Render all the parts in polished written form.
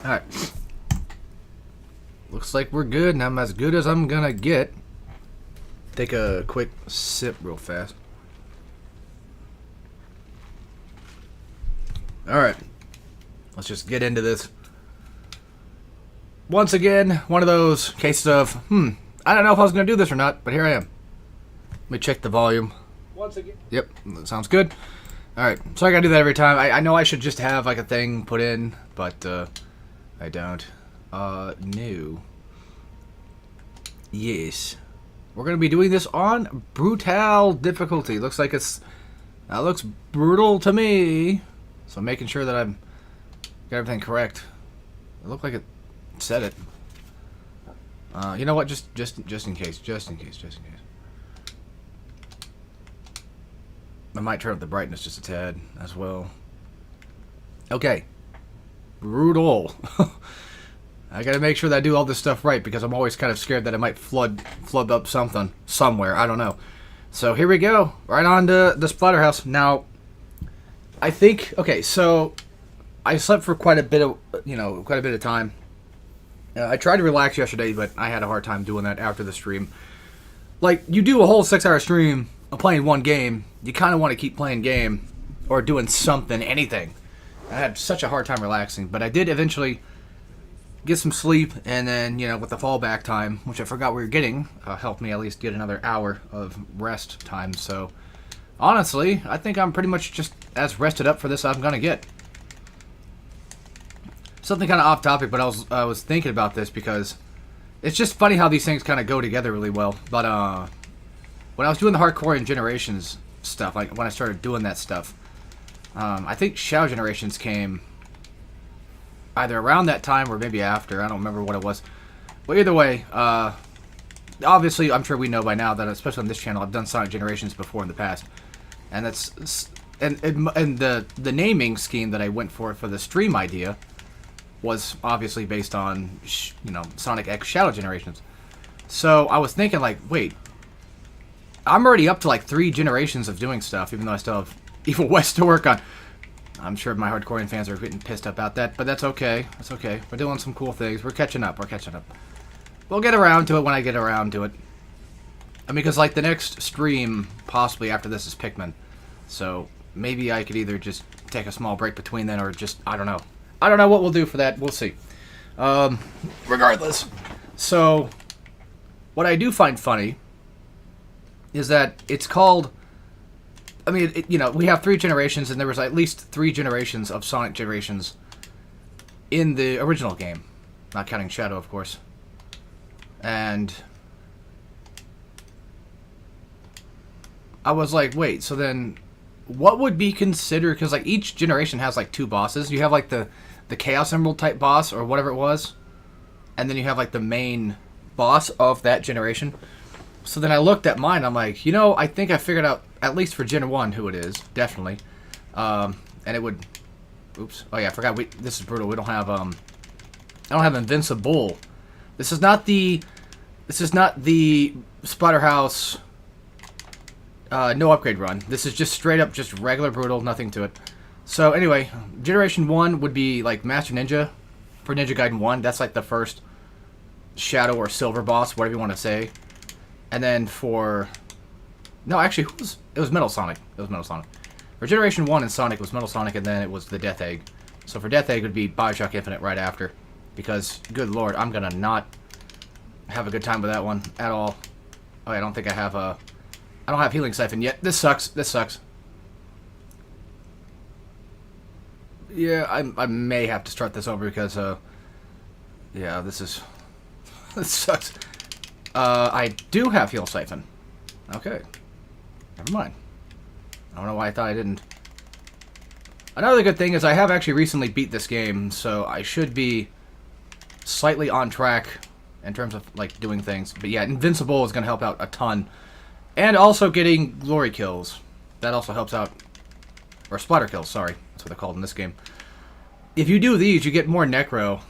Alright. Looks like we're good, and I'm as good as I'm gonna get. Take a quick sip real fast. Alright. Let's just get into this. Once again, one of those cases of, I don't know if I was gonna do this or not, but here I am. Let me check the volume. Once again. Yep, that sounds good. Alright, so I gotta do that every time. I know I should just have like a thing put in, but I don't. No. Yes. We're gonna be doing this on brutal difficulty. Looks like that looks brutal to me. So I'm making sure that I've got everything correct. It looked like it said it. You know what? Just in case. I might turn up the brightness just a tad as well. Okay. Brutal. I gotta make sure that I do all this stuff right because I'm always kind of scared that it might flood up something somewhere. I don't know. So here we go. Right on to the Splatterhouse. Now, I think, okay, so I slept for quite a bit of time. I tried to relax yesterday, but I had a hard time doing that after the stream. Like, you do a whole 6-hour stream of playing one game, you kind of want to keep playing game or doing something, anything. I had such a hard time relaxing, but I did eventually get some sleep, and then, with the fallback time, which I forgot we were getting, helped me at least get another hour of rest time. So, honestly, I think I'm pretty much just as rested up for this as I'm going to get. Something kind of off topic, but I was thinking about this because it's just funny how these things kind of go together really well. But when I was doing the hardcore and generations stuff, like when I started doing that stuff, I think Shadow Generations came either around that time or maybe after. I don't remember what it was. But either way, obviously, I'm sure we know by now that, especially on this channel, I've done Sonic Generations before in the past, and the naming scheme that I went for the stream idea was obviously based on Sonic X Shadow Generations. So I was thinking, like, wait, I'm already up to like 3 generations of doing stuff, even though I still have Evil West to work on. I'm sure my hardcore fans are getting pissed about that, but that's okay. That's okay. We're doing some cool things. We're catching up. We'll get around to it when I get around to it. I mean, because like the next stream, possibly after this, is Pikmin. So maybe I could either just take a small break between then, or just, I don't know. I don't know what we'll do for that. We'll see. Regardless. So, what I do find funny is that it's called... I mean, we have 3 generations, and there was at least 3 generations of Sonic Generations in the original game. Not counting Shadow, of course. And I was like, wait, so then what would be considered... Because, like, each generation has, like, 2 bosses. You have, like, the Chaos Emerald type boss, or whatever it was. And then you have, like, the main boss of that generation. So then I looked at mine, I'm like, I think I figured out, at least for Gen 1, who it is. Definitely. And it would... Oops. Oh, yeah, I forgot. This is brutal. We don't have, I don't have Invincible. This is not the Splatterhouse no upgrade run. This is just straight up just regular brutal, nothing to it. So anyway, Generation 1 would be like Master Ninja for Ninja Gaiden 1. That's like the first Shadow or Silver boss, whatever you want to say. And then for... No, actually, it was Metal Sonic. It was Metal Sonic. For Generation 1 in Sonic, it was Metal Sonic, and then it was the Death Egg. So for Death Egg, it would be Bioshock Infinite right after. Because, good lord, I'm gonna not have a good time with that one at all. Oh, I don't think I have I don't have Healing Siphon yet. This sucks. This sucks. Yeah, I may have to start this over because, yeah, this is... this sucks. I do have Heal Siphon. Okay. Never mind. I don't know why I thought I didn't. Another good thing is I have actually recently beat this game, so I should be slightly on track in terms of, like, doing things. But yeah, Invincible is going to help out a ton. And also getting Glory Kills. That also helps out. Or Splatter Kills, sorry. That's what they're called in this game. If you do these, you get more Necro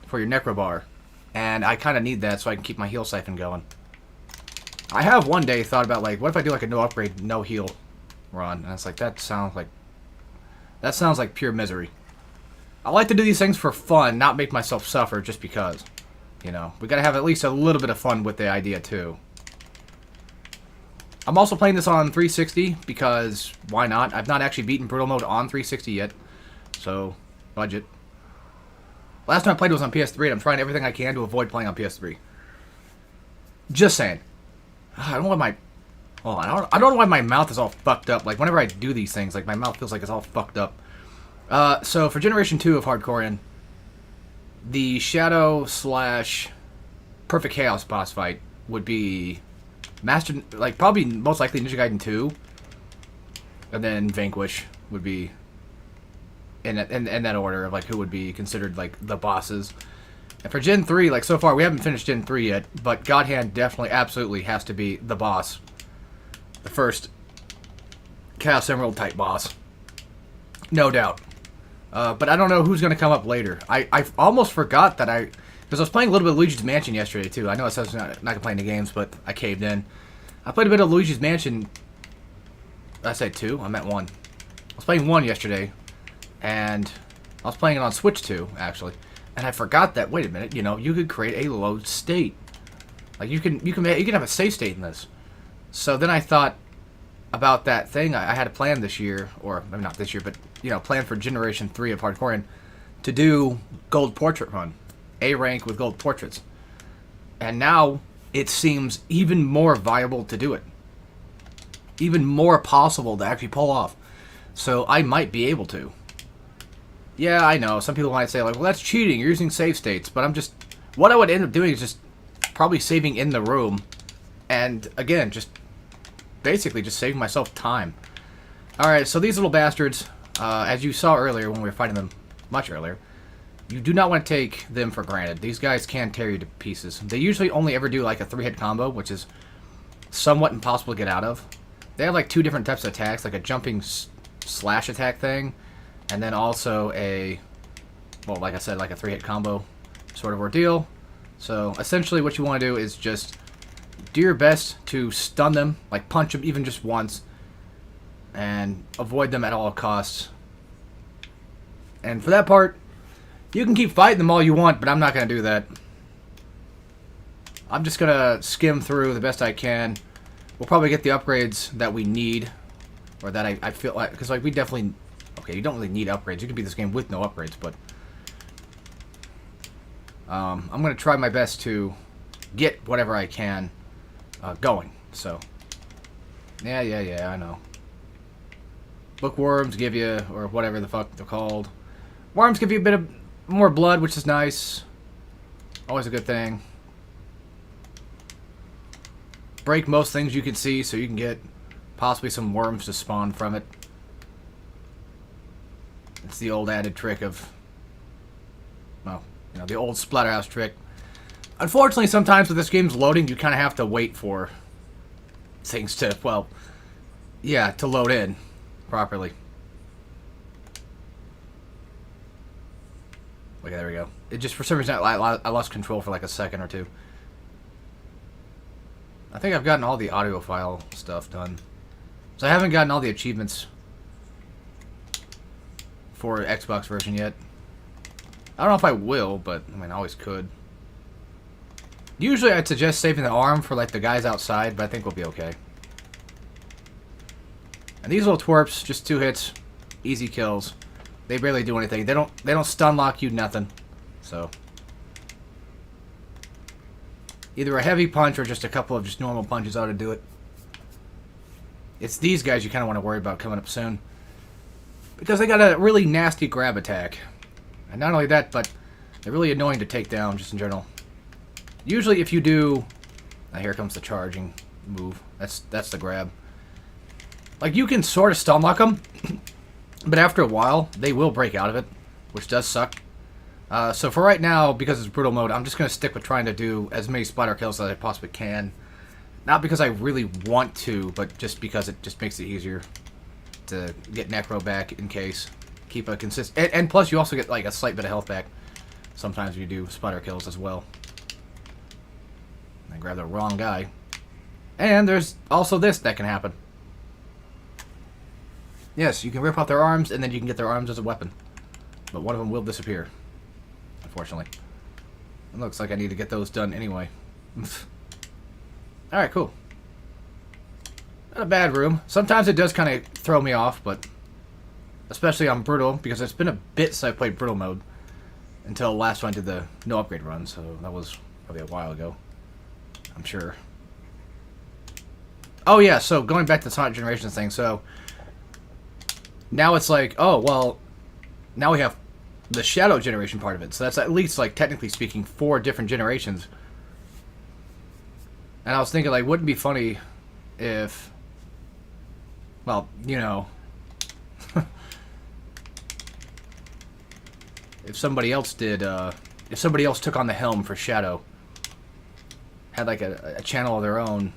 for your Necro Bar. And I kind of need that so I can keep my Heal Siphon going. I have one day thought about, like, what if I do, like, a no upgrade, no heal run? And it's like, that sounds like pure misery. I like to do these things for fun, not make myself suffer just because. You know, we gotta have at least a little bit of fun with the idea, too. I'm also playing this on 360 because why not? I've not actually beaten Brutal Mode on 360 yet. So, budget. Last time I played was on PS3, and I'm trying everything I can to avoid playing on PS3. Just saying. I don't know why my... Oh, I don't know why my mouth is all fucked up. Like, whenever I do these things, like, my mouth feels like it's all fucked up. So, for Generation 2 of Hardcore, the Shadow / Perfect Chaos boss fight would be... probably most likely Ninja Gaiden 2. And then Vanquish would be... In that order of, like, who would be considered, like, the bosses. And for Gen 3, like, so far, we haven't finished Gen 3 yet, but God Hand definitely, absolutely has to be the boss. The first Chaos Emerald type boss. No doubt. But I don't know who's going to come up later. I almost forgot that because I was playing a little bit of Luigi's Mansion yesterday, too. I know it says not going to play any games, but I caved in. I played a bit of Luigi's Mansion. Did I say 2? I meant 1. I was playing 1 yesterday. And I was playing it on Switch 2, actually. And I forgot that, wait a minute, you know, you could create a load state. Like, you can have a save state in this. So then I thought about that thing I had a plan this year, or maybe not this year, but, you know, plan for Generation 3 of Hardcore, to do Gold Portrait Run. A rank with Gold Portraits. And now it seems even more viable to do it. Even more possible to actually pull off. So I might be able to. Yeah, I know. Some people might say, like, well, that's cheating. You're using save states. But I'm just... What I would end up doing is just probably saving in the room. And, again, just... Basically, just saving myself time. Alright, so these little bastards, as you saw earlier when we were fighting them much earlier, you do not want to take them for granted. These guys can tear you to pieces. They usually only ever do, like, a 3-hit combo, which is somewhat impossible to get out of. They have, like, 2 different types of attacks, like a jumping slash attack thing, and then also a, well, like I said, like a 3-hit combo sort of ordeal. So, essentially what you want to do is just do your best to stun them, like punch them even just once, and avoid them at all costs. And for that part, you can keep fighting them all you want, but I'm not going to do that. I'm just going to skim through the best I can. We'll probably get the upgrades that we need, or that I feel like, because like we definitely... Okay, you don't really need upgrades. You can beat this game with no upgrades, but... I'm going to try my best to get whatever I can going, so... Yeah, I know. Bookworms give you, or whatever the fuck they're called. Worms give you a bit of more blood, which is nice. Always a good thing. Break most things you can see, so you can get possibly some worms to spawn from it. It's the old added trick of, well, you know, the old Splatterhouse trick. Unfortunately, sometimes with this game's loading, you kind of have to wait for things to, well, yeah, to load in properly. Okay, there we go. It just, for some reason, I lost control for like a second or two. I think I've gotten all the audio file stuff done. So I haven't gotten all the achievements for Xbox version yet. I don't know if I will, but I mean, I always could. Usually I'd suggest saving the arm for like the guys outside, but I think we'll be okay. And these little twerps, just 2 hits, easy kills. They barely do anything. They don't stun lock you, nothing. So either a heavy punch or just a couple of just normal punches ought to do it. It's these guys you kind of want to worry about coming up soon, because they got a really nasty grab attack. And not only that, but they're really annoying to take down, just in general. Usually if you do... Now here comes the charging move. That's the grab. Like, you can sort of stun lock them, but after a while, they will break out of it, which does suck. So for right now, because it's brutal mode, I'm just going to stick with trying to do as many splatter kills as I possibly can. Not because I really want to, but just because it just makes it easier to get Necro back in case. Keep a consistent... And plus, you also get like a slight bit of health back. Sometimes you do splatter kills as well. I grabbed the wrong guy. And there's also this that can happen. Yes, you can rip off their arms, and then you can get their arms as a weapon. But one of them will disappear, unfortunately. It looks like I need to get those done anyway. Alright, cool. Not a bad room. Sometimes it does kind of throw me off, but especially on Brutal, because it's been a bit since I played Brutal mode until last time I did the no upgrade run, so that was probably a while ago, I'm sure. Oh yeah, so going back to the Sonic Generations thing, so now it's like, oh, well, now we have the Shadow Generation part of it, so that's at least, like, technically speaking, 4 different generations. And I was thinking, like, wouldn't it be funny if, well, you know, if somebody else did, if somebody else took on the helm for Shadow, had, like, a channel of their own,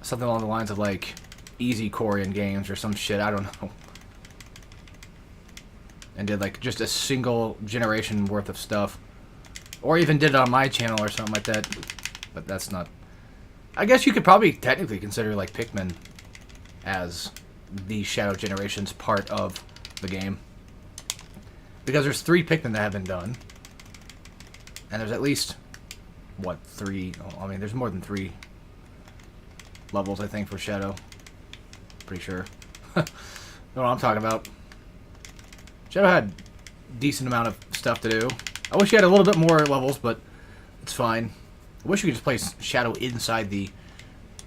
something along the lines of, like, Easy Korean games or some shit, I don't know. And did, like, just a single generation worth of stuff. Or even did it on my channel or something like that. But that's not... I guess you could probably technically consider, like, Pikmin as the Shadow Generations part of the game. Because there's 3 Pikmin that have been done. And there's at least, what, 3... I mean, there's more than 3 levels, I think, for Shadow. Pretty sure. Know what I'm talking about. Shadow had a decent amount of stuff to do. I wish you had a little bit more levels, but it's fine. I wish you could just play Shadow inside the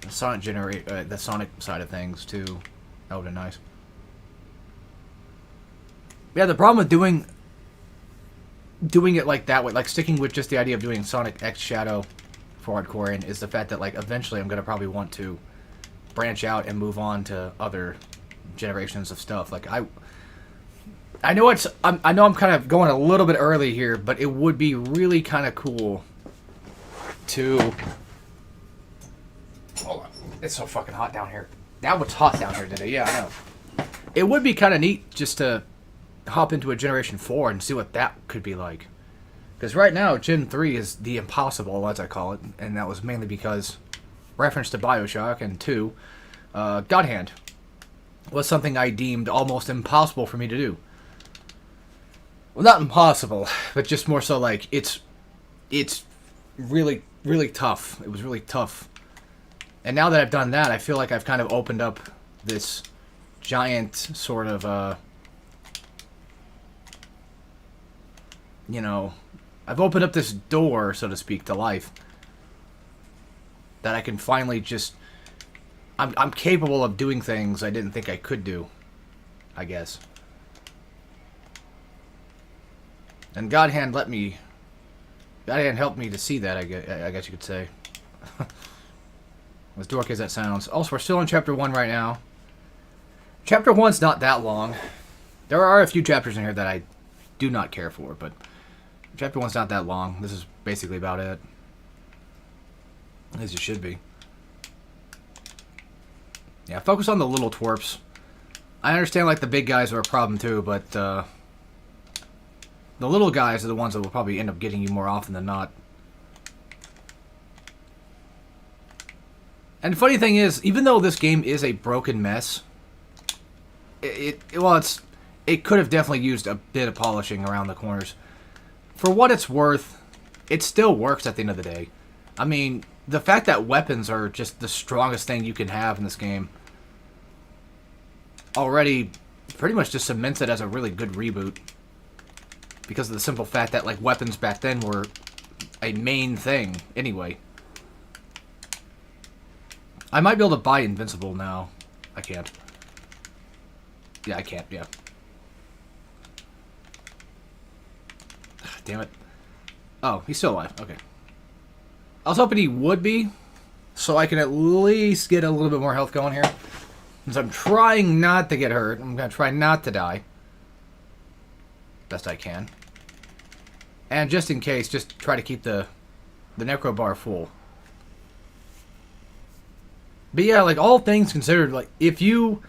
Sonic the Sonic side of things too. That would be nice. Yeah, the problem with doing it like that, like sticking with just the idea of doing Sonic X Shadow for Hardcore, is the fact that, like, eventually I'm gonna probably want to branch out and move on to other generations of stuff. Like I know I know I'm kind of going a little bit early here, but it would be really kind of cool to... Hold on. It's so fucking hot down here. Now it's hot down here today. Yeah, I know. It would be kind of neat just to hop into a Generation 4 and see what that could be like. Because right now, Gen 3 is the impossible, as I call it, and that was mainly because reference to Bioshock, and 2, God Hand was something I deemed almost impossible for me to do. Well, not impossible, but just more so like it's really, really tough. It was really tough. And now that I've done that, I feel like I've kind of opened up this giant sort of, you know, I've opened up this door, so to speak, to life. That I can finally just... I'm capable of doing things I didn't think I could do, I guess. And God Hand let me... God Hand helped me to see that, I guess you could say. As dorky as that sounds. Also, we're still in Chapter 1 right now. Chapter 1's not that long. There are a few chapters in here that I do not care for, but Chapter 1's not that long. This is basically about it. As it should be. Yeah, focus on the little twerps. I understand, like, the big guys are a problem too, but the little guys are the ones that will probably end up getting you more often than not. And the funny thing is, even though this game is a broken mess, it could have definitely used a bit of polishing around the corners. For what it's worth, it still works at the end of the day. I mean, the fact that weapons are just the strongest thing you can have in this game already pretty much just cements it as a really good reboot. Because of the simple fact that, like, weapons back then were a main thing anyway. I might be able to buy Invincible now. I can't. Yeah, I can't, yeah. Damn it. Oh, he's still alive. Okay. I was hoping he would be, so I can at least get a little bit more health going here. Since I'm trying not to get hurt, I'm going to try not to die. Best I can. And just in case, just try to keep the necro bar full. But yeah, like, all things considered, like, if you're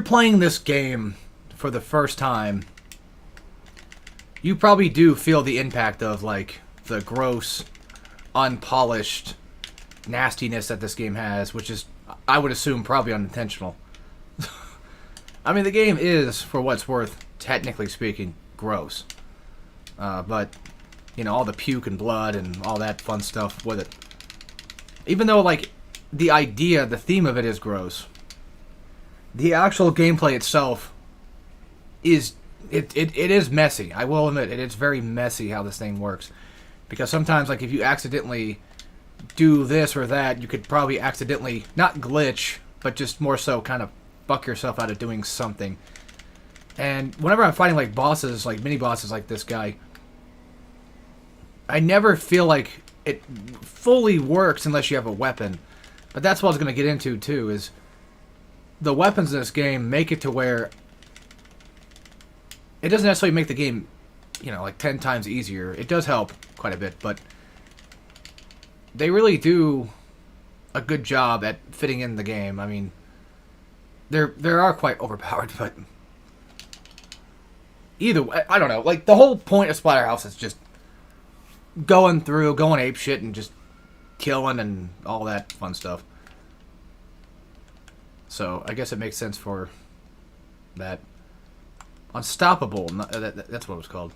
playing this game for the first time, you probably do feel the impact of, like, the gross, unpolished nastiness that this game has, which is, I would assume, probably unintentional. I mean, the game is, for what it's worth, technically speaking, gross. But, you know, all the puke and blood and all that fun stuff with it. Even though, like, the idea, the theme of it is gross, the actual gameplay itself is, it is messy. I will admit, it's very messy how this thing works. Because sometimes, like, if you accidentally do this or that, you could probably accidentally, not glitch, but just more so kind of fuck yourself out of doing something. And whenever I'm fighting, like, bosses, like, mini-bosses like this guy, I never feel like it fully works unless you have a weapon. But that's what I was going to get into, too, is the weapons in this game make it to where it doesn't necessarily make the game, you know, like 10 times easier. It does help quite a bit, but they really do a good job at fitting in the game. I mean, they are quite overpowered, but either way, I don't know. Like, the whole point of Splatterhouse is just going ape shit and just killing and all that fun stuff. So I guess it makes sense for that. Unstoppable. That's what it was called.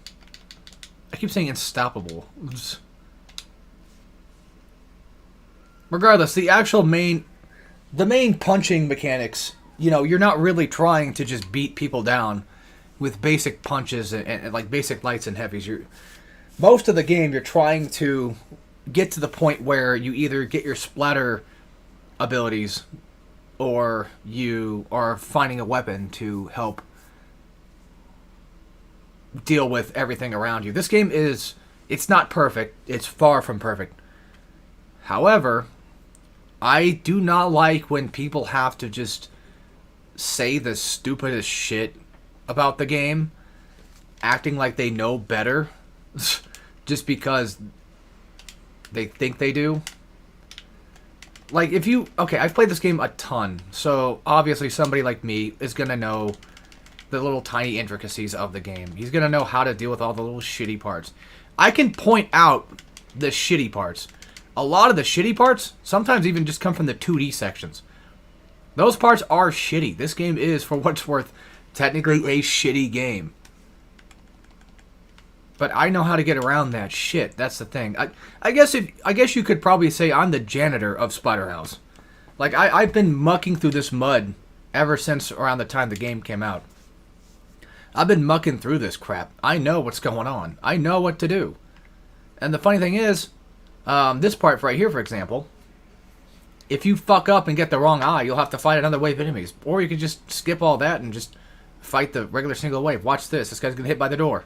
I keep saying unstoppable. Regardless, the main punching mechanics, you know, you're not really trying to just beat people down with basic punches and like basic lights and heavies. Most of the game, you're trying to get to the point where you either get your splatter abilities or you are finding a weapon to help deal with everything around you. This game it's not perfect. It's far from perfect. However, I do not like when people have to just say the stupidest shit about the game, acting like they know better just because they think they do. Like, okay, I've played this game a ton, so obviously somebody like me is going to know the little tiny intricacies of the game. He's going to know how to deal with all the little shitty parts. I can point out the shitty parts. A lot of the shitty parts sometimes even just come from the 2D sections. Those parts are shitty. This game is, for what it's worth, technically a shitty game. But I know how to get around that shit. That's the thing. I guess you could probably say I'm the janitor of Splatterhouse. Like, I've been mucking through this mud ever since around the time the game came out. I've been mucking through this crap. I know what's going on. I know what to do. And the funny thing is, this part right here, for example, if you fuck up and get the wrong eye, you'll have to fight another wave of enemies. Or you could just skip all that and just fight the regular single wave. Watch this. This guy's going to get hit by the door.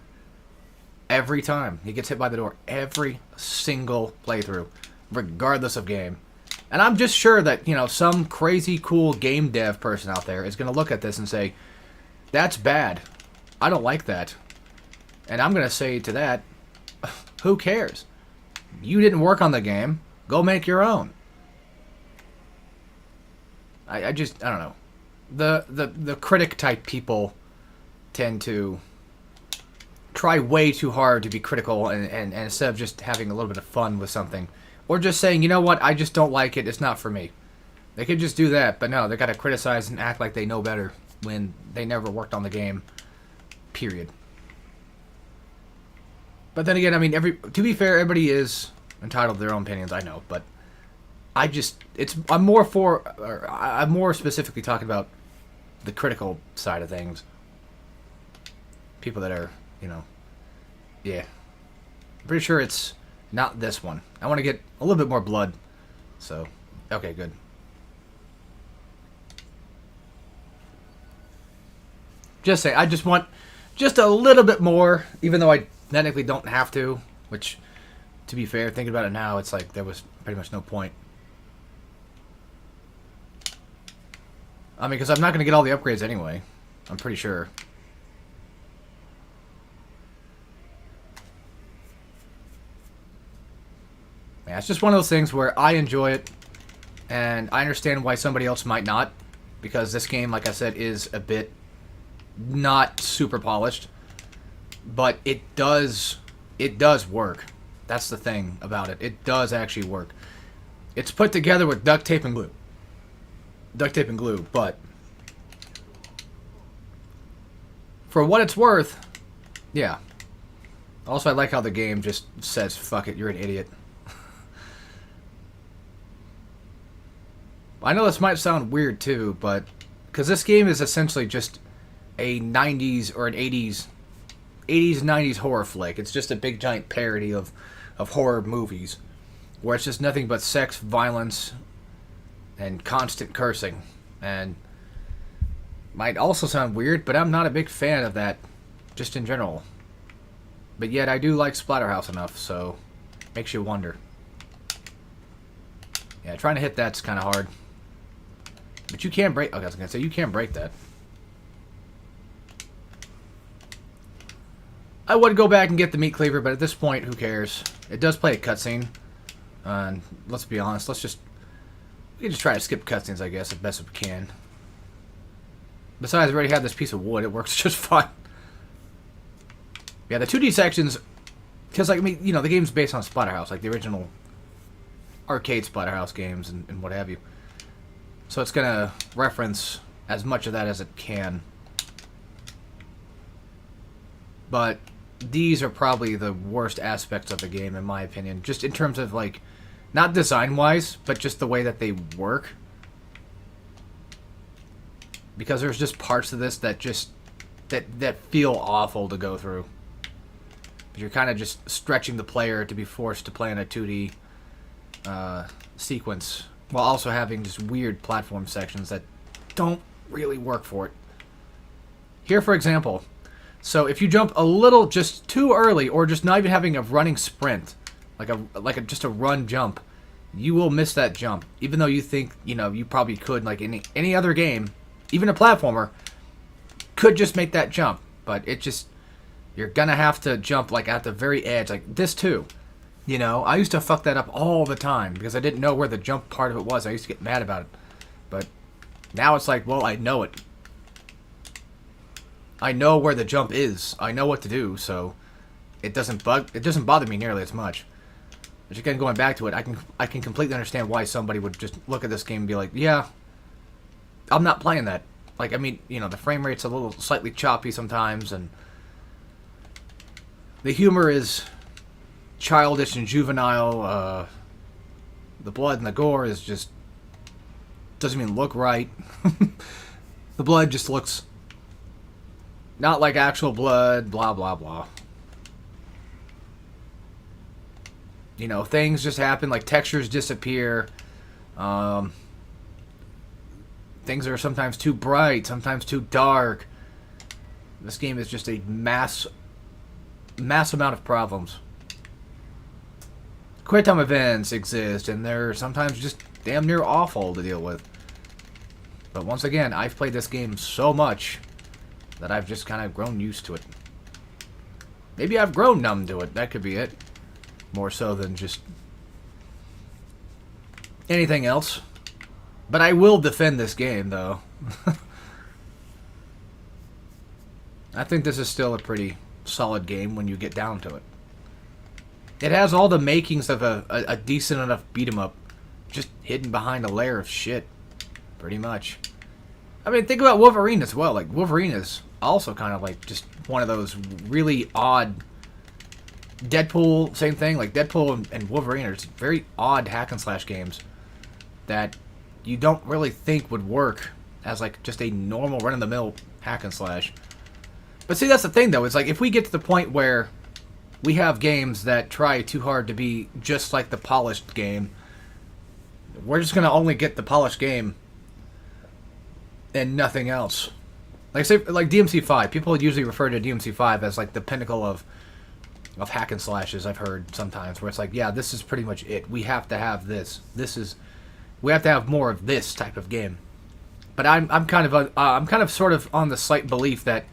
Every time he gets hit by the door. Every single playthrough. Regardless of game. And I'm just sure that, you know, some crazy cool game dev person out there is going to look at this and say, that's bad. I don't like that. And I'm going to say to that, who cares? You didn't work on the game. Go make your own. I don't know. The critic type people tend to try way too hard to be critical and instead of just having a little bit of fun with something. Or just saying, you know what, I just don't like it, it's not for me. They could just do that, but no, they gotta criticize and act like they know better when they never worked on the game. Period. But then again, I mean, to be fair, everybody is entitled to their own opinions, I know, but I'm more specifically talking about the critical side of things. People that are, you know, yeah. I'm pretty sure it's not this one. I want to get a little bit more blood. So, okay, good. Just say, I just want just a little bit more, even though I technically don't have to, which, to be fair, thinking about it now, it's like there was pretty much no point. I mean, because I'm not going to get all the upgrades anyway. I'm pretty sure. Yeah, it's just one of those things where I enjoy it, and I understand why somebody else might not, because this game, like I said, is a bit not super polished, but it does work. That's the thing about it. It does actually work. It's put together with duct tape and glue. Duct tape and glue, but For what it's worth, yeah. Also, I like how the game just says, fuck it, you're an idiot. I know this might sound weird, too, but... Because this game is essentially just a 90s or an 80s 90s horror flick. It's just a big, giant parody of horror movies. Where it's just nothing but sex, violence, and constant cursing. And... Might also sound weird, but I'm not a big fan of that, just in general. But yet, I do like Splatterhouse enough, so... Makes you wonder. Yeah, trying to hit that's kind of hard. But you can break... Okay, I was going to say, you can break that. I would go back and get the meat cleaver, but at this point, who cares? It does play a cutscene. And let's be honest, we can just try to skip cutscenes, I guess, as best as we can. Besides, I already have this piece of wood. It works just fine. Yeah, the 2D sections... Because, like, I mean, you know, the game's based on Splatterhouse, like the original arcade Splatterhouse games and what have you. So it's going to reference as much of that as it can. But these are probably the worst aspects of the game, in my opinion. Just in terms of, like, not design-wise, but just the way that they work. Because there's just parts of this that just... that feel awful to go through. You're kind of just stretching the player to be forced to play in a 2D sequence, while also having just weird platform sections that don't really work for it. Here, for example, so if you jump a little just too early, or just not even having a running sprint, just a run jump, you will miss that jump, even though you think, you know, you probably could, like any other game, even a platformer, could just make that jump, but it just... You're gonna have to jump, like, at the very edge. Like, this, too. You know, I used to fuck that up all the time because I didn't know where the jump part of it was. I used to get mad about it. But now it's like, well, I know it. I know where the jump is. I know what to do, so it doesn't bother me nearly as much. But again, going back to it, I can completely understand why somebody would just look at this game and be like, yeah, I'm not playing that. Like, I mean, you know, the frame rate's a little slightly choppy sometimes, and the humor is childish and juvenile. The blood and the gore is just... doesn't even look right. The blood just looks not like actual blood, blah, blah, blah. You know, things just happen, like textures disappear. Things are sometimes too bright, sometimes too dark. This game is just a mass amount of problems. Quick time events exist, and they're sometimes just damn near awful to deal with. But once again, I've played this game so much that I've just kind of grown used to it. Maybe I've grown numb to it. That could be it. More so than just anything else. But I will defend this game, though. I think this is still a pretty solid game when you get down to it. It has all the makings of a decent enough beat-em-up, just hidden behind a layer of shit, pretty much. I mean, think about Wolverine as well. Like, Wolverine is also kind of like just one of those really odd... Deadpool, same thing. Like, Deadpool and Wolverine are just very odd hack-and-slash games that you don't really think would work as, like, just a normal run-of-the-mill hack-and-slash. But see, that's the thing, though. It's like, if we get to the point where we have games that try too hard to be just like the polished game, we're just going to only get the polished game and nothing else. Like, say, like DMC5. People usually refer to DMC5 as, like, the pinnacle of hack and slashes. I've heard sometimes where it's like, yeah, this is pretty much it. We have to have this. We have to have more of this type of game. But I'm kind of sort of on the slight belief that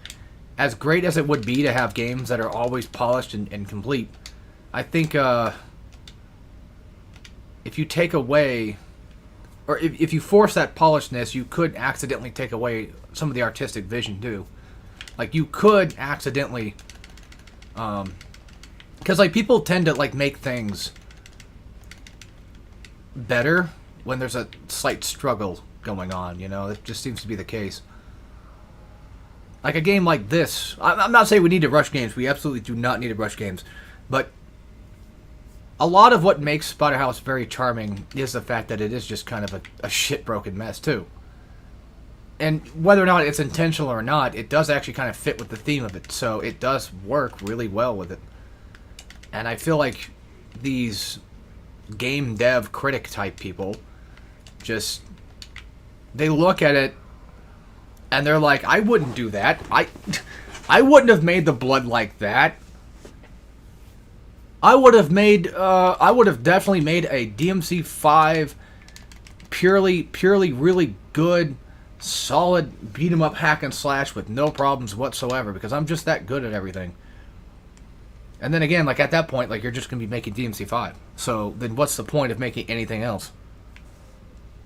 as great as it would be to have games that are always polished and complete, I think if you take away, or if you force that polishedness, you could accidentally take away some of the artistic vision too. Like, you could accidentally, because like people tend to like make things better when there's a slight struggle going on. You know, it just seems to be the case. Like a game like this, I'm not saying we need to rush games. We absolutely do not need to rush games. But a lot of what makes Splatterhouse very charming is the fact that it is just kind of a shit broken mess, too. And whether or not it's intentional or not, it does actually kind of fit with the theme of it. So it does work really well with it. And I feel like these game dev critic type people just, they look at it and they're like, I wouldn't do that. I wouldn't have made the blood like that. I would have definitely made a DMC5 purely really good, solid beat 'em up hack and slash with no problems whatsoever because I'm just that good at everything. And then again, like at that point, like you're just gonna be making DMC5. So then what's the point of making anything else?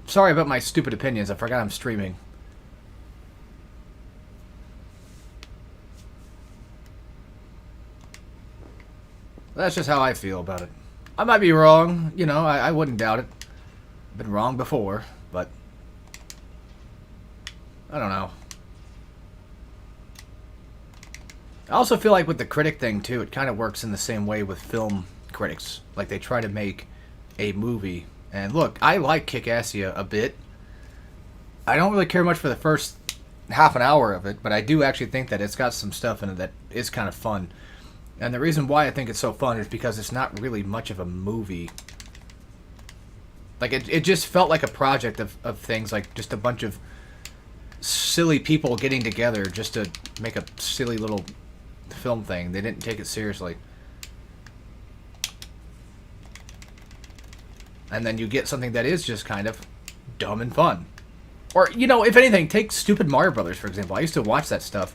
Sorry about my stupid opinions. I forgot I'm streaming. That's just how I feel about it. I might be wrong, you know, I wouldn't doubt it. I've been wrong before, but I don't know. I also feel like with the critic thing, too, it kind of works in the same way with film critics. Like, they try to make a movie. And look, I like Kick-Assia a bit. I don't really care much for the first half an hour of it, but I do actually think that it's got some stuff in it that is kind of fun. And the reason why I think it's so fun is because it's not really much of a movie. Like, it just felt like a project of things, like just a bunch of silly people getting together just to make a silly little film thing. They didn't take it seriously. And then you get something that is just kind of dumb and fun. Or, you know, if anything, take stupid Mario Brothers, for example. I used to watch that stuff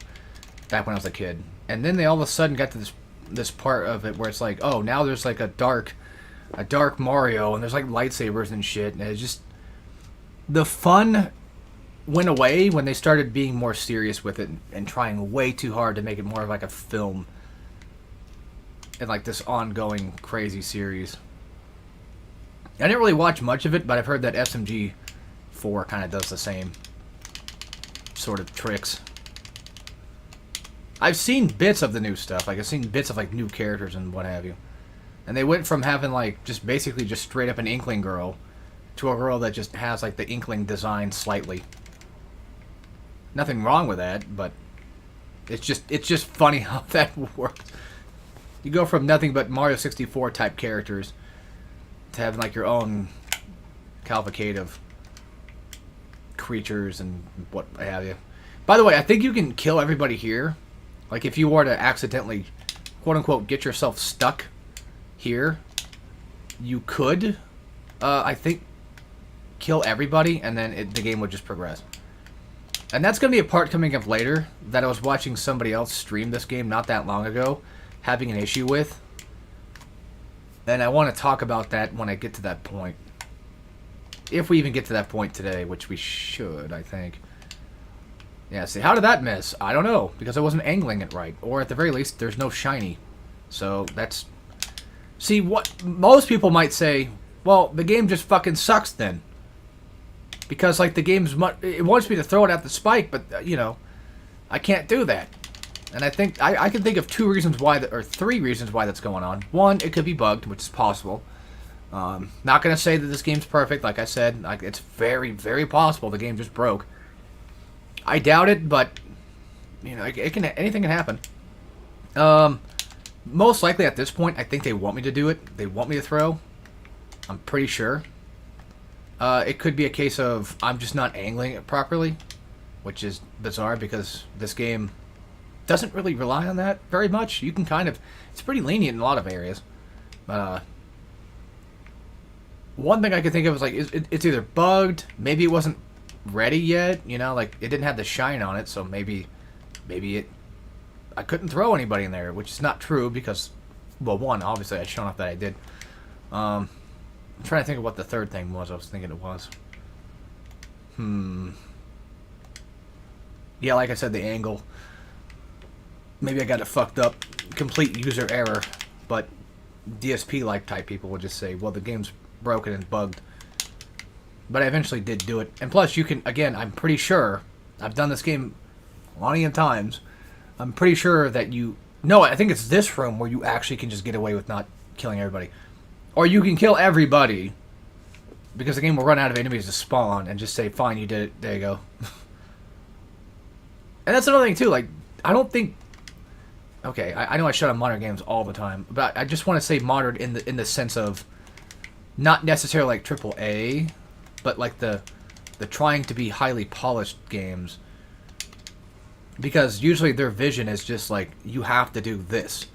back when I was a kid. And then they all of a sudden got to this part of it where it's like, oh, now there's like a dark Mario, and there's like lightsabers and shit. And it's just, the fun went away when they started being more serious with it and trying way too hard to make it more of like a film and like this ongoing crazy series. I didn't really watch much of it, but I've heard that SMG 4 kind of does the same sort of tricks. I've seen bits of the new stuff. Like, I've seen bits of, like, new characters and what have you. And they went from having, like, just basically just straight up an Inkling girl to a girl that just has, like, the Inkling design slightly. Nothing wrong with that, but it's just funny how that works. You go from nothing but Mario 64 type characters to having, like, your own cavalcade of creatures and what have you. By the way, I think you can kill everybody here. Like, if you were to accidentally, quote-unquote, get yourself stuck here, you could, I think, kill everybody, and then the game would just progress. And that's going to be a part coming up later that I was watching somebody else stream this game not that long ago, having an issue with. And I want to talk about that when I get to that point. If we even get to that point today, which we should, I think. Yeah, see, how did that miss? I don't know, because I wasn't angling it right. Or at the very least, there's no shiny. So, that's... See, what most people might say, well, the game just fucking sucks then. Because, like, the game's... It wants me to throw it at the spike, but, you know, I can't do that. And I think... I can think of 2 reasons why... or 3 reasons why that's going on. 1, it could be bugged, which is possible. Not going to say that this game's perfect, like I said. Like, it's very, very possible the game just broke. I doubt it, but you know, anything can happen. Most likely at this point, I think they want me to do it. They want me to throw. I'm pretty sure. It could be a case of I'm just not angling it properly, which is bizarre because this game doesn't really rely on that very much. You can kind of... It's pretty lenient in a lot of areas. But, one thing I could think of is, like, it's either bugged, maybe it wasn't ready yet, you know, like, it didn't have the shine on it, so maybe I couldn't throw anybody in there, which is not true because, well, 1, obviously I'd shown off that I did. I'm trying to think of what the third thing was I was thinking it was. Yeah, like I said, the angle. Maybe I got it fucked up. Complete user error. But DSP-like type people would just say, well, the game's broken and bugged. But I eventually did do it. And plus, you can, again, I'm pretty sure, I've done this game plenty of times. I'm pretty sure that you... No, I think it's this room where you actually can just get away with not killing everybody. Or you can kill everybody, because the game will run out of enemies to spawn, and just say, fine, you did it, there you go. And that's another thing, too, like, I don't think... Okay, I know I shut on modern games all the time, but I just want to say modern in the sense of not necessarily like AAA, but like the trying to be highly polished games. Because usually their vision is just like, you have to do this.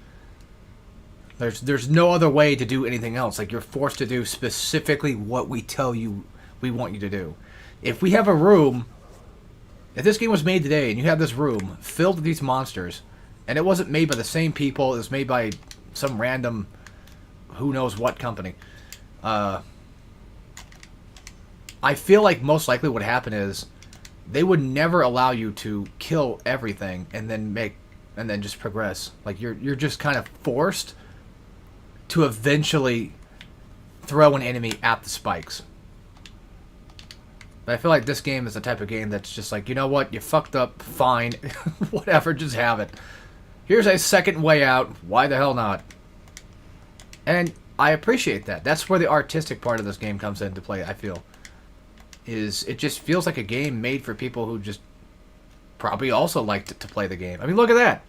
There's no other way to do anything else. Like, you're forced to do specifically what we tell you we want you to do. If we have a room, if this game was made today and you have this room filled with these monsters, and it wasn't made by the same people, it was made by some random who knows what company, I feel like most likely what happened is they would never allow you to kill everything and then just progress. Like, you're just kind of forced to eventually throw an enemy at the spikes. But I feel like this game is the type of game that's just like, you know what, you fucked up, fine, whatever, just have it. Here's a second way out, why the hell not? And I appreciate that. That's where the artistic part of this game comes into play, I feel. It just feels like a game made for people who just probably also like to play the game. I mean, look at that.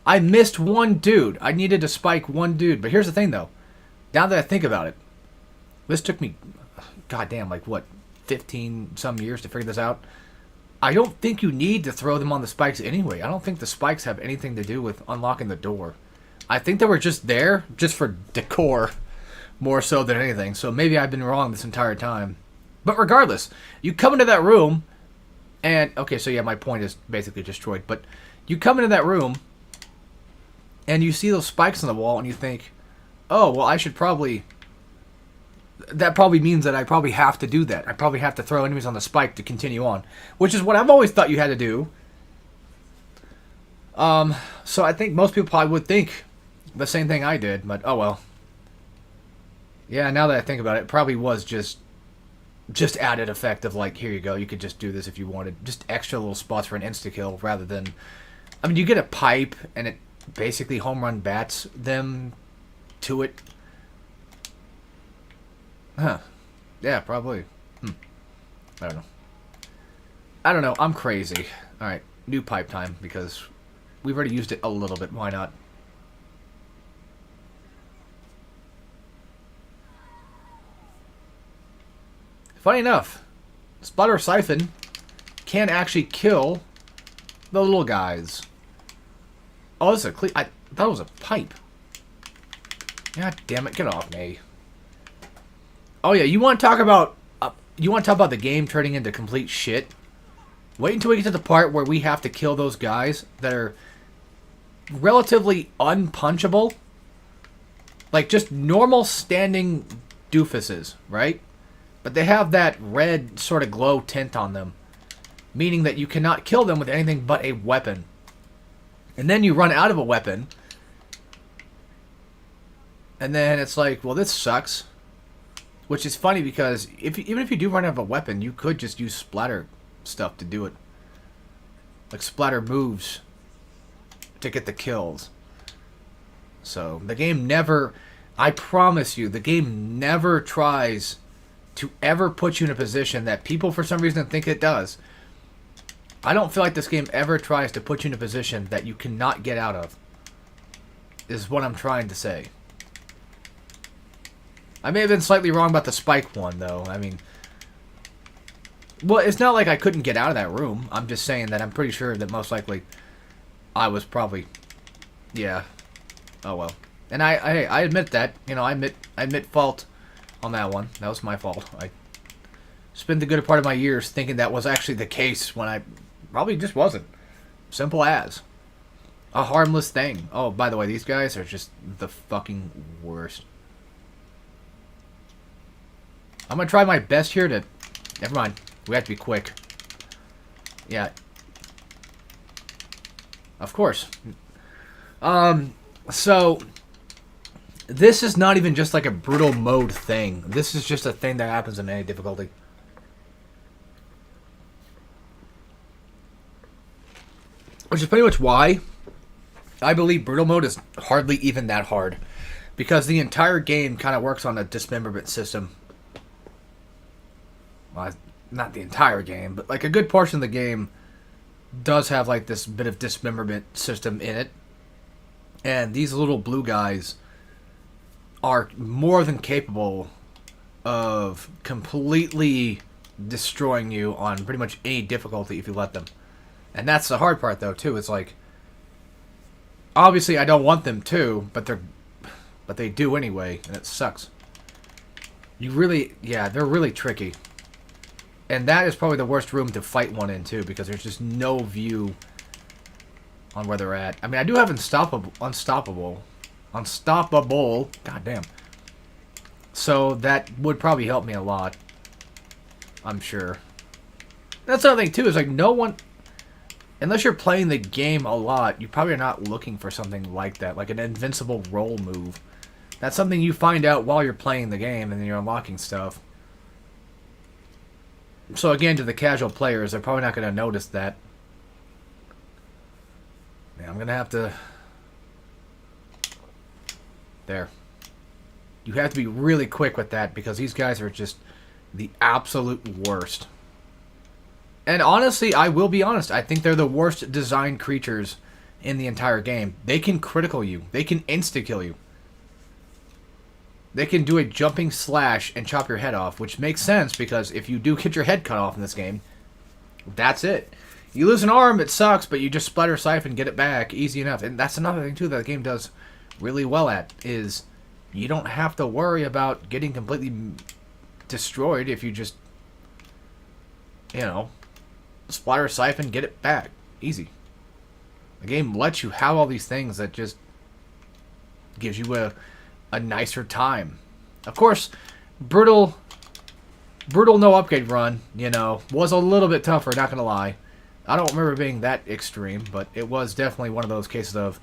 I missed one dude. I needed to spike one dude. But here's the thing, though. Now that I think about it, this took me, goddamn, like, what, 15-some years to figure this out? I don't think you need to throw them on the spikes anyway. I don't think the spikes have anything to do with unlocking the door. I think they were just there, just for decor, more so than anything. So maybe I've been wrong this entire time. But regardless, you come into that room, and, okay, so yeah, my point is basically destroyed. But you come into that room, and you see those spikes on the wall, and you think, oh, well, I should probably... That probably means that I probably have to do that. I probably have to throw enemies on the spike to continue on. Which is what I've always thought you had to do. So I think most people probably would think the same thing I did, but oh well. Yeah, now that I think about it, it probably was just added effect of like, here you go, you could just do this if you wanted. Just extra little spots for an insta-kill rather than... I mean, you get a pipe and it basically home run bats them to it. Huh. Yeah, probably. I don't know. I'm crazy. Alright, new pipe time, because we've already used it a little bit. Why not? Funny enough, Splatter Siphon can actually kill the little guys. Oh, this is a clean... I thought it was a pipe. God damn it, get off me. Oh yeah, you want to talk about the game turning into complete shit? Wait until we get to the part where we have to kill those guys that are relatively unpunchable. Like just normal standing doofuses, right? But they have that red sort of glow tint on them, meaning that you cannot kill them with anything but a weapon. And then you run out of a weapon, and then it's like, well, this sucks. Which is funny because even if you do run out of a weapon, you could just use splatter stuff to do it. Like splatter moves to get the kills. So the game never, I promise you, the game never tries to ever put you in a position that people for some reason think it does. I don't feel like this game ever tries to put you in a position that you cannot get out of. Is what I'm trying to say. I may have been slightly wrong about the spike one, though. I mean... Well, it's not like I couldn't get out of that room. I'm just saying that I'm pretty sure that most likely I was probably... Yeah. Oh, well. And I admit that. You know, I admit fault on that one. That was my fault. I spent the good part of my years thinking that was actually the case when I probably just wasn't. Simple as. A harmless thing. Oh, by the way, these guys are just the fucking worst. I'm going to try my best here to... Never mind. We have to be quick. Yeah. Of course. So... This is not even just like a brutal mode thing. This is just a thing that happens in any difficulty. Which is pretty much why I believe brutal mode is hardly even that hard. Because the entire game kind of works on a dismemberment system. Well, not the entire game, but like a good portion of the game does have like this bit of dismemberment system in it. And these little blue guys are more than capable of completely destroying you on pretty much any difficulty if you let them. And that's the hard part, though, too. It's like, obviously I don't want them to, but they do anyway, and it sucks. They're really tricky. And that is probably the worst room to fight one in, too, because there's just no view on where they're at. I mean, I do have Unstoppable. Goddamn. So that would probably help me a lot. I'm sure. That's another thing, too, is like no one... Unless you're playing the game a lot, you probably are not looking for something like that. Like an invincible roll move. That's something you find out while you're playing the game and then you're unlocking stuff. So again, to the casual players, they're probably not going to notice that. Yeah, I'm going to have to... There. You have to be really quick with that because these guys are just the absolute worst. And honestly, I will be honest, I think they're the worst designed creatures in the entire game. They can critical you. They can insta-kill you. They can do a jumping slash and chop your head off, which makes sense because if you do get your head cut off in this game, that's it. You lose an arm, it sucks, but you just splatter siphon, get it back, easy enough. And that's another thing, too, that the game does really well at, is you don't have to worry about getting completely destroyed if you just, you know, splatter siphon, get it back. Easy. The game lets you have all these things that just gives you a nicer time. Of course, brutal no upgrade run, you know, was a little bit tougher, not gonna lie. I don't remember being that extreme, but it was definitely one of those cases of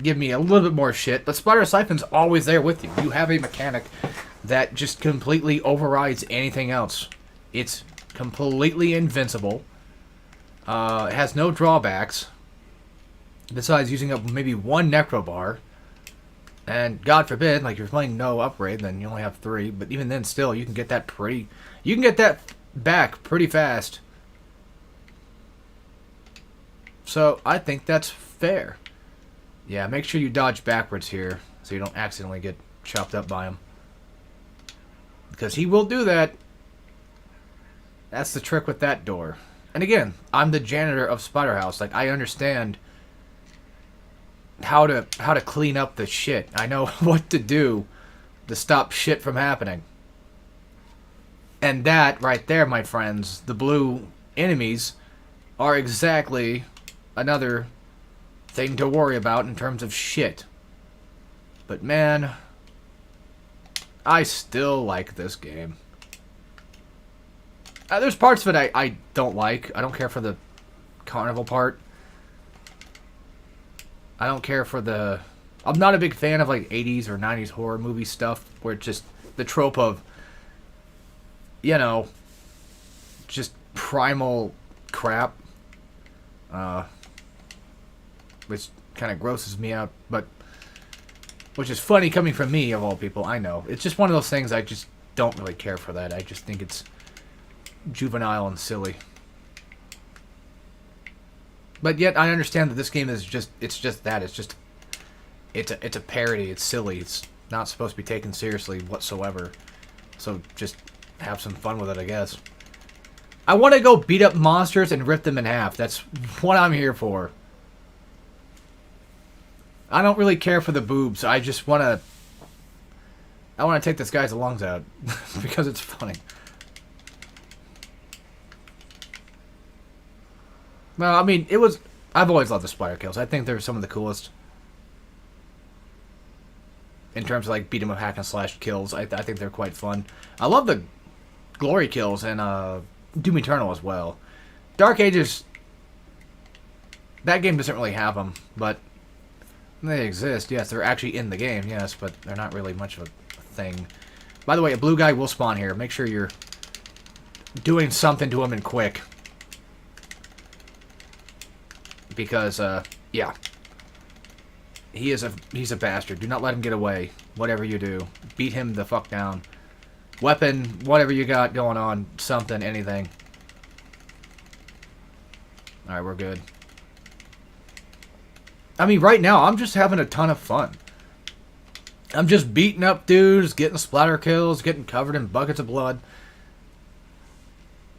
give me a little bit more shit, but Splatter Siphon's always there with you. You have a mechanic that just completely overrides anything else. It's completely invincible. It has no drawbacks. Besides using up maybe one Necro Bar. And God forbid, like, if you're playing no upgrade, then you only have 3. But even then, still, you can get that you can get that back pretty fast. So, I think that's fair. Yeah, make sure you dodge backwards here, so you don't accidentally get chopped up by him. Because he will do that. That's the trick with that door. And again, I'm the janitor of Splatterhouse. Like, I understand how to clean up the shit. I know what to do to stop shit from happening. And that right there, my friends, the blue enemies, are exactly another thing to worry about in terms of shit. But man, I still like this game. There's parts of it I don't like. I don't care for the carnival part. I don't care for the... I'm not a big fan of like 80s or 90s horror movie stuff where it's just the trope of, you know, just primal crap. Which kind of grosses me out, but which is funny coming from me, of all people, I know. It's just one of those things I just don't really care for that. I just think it's juvenile and silly. But yet I understand that this game is just that. It's a parody. It's silly. It's not supposed to be taken seriously whatsoever. So just have some fun with it, I guess. I want to go beat up monsters and rip them in half. That's what I'm here for. I don't really care for the boobs. I just want to... I want to take this guy's lungs out. Because it's funny. Well, I mean, it was... I've always loved the splatter kills. I think they're some of the coolest. In terms of, like, beat 'em up hack and slash kills. I think they're quite fun. I love the glory kills and Doom Eternal as well. Dark Ages... That game doesn't really have them, but... They exist, yes. They're actually in the game, yes, but they're not really much of a thing. By the way, a blue guy will spawn here. Make sure you're doing something to him and quick. because, yeah. He's a bastard. Do not let him get away. Whatever you do. Beat him the fuck down. Weapon, whatever you got going on. Something, anything. Alright, we're good. I mean, right now, I'm just having a ton of fun. I'm just beating up dudes, getting splatter kills, getting covered in buckets of blood.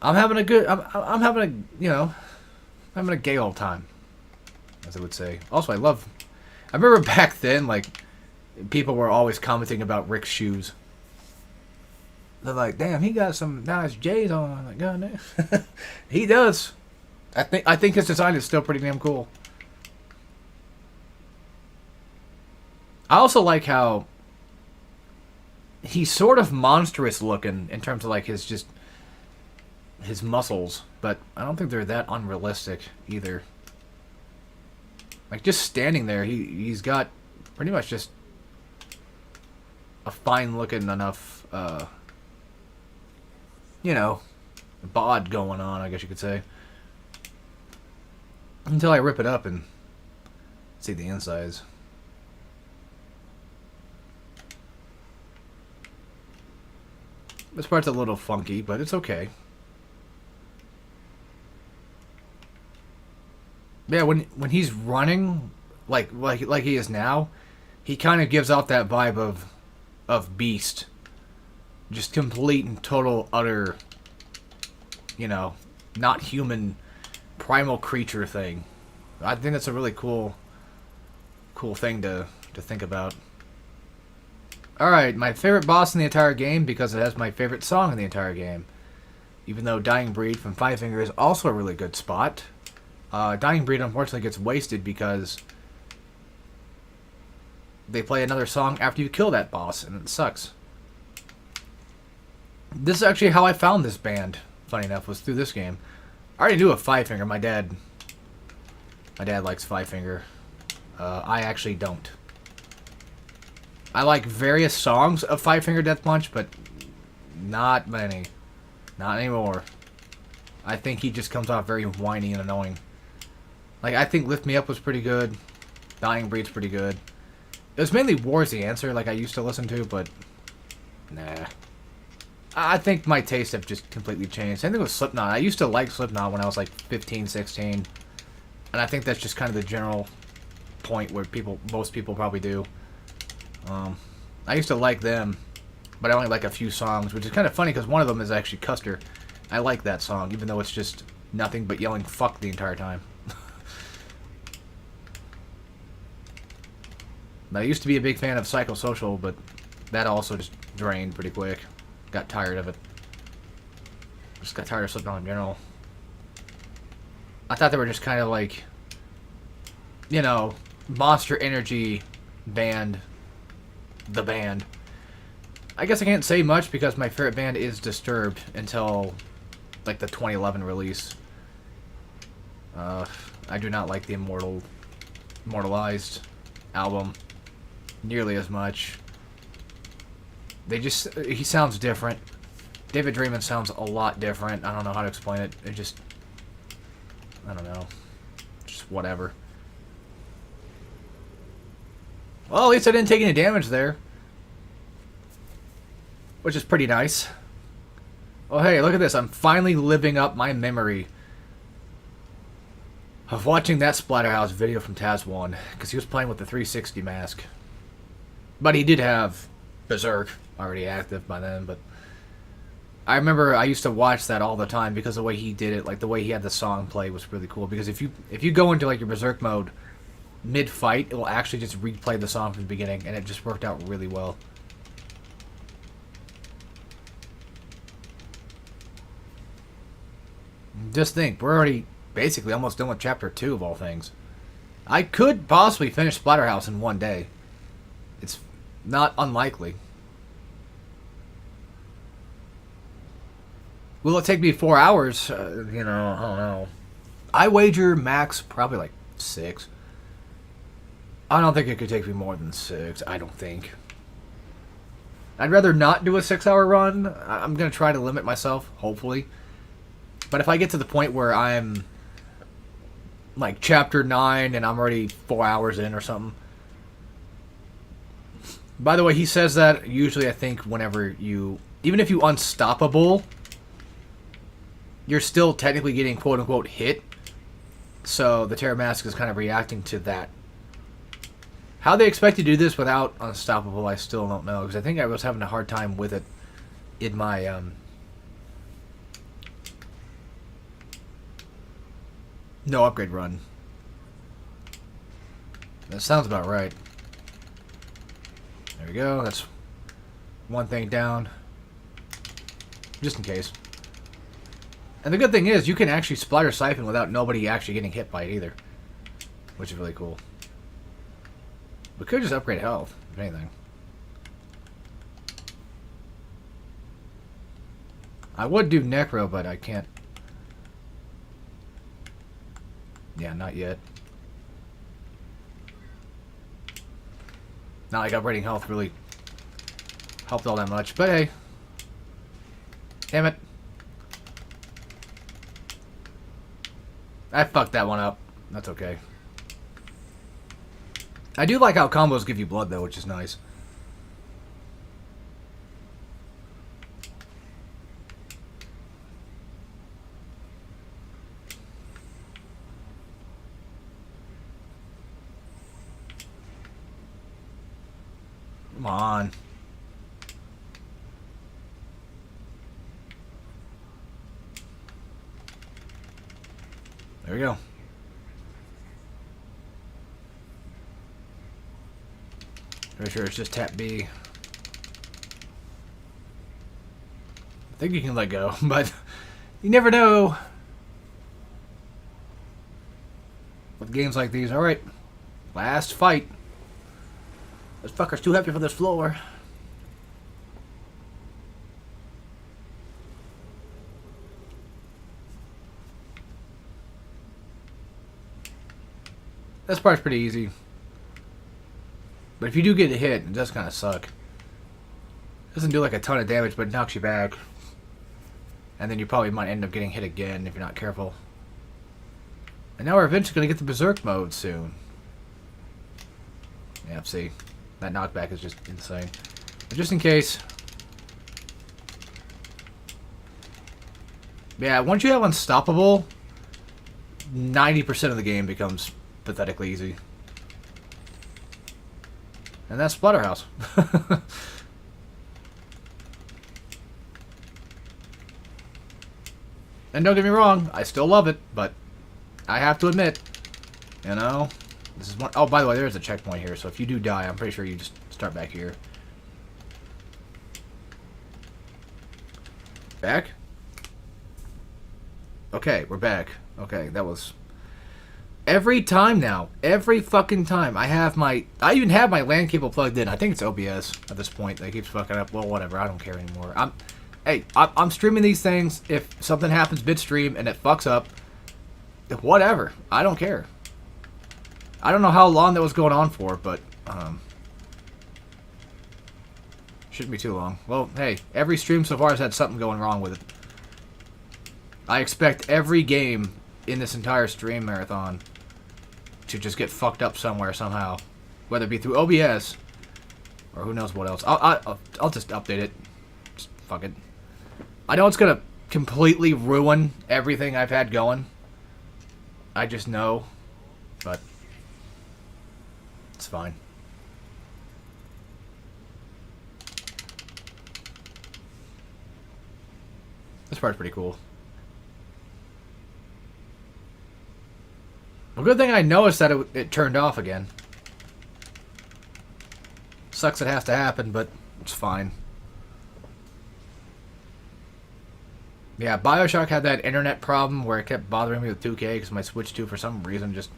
I'm having a good... I'm having a, you know... having a gay old time. As I would say. Also, I remember back then, like, people were always commenting about Rick's shoes. They're like, damn, he got some nice J's on. I'm like, God, no. He does. I think his design is still pretty damn cool. I also like how he's sort of monstrous looking in terms of like his muscles, but I don't think they're that unrealistic either. Like just standing there, he's got pretty much just a fine looking enough you know, bod going on, I guess you could say. Until I rip it up and see the insides. This part's a little funky, but it's okay. Yeah, when he's running, like he is now, he kind of gives off that vibe of beast. Just complete and total utter, you know, not human, primal creature thing. I think that's a really cool thing to think about. Alright, my favorite boss in the entire game because it has my favorite song in the entire game. Even though Dying Breed from Five Finger is also a really good spot. Dying Breed unfortunately gets wasted because they play another song after you kill that boss, and it sucks. This is actually how I found this band, funny enough, was through this game. I already knew of Five Finger. My dad likes Five Finger. I actually don't. I like various songs of Five Finger Death Punch, but not many. Not anymore. I think he just comes off very whiny and annoying. Like, I think Lift Me Up was pretty good. Dying Breed's pretty good. It was mainly War's the Answer, like I used to listen to, but nah. I think my tastes have just completely changed. Same thing with Slipknot. I used to like Slipknot when I was like 15, 16. And I think that's just kind of the general point where most people probably do. I used to like them, but I only like a few songs, which is kind of funny because one of them is actually Custer. I like that song, even though it's just nothing but yelling fuck the entire time. But I used to be a big fan of Psychosocial, but that also just drained pretty quick. Got tired of it. Just got tired of Slipknot in general. I thought they were just kind of like, you know, Monster Energy band. The band. I guess I can't say much because my favorite band is Disturbed until like the 2011 release. I do not like the Immortalized album nearly as much. He sounds different. David Draymond sounds a lot different. I don't know how to explain it. I don't know. Just whatever. Well, at least I didn't take any damage there. Which is pretty nice. Oh, hey, look at this. I'm finally living up my memory of watching that Splatterhouse video from Taz1. Because he was playing with the 360 mask. But he did have Berserk already active by then. But I remember I used to watch that all the time because the way he did it, like the way he had the song play was really cool. Because if you go into like your Berserk mode mid-fight, it will actually just replay the song from the beginning, and it just worked out really well. Just think, we're already basically almost done with Chapter 2 of all things. I could possibly finish Splatterhouse in one day. It's not unlikely. Will it take me 4 hours? You know, I don't know. I wager max probably like 6. I don't think it could take me more than 6. I don't think. I'd rather not do a 6-hour run. I'm going to try to limit myself, hopefully. But if I get to the point where I'm like chapter 9 and I'm already 4 hours in or something. By the way, he says that usually I think whenever you... Even if you unstoppable, you're still technically getting quote-unquote hit. So the Terra Mask is kind of reacting to that. How they expect to do this without unstoppable, I still don't know. Because I think I was having a hard time with it in my... no upgrade run. That sounds about right. There we go. That's one thing down. Just in case. And the good thing is, you can actually splatter siphon without nobody actually getting hit by it either. Which is really cool. We could just upgrade health, if anything. I would do Necro, but I can't. Yeah, not yet. Not like upgrading health really helped all that much, but hey. Damn it. I fucked that one up. That's okay. I do like how combos give you blood, though, which is nice. Come on. There we go. Pretty sure it's just tap B. I think you can let go, but you never know. With games like these, alright. Last fight. This fucker's too happy for this floor. This part's pretty easy. But if you do get a hit, it does kind of suck. It doesn't do like a ton of damage, but it knocks you back. And then you probably might end up getting hit again if you're not careful. And now we're eventually going to get the Berserk mode soon. Yeah, see. That knockback is just insane. But just in case. Yeah, once you have Unstoppable, 90% of the game becomes pathetically easy. And that's Splatterhouse. And don't get me wrong, I still love it, but I have to admit, you know, this is one... Oh, by the way, there's a checkpoint here, so if you do die, I'm pretty sure you just start back here. Back? Okay, we're back. Okay, that was... Every time now, every fucking time, I even have my LAN cable plugged in. I think it's OBS at this point that keeps fucking up. Well, whatever, I don't care anymore. I'm streaming these things. If something happens midstream and it fucks up, whatever, I don't care. I don't know how long that was going on for, but shouldn't be too long. Well, hey, every stream so far has had something going wrong with it. I expect every game in this entire stream marathon to just get fucked up somewhere somehow, whether it be through OBS or who knows what else. I'll just update it. Just fuck it. I know it's gonna completely ruin everything I've had going. I just know, but it's fine. This part's pretty cool. A good thing I noticed that it turned off again. Sucks it has to happen, but it's fine. Yeah, Bioshock had that internet problem where it kept bothering me with 2K because my Switch 2 for some reason just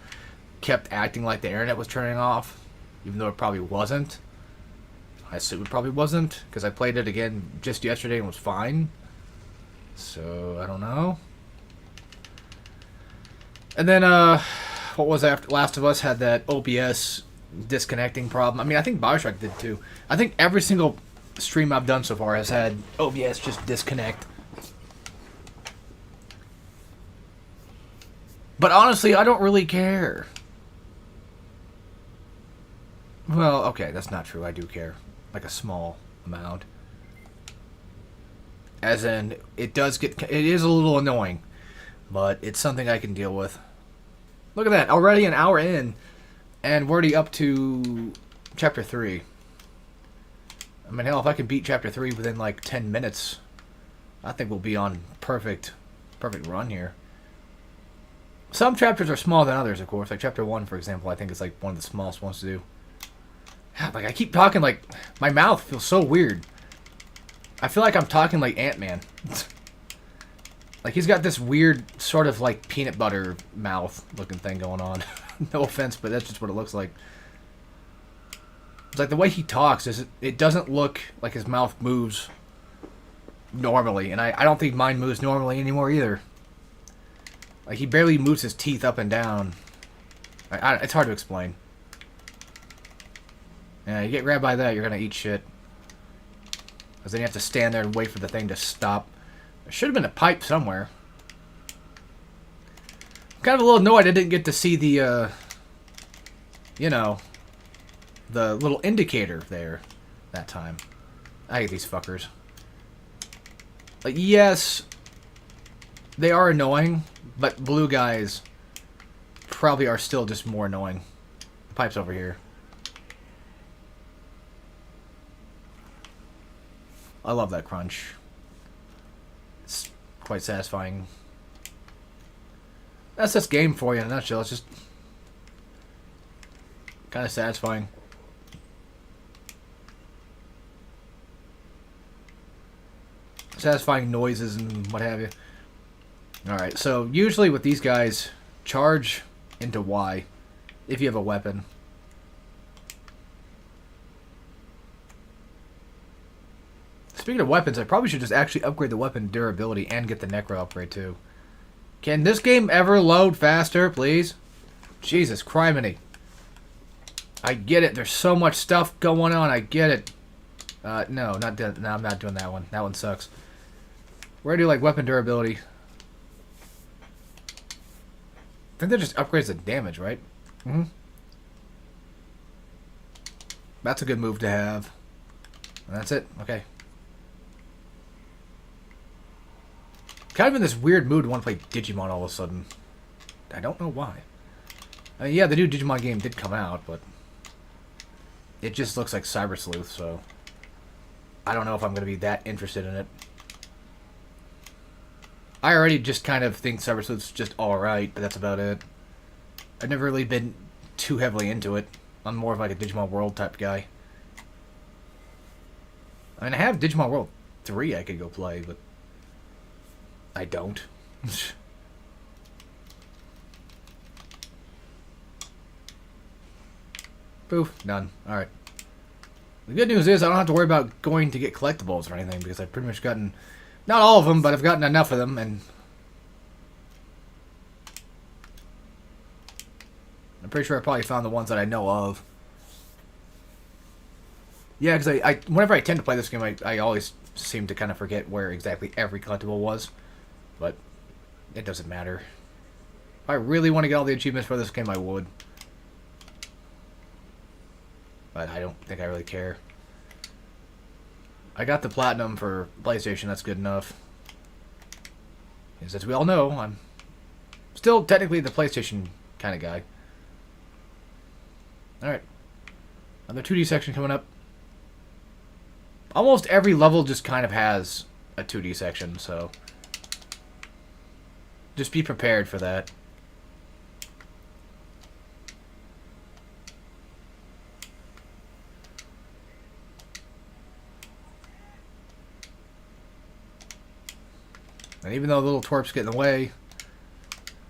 kept acting like the internet was turning off, even though it probably wasn't. I assume it probably wasn't because I played it again just yesterday and was fine. So, I don't know. And then, what was after Last of Us had that OBS disconnecting problem. I mean, I think Bioshock did too. I think every single stream I've done so far has had OBS just disconnect. But honestly, I don't really care. Well, okay, that's not true. I do care. Like a small amount. As in, it is a little annoying. But it's something I can deal with. Look at that. Already an hour in. And we're already up to Chapter 3. I mean, hell, if I can beat Chapter 3 within like 10 minutes, I think we'll be on perfect run here. Some chapters are smaller than others, of course. Like Chapter 1, for example, I think is like one of the smallest ones to do. Like, I keep talking like... My mouth feels so weird. I feel like I'm talking like Ant-Man. Like, he's got this weird sort of like peanut butter mouth looking thing going on. No offense, but that's just what it looks like. It's like the way he talks, it doesn't look like his mouth moves normally. And I don't think mine moves normally anymore either. Like, he barely moves his teeth up and down. It's hard to explain. Yeah, you get grabbed by that, you're going to eat shit. Because then you have to stand there and wait for the thing to stop. There should have been a pipe somewhere. I'm kind of a little annoyed I didn't get to see the, you know, the little indicator there that time. I hate these fuckers. Like, yes, they are annoying, but blue guys probably are still just more annoying. The pipe's over here. I love that crunch. It's quite satisfying. That's this game for you in a nutshell. It's just kind of satisfying. Satisfying noises and what have you. Alright, so usually with these guys, charge into Y if you have a weapon. Speaking of weapons, I probably should just actually upgrade the weapon durability and get the Necro upgrade too. Can this game ever load faster, please? Jesus criminy. I get it. There's so much stuff going on. I get it. No, I'm not doing that one. That one sucks. We're gonna do like weapon durability. I think that just upgrades the damage, right? Mm-hmm. That's a good move to have. And that's it. Okay. Kind of in this weird mood to want to play Digimon all of a sudden. I don't know why. I mean, yeah, the new Digimon game did come out, but it just looks like Cyber Sleuth, so I don't know if I'm going to be that interested in it. I already just kind of think Cyber Sleuth's just alright, but that's about it. I've never really been too heavily into it. I'm more of like a Digimon World type guy. I mean, I have Digimon World 3 I could go play, but I don't. Poof, done. Alright. The good news is I don't have to worry about going to get collectibles or anything, because I've pretty much gotten, not all of them, but I've gotten enough of them, and I'm pretty sure I probably found the ones that I know of. Yeah, because I whenever I tend to play this game, I always seem to kind of forget where exactly every collectible was. But it doesn't matter. If I really want to get all the achievements for this game, I would. But I don't think I really care. I got the Platinum for PlayStation, that's good enough. Because as we all know, I'm still technically the PlayStation kind of guy. Alright. Another 2D section coming up. Almost every level just kind of has a 2D section, so just be prepared for that. And even though little twerps get in the way,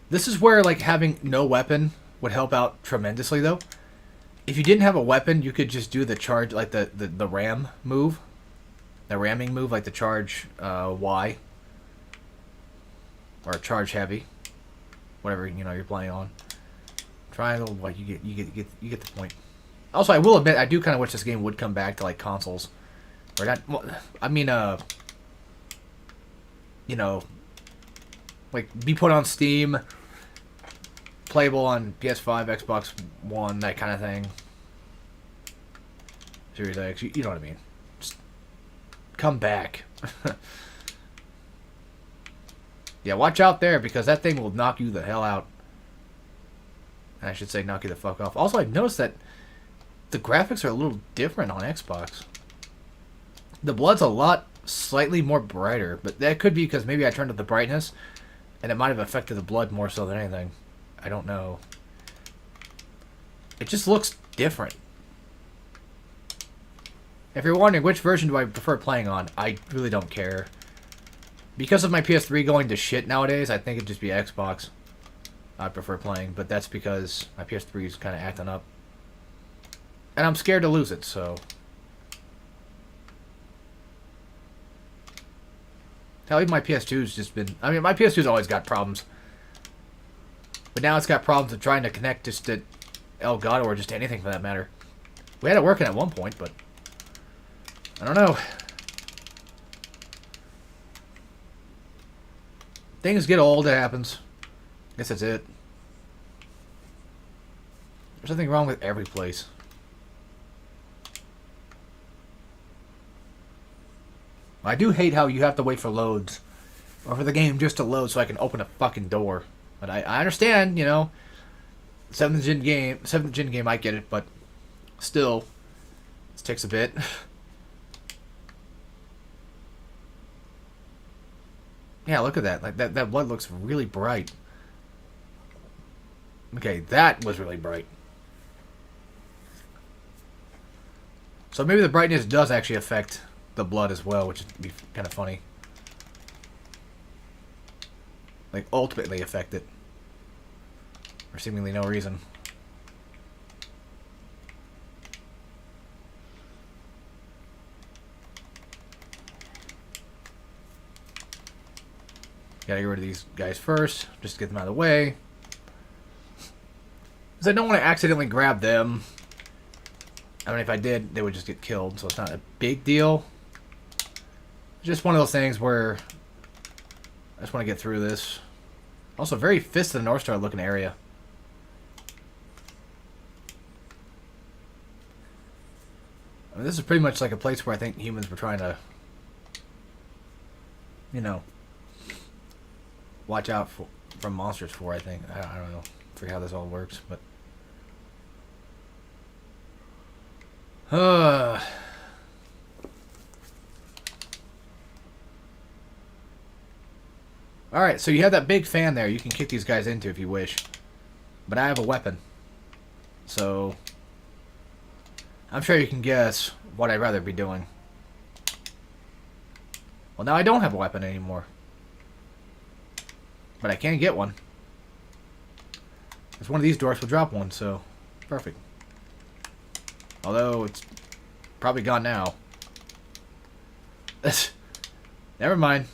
this is where like having no weapon would help out tremendously though. If you didn't have a weapon, you could just do the charge, like the ram move. The ramming move, like the charge Y. Or charge heavy. Whatever, you know, you're playing on. Triangle, what you get the point. Also, I will admit, I do kind of wish this game would come back to like consoles. Or not, well, I mean, you know, like be put on Steam, playable on PS5, Xbox One, that kind of thing. Series X, you know what I mean. Just come back. Yeah, watch out there, because that thing will knock you the hell out. And I should say knock you the fuck off. Also, I've noticed that the graphics are a little different on Xbox. The blood's a lot slightly more brighter, but that could be because maybe I turned up the brightness, and it might have affected the blood more so than anything. I don't know. It just looks different. If you're wondering which version do I prefer playing on, I really don't care. Because of my PS3 going to shit nowadays, I think it'd just be Xbox I prefer playing, but that's because my PS3 is kind of acting up. And I'm scared to lose it, so... Hell, even my PS2's just been... I mean, my PS2's always got problems. But now it's got problems of trying to connect just to Elgato or just to anything for that matter. We had it working at one point, but... I don't know. Things get old, it happens. Guess that's it. There's nothing wrong with every place. I do hate how you have to wait for loads. Or for the game just to load so I can open a fucking door. But I understand, you know. 7th gen game, I get it, but still. This takes a bit. Yeah, look at that. Like that blood looks really bright. Okay, that was really bright. So maybe the brightness does actually affect the blood as well, which would be kind of funny. Like, ultimately affect it. For seemingly no reason. Gotta get rid of these guys first, just to get them out of the way. Because I don't want to accidentally grab them. I mean, if I did, they would just get killed, so it's not a big deal. It's just one of those things where I just want to get through this. Also, very Fist of the North Star looking area. I mean, this is pretty much like a place where I think humans were trying to, you know, watch out from monsters for, I think. I don't know. I forget how this all works, but... Alright, so you have that big fan there you can kick these guys into if you wish. But I have a weapon. So... I'm sure you can guess what I'd rather be doing. Well, now I don't have a weapon anymore. But I can get one. Because one of these doors will drop one, so... Perfect. Although, it's probably gone now. Never mind.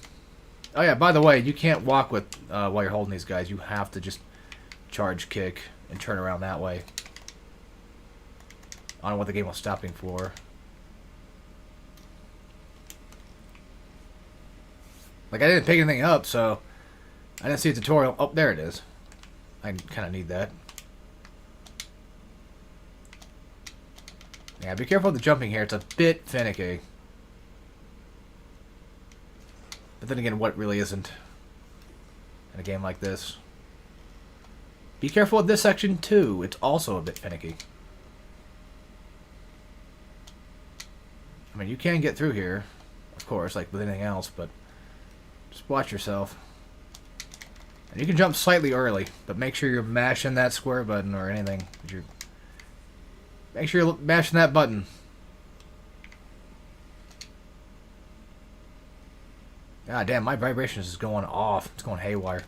Oh yeah, by the way, you can't walk with while you're holding these guys. You have to just charge kick and turn around that way. I don't know what the game was stopping for. Like, I didn't pick anything up, so... I didn't see a tutorial. Oh, there it is. I kind of need that. Yeah, be careful with the jumping here. It's a bit finicky. But then again, what really isn't in a game like this? Be careful with this section, too. It's also a bit finicky. I mean, you can get through here, of course, like with anything else, but just watch yourself. And you can jump slightly early, but make sure you're mashing that square button or anything. Make sure you're mashing that button. God damn, my vibrations is going off. It's going haywire.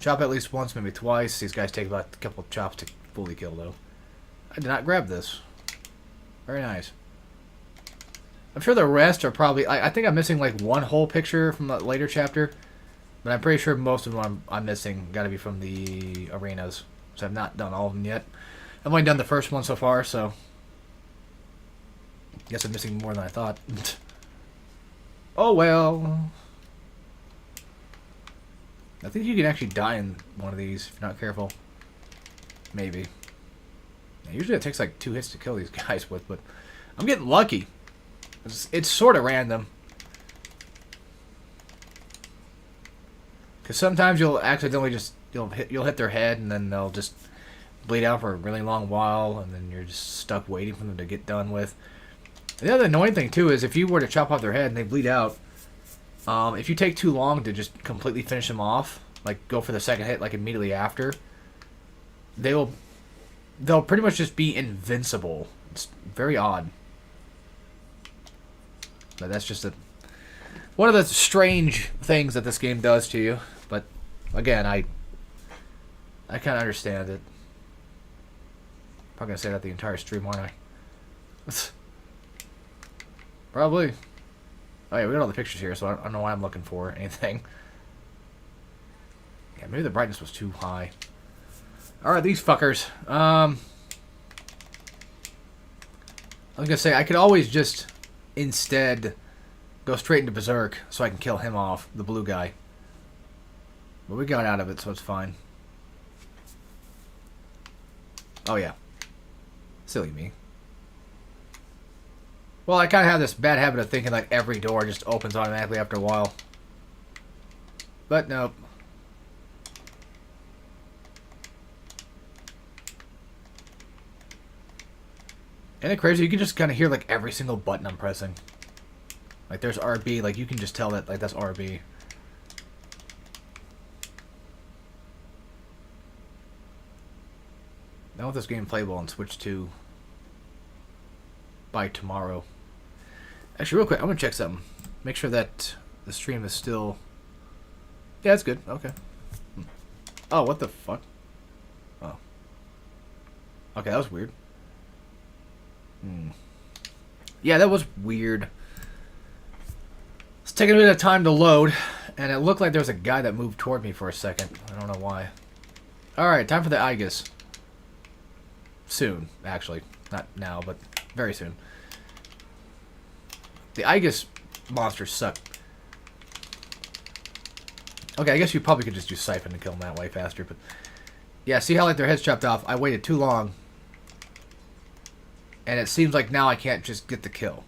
Chop at least once, maybe twice. These guys take about a couple of chops to fully kill, though. I did not grab this. Very nice. I'm sure the rest are probably... I think I'm missing like one whole picture from the later chapter. But I'm pretty sure most of them I'm missing got to be from the arenas. So I've not done all of them yet. I've only done the first one so far, so... Guess I'm missing more than I thought. Oh well. I think you can actually die in one of these if you're not careful. Maybe. Yeah, usually it takes like 2 hits to kill these guys with, but I'm getting lucky. It's sort of random. Because sometimes you'll accidentally just you'll hit their head and then they'll just bleed out for a really long while, and then you're just stuck waiting for them to get done with. And the other annoying thing too is if you were to chop off their head and they bleed out, if you take too long to just completely finish them off, like go for the second hit like immediately after, they'll pretty much just be invincible. It's very odd. But that's just one of the strange things that this game does to you. But again, I kind of understand it. Probably gonna say that the entire stream, aren't I? Probably. Oh yeah, we got all the pictures here, so I don't know why I'm looking for anything. Yeah, maybe the brightness was too high. Alright, these fuckers. I was gonna say, I could always just instead go straight into Berserk so I can kill him off, the blue guy. But we got out of it, so it's fine. Oh yeah. Silly me. Well, I kind of have this bad habit of thinking like every door just opens automatically after a while. But nope. Isn't it crazy? You can just kind of hear like every single button I'm pressing. Like there's RB, like you can just tell that like that's RB. I want this game playable on Switch 2 by tomorrow. Actually, real quick, I'm gonna check something. Make sure that the stream is still... Yeah, it's good. Okay. Oh, what the fuck? Oh. Okay, that was weird. Yeah, that was weird. It's taking a bit of time to load, and it looked like there was a guy that moved toward me for a second. I don't know why. Alright, time for the Aegis. Soon, actually. Not now, but very soon. The Aegis monsters suck. Okay, I guess you probably could just do Siphon to kill them that way faster, but... Yeah, see how like their heads chopped off? I waited too long. And it seems like now I can't just get the kill.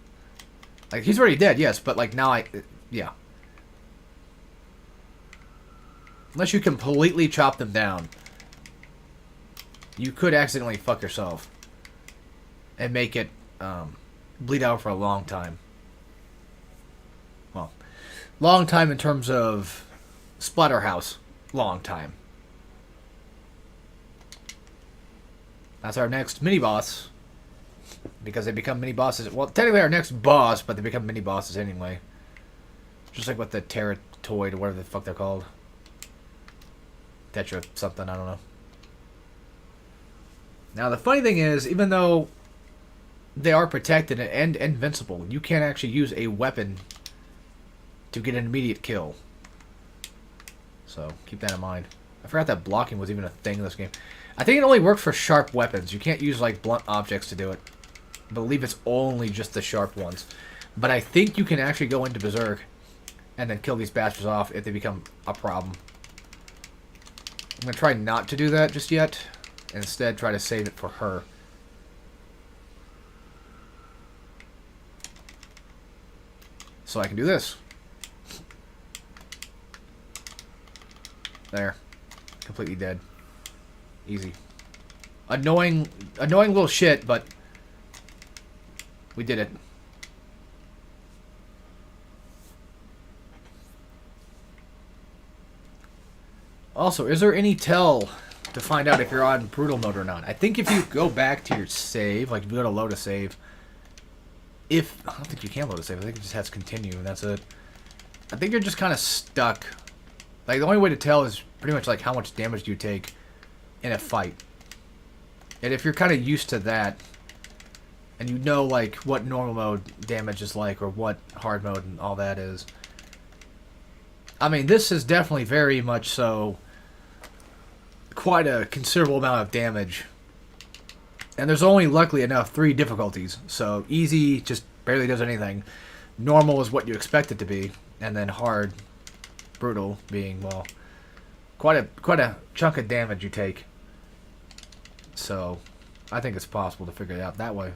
Like, he's already dead, yes, but like now yeah. Unless you completely chop them down, you could accidentally fuck yourself. And make it bleed out for a long time. Well, long time in terms of Splatterhouse. Long time. That's our next mini-boss. Because they become mini-bosses. Well, technically our next boss, but they become mini-bosses anyway. Just like with the Terratoid, or whatever the fuck they're called. Tetra something, I don't know. Now, the funny thing is, even though they are protected and invincible, you can't actually use a weapon to get an immediate kill. So, keep that in mind. I forgot that blocking was even a thing in this game. I think it only works for sharp weapons. You can't use, like, blunt objects to do it. I believe it's only just the sharp ones. But I think you can actually go into Berserk and then kill these bastards off if they become a problem. I'm going to try not to do that just yet. Instead, try to save it for her. So I can do this. There. Completely dead. Easy. Annoying little shit, but we did it. Also, is there any tell to find out if you're on brutal mode or not? I think if you go back to your save, like if you go to load a save, I don't think you can load a save. I think it just has continue, and that's it. I think you're just kind of stuck. Like, the only way to tell is pretty much like how much damage you take in a fight. And if you're kind of used to that, and you know like what normal mode damage is like, or what hard mode and all that is. I mean, this is definitely very much so quite a considerable amount of damage. And there's only, luckily enough, 3 difficulties. So easy just barely does anything. Normal is what you expect it to be. And then hard, brutal, being, well, quite a chunk of damage you take. So, I think it's possible to figure it out that way.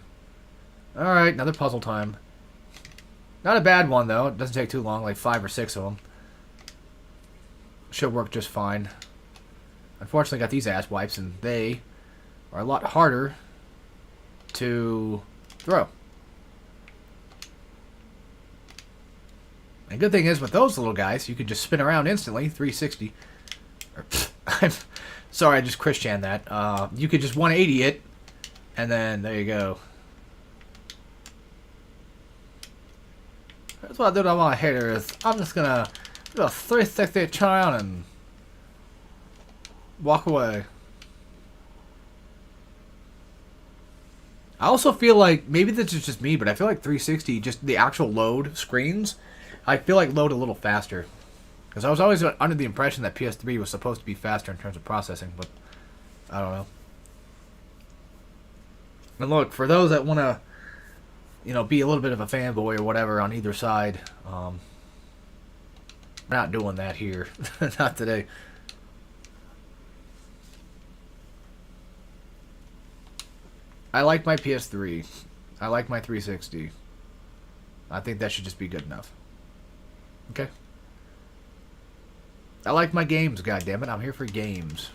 Alright, another puzzle time. Not a bad one, though. It doesn't take too long, like 5 or 6 of them. Should work just fine. Unfortunately, got these ass wipes, and they are a lot harder to throw. And good thing is, with those little guys, you can just spin around instantly, 360. I'm sorry, I just Christian that. You could just 180 it, and then there you go. That's what I do to my haters. I'm just gonna do a 360 turn and walk away. I also feel like, maybe this is just me, but I feel like 360, just the actual load screens, I feel like load a little faster. Because I was always under the impression that PS3 was supposed to be faster in terms of processing, but I don't know. And look, for those that want to, you know, be a little bit of a fanboy or whatever on either side, we're not doing that here. Not today. I like my PS3. I like my 360. I think that should just be good enough. Okay? I like my games, goddammit. I'm here for games.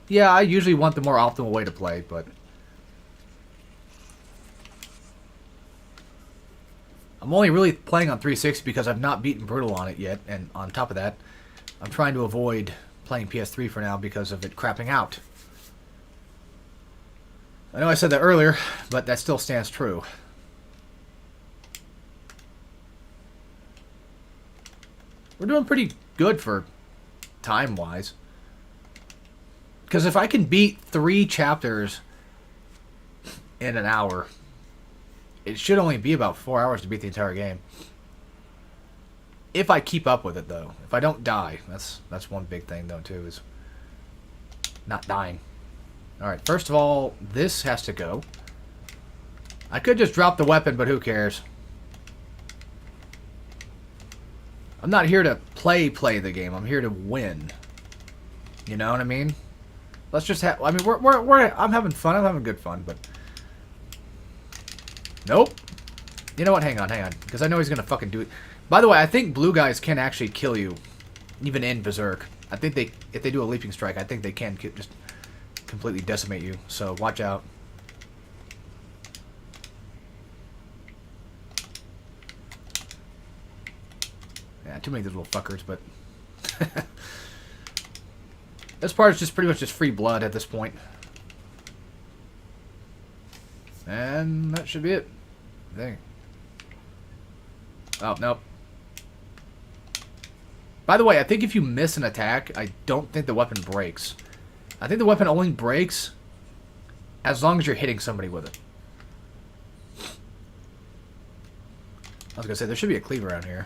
Yeah, I usually want the more optimal way to play, but I'm only really playing on 360 because I've not beaten Brutal on it yet, and on top of that, I'm trying to avoid playing PS3 for now because of it crapping out. I know I said that earlier, but that still stands true. We're doing pretty good for time-wise. Because if I can beat 3 chapters in an hour, it should only be about 4 hours to beat the entire game. If I keep up with it, though. If I don't die. That's one big thing, though, too, is not dying. Alright, first of all, this has to go. I could just drop the weapon, but who cares? I'm not here to play the game. I'm here to win. You know what I mean? Let's just have... I mean, I'm having fun. I'm having good fun, but... Nope. You know what? Hang on. Because I know he's going to fucking do it. By the way, I think blue guys can actually kill you. Even in Berserk. I think if they do a leaping strike, I think they can just completely decimate you. So, watch out. Yeah, too many of those little fuckers, but... This part is just pretty much just free blood at this point. And that should be it. Dang. Oh, nope. By the way, I think if you miss an attack, I don't think the weapon breaks. I think the weapon only breaks as long as you're hitting somebody with it. I was gonna say, there should be a cleaver around here.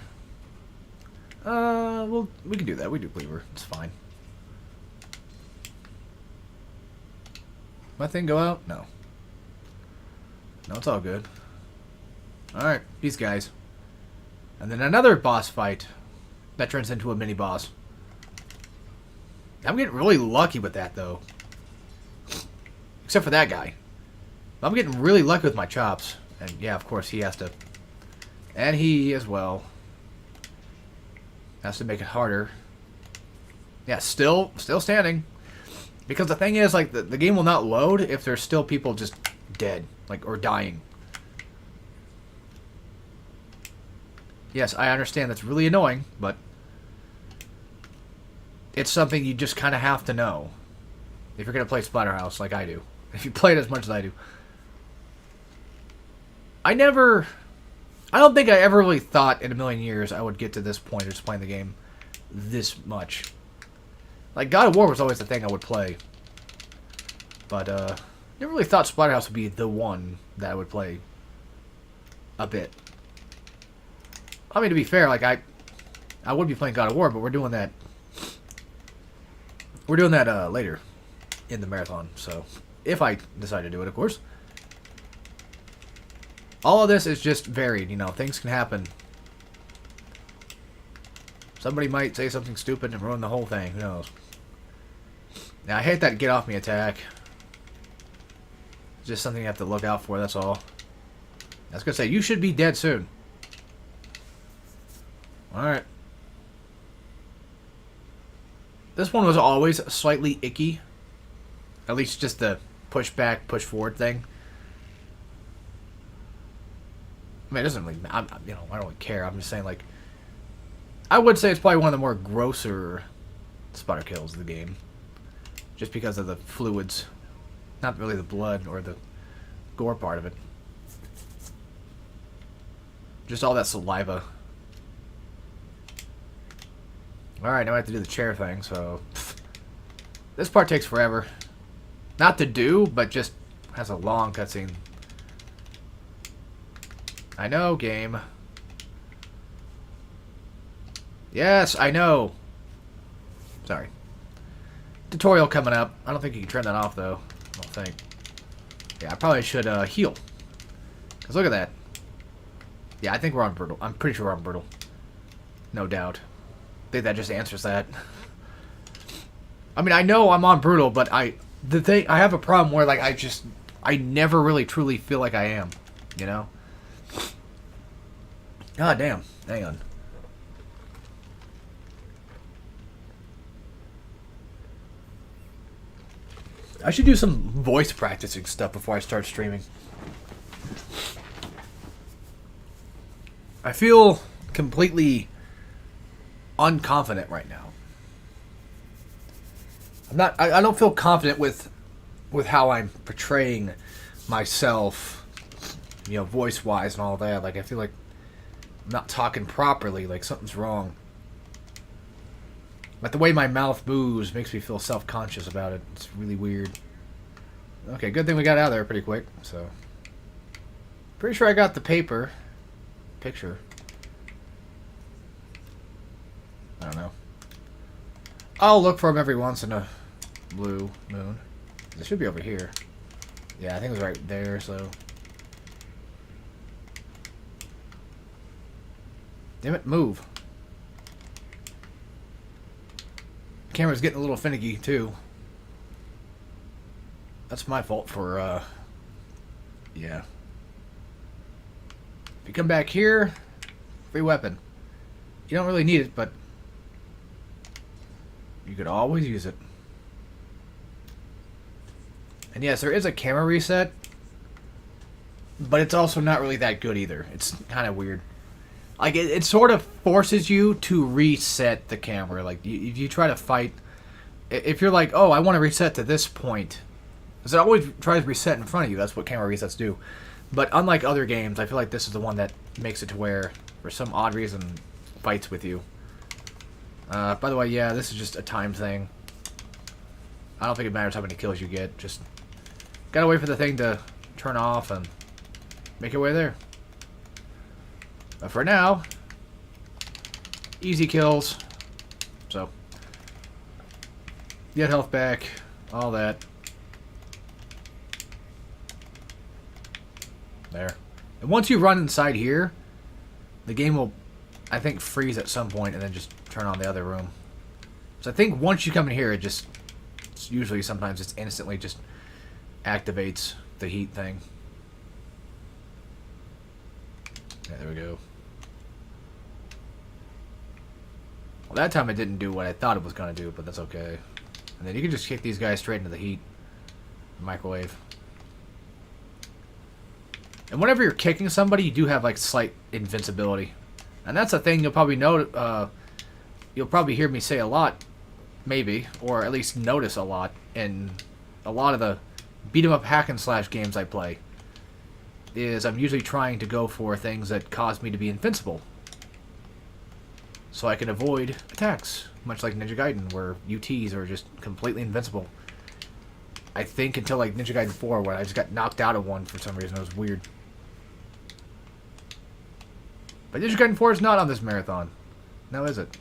Well, we can do that. We do cleaver. It's fine. My thing go out? No. No, it's all good. Alright, peace, guys. And then another boss fight that turns into a mini-boss. I'm getting really lucky with that, though. Except for that guy. I'm getting really lucky with my chops. And yeah, of course, he has to... And he, as well, has to make it harder. Yeah, still standing. Because the thing is, like, the game will not load if there's still people just dead. Like, or dying. Yes, I understand that's really annoying, but... It's something you just kind of have to know. If you're going to play Splatterhouse like I do. If you play it as much as I do. I don't think I ever really thought in a million years I would get to this point of just playing the game this much. Like, God of War was always the thing I would play. But, never really thought Splatterhouse would be the one that I would play a bit. I mean, to be fair, like, I would be playing God of War, but we're doing that... We're doing that, later in the marathon, so... If I decide to do it, of course. All of this is just varied, you know, things can happen. Somebody might say something stupid and ruin the whole thing. Who knows? Now, I hate that get off me attack. It's just something you have to look out for, that's all. I was going to say, you should be dead soon. Alright. This one was always slightly icky. At least just the push back, push forward thing. I mean, it doesn't really, I don't really care. I'm just saying, like, I would say it's probably one of the more grosser spotter kills of the game. Just because of the fluids. Not really the blood or the gore part of it. Just all that saliva. Alright, now I have to do the chair thing, so... This part takes forever. Not to do, but just has a long cutscene. I know, game. Yes, I know. Sorry. Tutorial coming up. I don't think you can turn that off, though. I don't think. Yeah, I probably should heal. Because look at that. Yeah, I think we're on brutal. I'm pretty sure we're on brutal. No doubt. I think that just answers that. I mean, I know I'm on brutal, but I have a problem where, like, I never really truly feel like I am. You know? God damn. Hang on. I should do some voice practicing stuff before I start streaming. I feel completely unconfident right now. I don't feel confident with how I'm portraying myself, you know, voice-wise and all that. Like, I feel like I'm not talking properly, like something's wrong. But the way my mouth moves makes me feel self-conscious about it. It's really weird. Okay, good thing we got out of there pretty quick, so. Pretty sure I got the picture. I don't know. I'll look for them every once in a blue moon. It should be over here. Yeah, I think it was right there, so. Damn it, move. Camera's getting a little finicky, too. That's my fault for, yeah. If you come back here, free weapon. You don't really need it, but you could always use it. And yes, there is a camera reset, but it's also not really that good either. It's kind of weird. Like, it sort of forces you to reset the camera. Like, if you try to fight... If you're like, oh, I want to reset to this point. Because it always tries to reset in front of you. That's what camera resets do. But unlike other games, I feel like this is the one that makes it to where, for some odd reason, fights with you. By the way, yeah, this is just a time thing. I don't think it matters how many kills you get. Just gotta wait for the thing to turn off and make your way there. But for now, easy kills. So, get health back, all that. There. And once you run inside here, the game will, I think, freeze at some point and then just turn on the other room. So I think once you come in here, it's usually sometimes it's instantly just activates the heat thing. Yeah, there we go. Well, that time it didn't do what I thought it was going to do, but that's okay. And then you can just kick these guys straight into the heat. Microwave. And whenever you're kicking somebody, you do have, like, slight invincibility. And that's a thing you'll probably know. You'll probably hear me say a lot, maybe, or at least notice a lot in a lot of the beat-em-up hack-and-slash games I play. Is I'm usually trying to go for things that cause me to be invincible. So I can avoid attacks, much like Ninja Gaiden, where UTs are just completely invincible. I think until like Ninja Gaiden 4, where I just got knocked out of one for some reason. It was weird. But Ninja Gaiden 4 is not on this marathon. Now is it?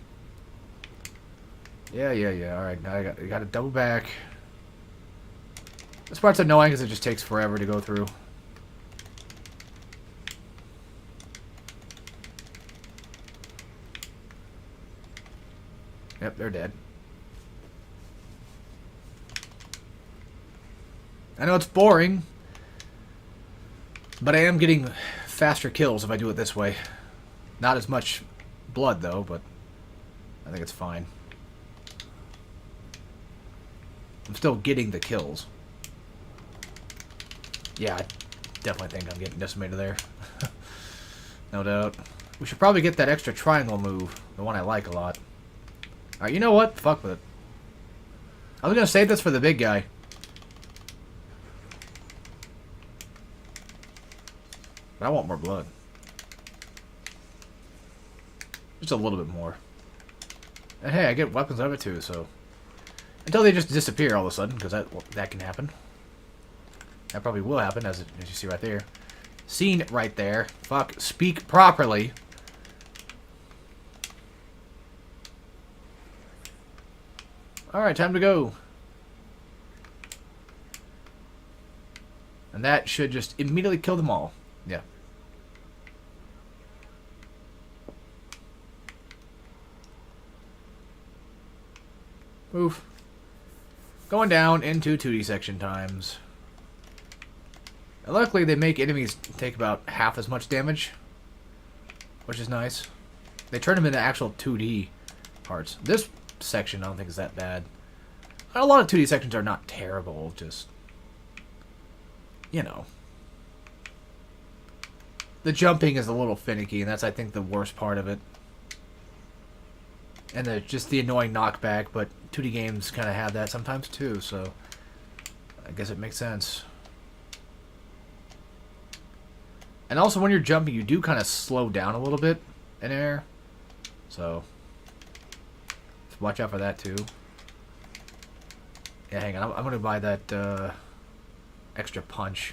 Yeah. Alright, now I got to double back. This part's annoying because it just takes forever to go through. Yep, they're dead. I know it's boring, but I am getting faster kills if I do it this way. Not as much blood, though, but I think it's fine. I'm still getting the kills. Yeah, I definitely think I'm getting decimated there. No doubt. We should probably get that extra triangle move. The one I like a lot. Alright, you know what? Fuck with it. I was going to save this for the big guy. But I want more blood. Just a little bit more. And hey, I get weapons out of it too, so... Until they just disappear all of a sudden, because that can happen. That probably will happen, as you see right there. Seen right there. Fuck, speak properly. Alright, time to go. And that should just immediately kill them all. Yeah. Move. Going down into 2D section times. And luckily, they make enemies take about half as much damage, which is nice. They turn them into actual 2D parts. This section, I don't think is that bad. A lot of 2D sections are not terrible, just, you know. The jumping is a little finicky, and that's, I think, the worst part of it. And just the annoying knockback, but 2D games kind of have that sometimes too, so I guess it makes sense. And also when you're jumping, you do kind of slow down a little bit in air, so watch out for that too. Yeah, hang on, I'm going to buy that extra punch.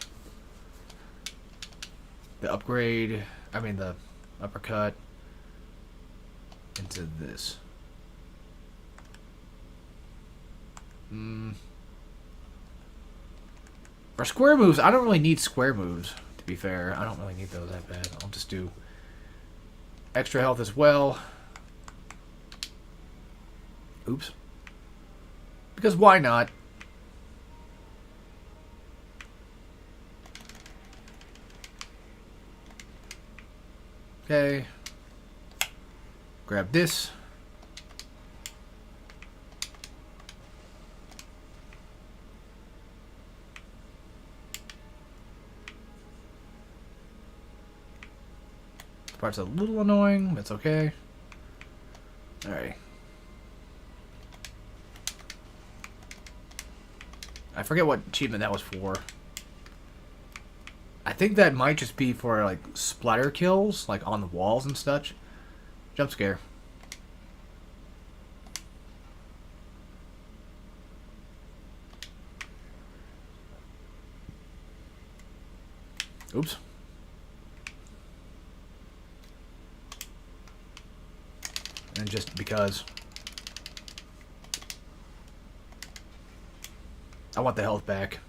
The upgrade, I mean the uppercut into this. For square moves, I don't really need square moves, to be fair. I don't really need those that bad. I'll just do extra health as well. Oops. Because why not? Okay. Grab this. This part's a little annoying, but it's okay. Alright. I forget what achievement that was for. I think that might just be for, like, splatter kills, like, on the walls and such. Jump scare. Oops. And just because I want the health back.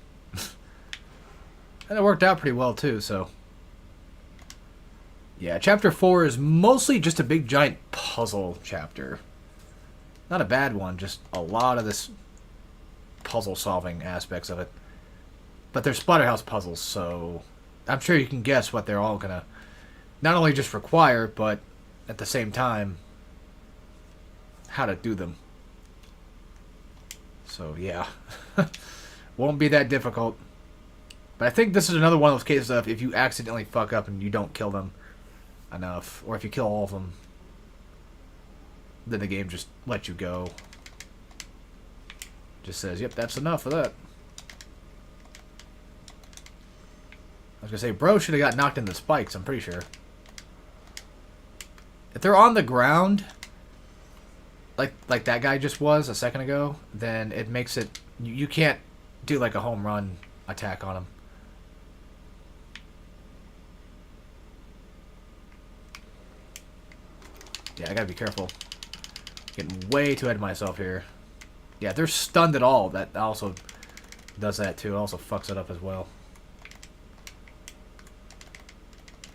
And it worked out pretty well too, so yeah, chapter 4 is mostly just a big giant puzzle chapter. Not a bad one, just a lot of this puzzle solving aspects of it. But they're Splatterhouse puzzles, so I'm sure you can guess what they're all gonna not only just require, but at the same time how to do them. So yeah. Won't be that difficult. But I think this is another one of those cases of if you accidentally fuck up and you don't kill them enough, or if you kill all of them, then the game just lets you go. Just says, yep, that's enough of that. I was gonna say, bro should have got knocked in the spikes, I'm pretty sure. If they're on the ground, like that guy just was a second ago, then it makes it, you can't do like a home run attack on him. Yeah, I gotta be careful. Getting way too ahead of myself here. Yeah, they're stunned at all. That also does that too. It also fucks it up as well.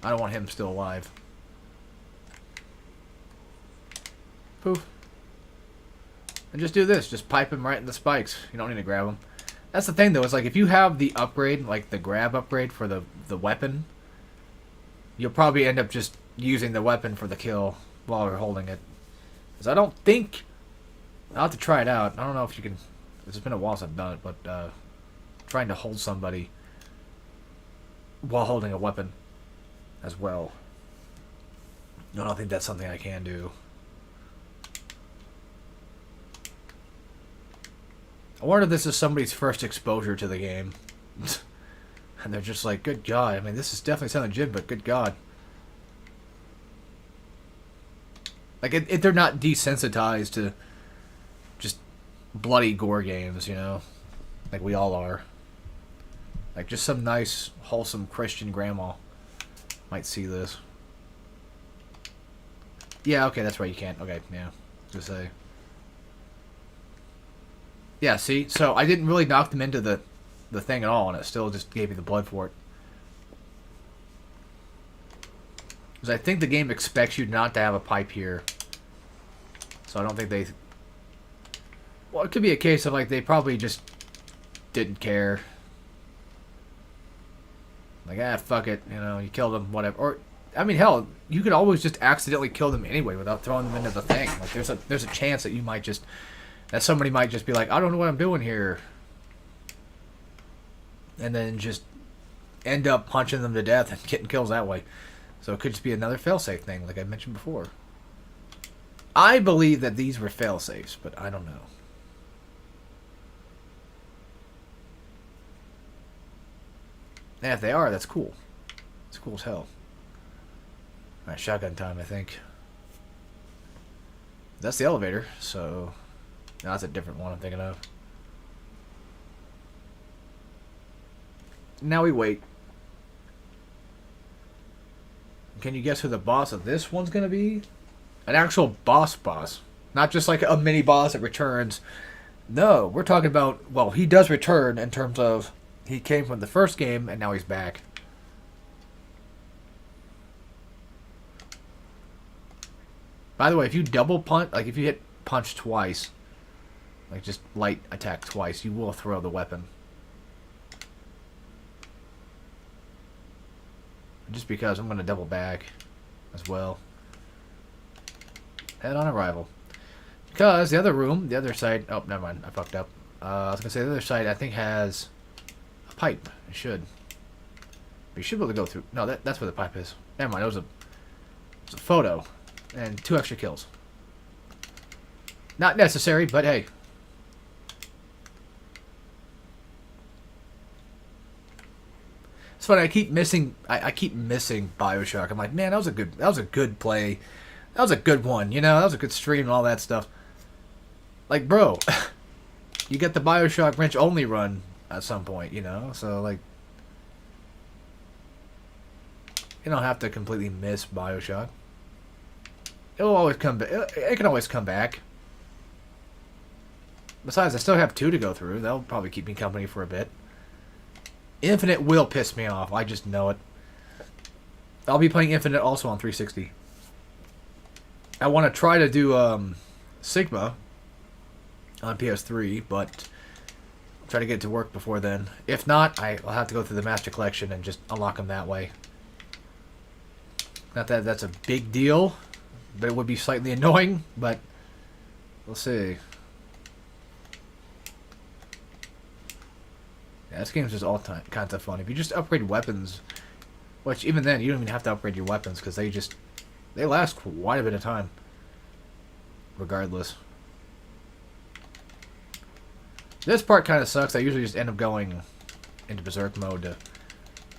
I don't want him still alive. Poof. And just do this. Just pipe him right in the spikes. You don't need to grab him. That's the thing, though. Is like if you have the upgrade, like the grab upgrade for the weapon, you'll probably end up just using the weapon for the kill while you're holding it. Because I don't think... I'll have to try it out. I don't know if you can... It's been a while since I've done it, but trying to hold somebody while holding a weapon as well. I don't think that's something I can do. I wonder if this is somebody's first exposure to the game. And they're just like, good God. I mean, this is definitely sounding legit, but good God. Like, if they're not desensitized to just bloody gore games, you know? Like we all are. Like, just some nice, wholesome Christian grandma might see this. Yeah, okay, that's right, you can't. Okay, yeah. Just say. Yeah, see? So I didn't really knock them into the thing at all, and it still just gave me the blood for it. Because I think the game expects you not to have a pipe here. So I don't think they... Well, it could be a case of, like, they probably just didn't care. Like, fuck it, you know, you killed them, whatever. Or, I mean, hell, you could always just accidentally kill them anyway without throwing them into the thing. Like, there's a chance that you might just... That somebody might just be like, I don't know what I'm doing here. And then just end up punching them to death and getting kills that way. So it could just be another failsafe thing, like I mentioned before. I believe that these were failsafes, but I don't know. And if they are, that's cool. It's cool as hell. Alright, shotgun time, I think. That's the elevator, so... No, that's a different one I'm thinking of. Now we wait. Can you guess who the boss of this one's going to be? An actual boss. Not just like a mini boss that returns. No, we're talking about... Well, he does return in terms of... He came from the first game, and now he's back. By the way, if you double punch... Like, if you hit punch twice... Like, just light attack twice, you will throw the weapon. Just because I'm going to double back as well. Head on arrival. Because the other room, the other side... Oh, never mind. I fucked up. I was going to say the other side, I think, has a pipe. It should. But you should be able to go through... No, that's where the pipe is. Never mind. It was a photo. And 2 extra kills. Not necessary, but hey... It's funny. I keep missing BioShock. I'm like, man, that was a good play. That was a good one. You know, that was a good stream and all that stuff. Like, bro, you get the BioShock wrench only run at some point. You know, so like, you don't have to completely miss BioShock. It'll always come back. It can always come back. Besides, I still have 2 to go through. That'll probably keep me company for a bit. Infinite will piss me off. I just know it. I'll be playing Infinite also on 360. I want to try to do Sigma on PS3, but I'll try to get it to work before then. If not, I'll have to go through the Master Collection and just unlock them that way. Not that that's a big deal, but it would be slightly annoying, but we'll see. Yeah, this game's just all kinds of fun. If you just upgrade weapons, which even then, you don't even have to upgrade your weapons, because they last quite a bit of time. Regardless. This part kind of sucks. I usually just end up going into Berserk mode to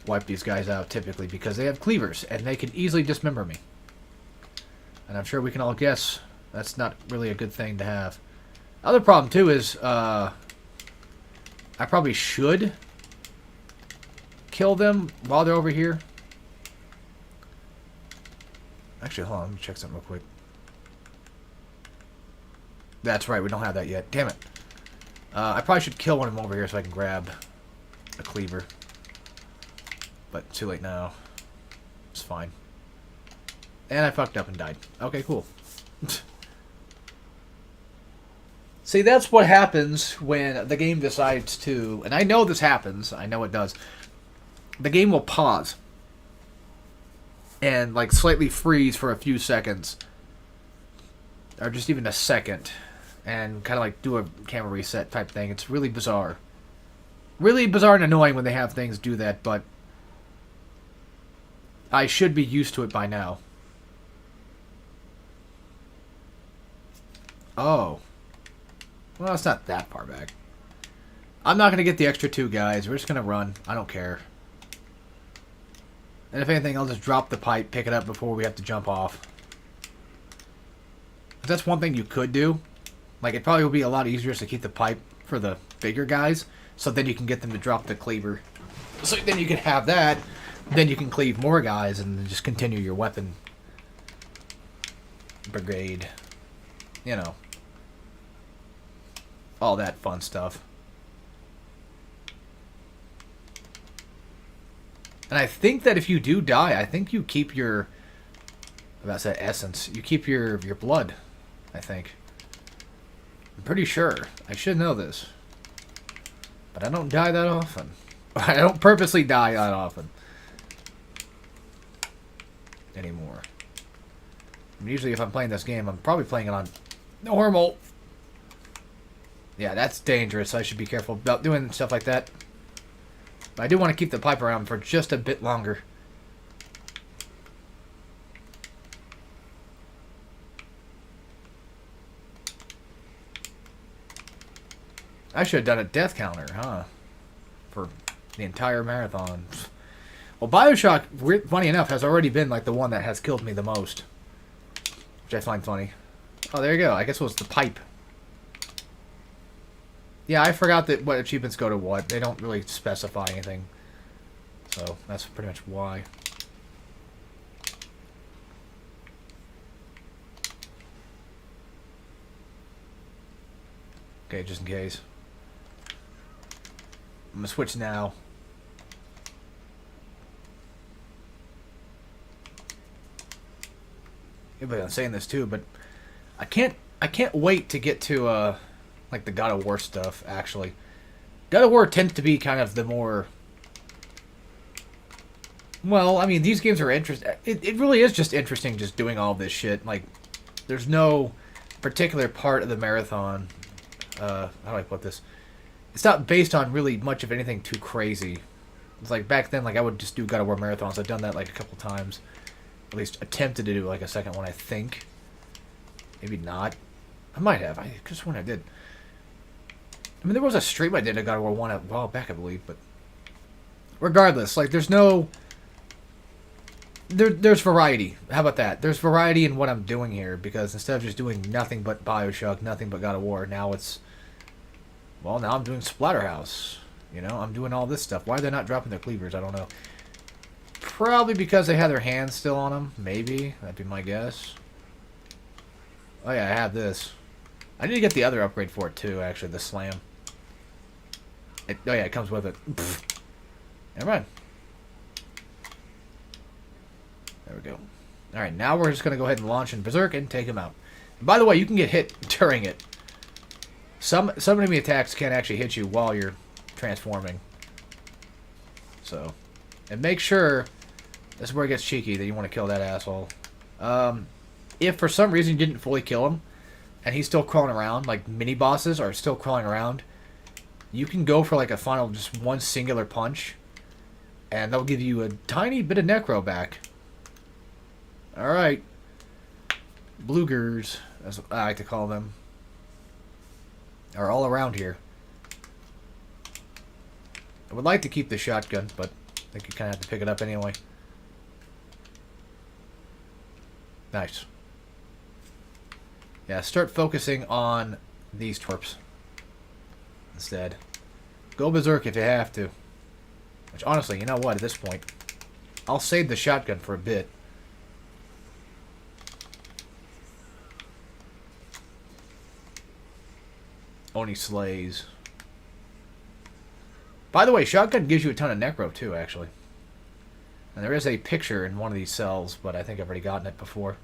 wipe these guys out, typically, because they have cleavers, and they can easily dismember me. And I'm sure we can all guess that's not really a good thing to have. Other problem, too, is, I probably should kill them while they're over here. Actually, hold on. Let me check something real quick. That's right. We don't have that yet. Damn it. I probably should kill one of them over here so I can grab a cleaver. But too late now. It's fine. And I fucked up and died. Okay, cool. See, that's what happens when the game decides to, and I know this happens, I know it does. The game will pause and like slightly freeze for a few seconds, or just even a second, and kind of like do a camera reset type thing. It's really bizarre. Really bizarre and annoying when they have things do that, but I should be used to it by now. Oh. Well, it's not that far back. I'm not going to get the extra 2 guys. We're just going to run. I don't care. And if anything, I'll just drop the pipe, pick it up before we have to jump off. That's one thing you could do. Like, it probably would be a lot easier to keep the pipe for the bigger guys, so then you can get them to drop the cleaver. So then you can have that, then you can cleave more guys and just continue your weapon brigade. You know. All that fun stuff. And I think that if you do die, I think you keep your... I'm about to say essence. You keep your blood, I think. I'm pretty sure. I should know this. But I don't die that often. I don't purposely die that often. Anymore. I mean, usually if I'm playing this game, I'm probably playing it on normal. Yeah, that's dangerous. I should be careful about doing stuff like that. But I do want to keep the pipe around for just a bit longer. I should have done a death counter, huh? For the entire marathon. Well, Bioshock, funny enough, has already been like the one that has killed me the most. Which I find funny. Oh, there you go. I guess it was the pipe. Yeah, I forgot that what achievements go to what. They don't really specify anything. So, that's pretty much why. Okay, just in case. I'm gonna switch now. I'm saying this too, but I can't wait to get to like the God of War stuff, actually. God of War tends to be kind of the more... Well, I mean, these games are interesting. It really is just interesting just doing all this shit. Like, there's no particular part of the marathon... how do I put this? It's not based on really much of anything too crazy. It's like, back then, like, I would just do God of War marathons. I've done that, like, a couple times. At least attempted to do, like, a second one, I think. Maybe not. I might have. I just when I did. I mean, there was a stream I did of God of War 1 a while back, I believe, but... Regardless, like, there's no... There's variety. How about that? There's variety in what I'm doing here, because instead of just doing nothing but Bioshock, nothing but God of War, now it's... Well, now I'm doing Splatterhouse. You know, I'm doing all this stuff. Why are they not dropping their cleavers? I don't know. Probably because they had their hands still on them. Maybe. That'd be my guess. Oh yeah, I have this. I need to get the other upgrade for it too, actually, the slam. Oh yeah, it comes with it. Pfft. Never mind. There we go. Alright, now we're just going to go ahead and launch in Berserk and take him out. And by the way, you can get hit during it. Some enemy attacks can't actually hit you while you're transforming. So, and make sure, this is where it gets cheeky, that you want to kill that asshole. If for some reason you didn't fully kill him, and he's still crawling around, like mini-bosses are still crawling around, you can go for like a final, just one singular punch, and they'll give you a tiny bit of necro back. Alright. Bloogers, as I like to call them, are all around here. I would like to keep the shotgun, but I think you kind of have to pick it up anyway. Nice. Yeah, start focusing on these twerps instead. Go berserk if you have to. Which, honestly, you know what, at this point, I'll save the shotgun for a bit. Oni slays. By the way, shotgun gives you a ton of necro, too, actually. And there is a picture in one of these cells, but I think I've already gotten it before.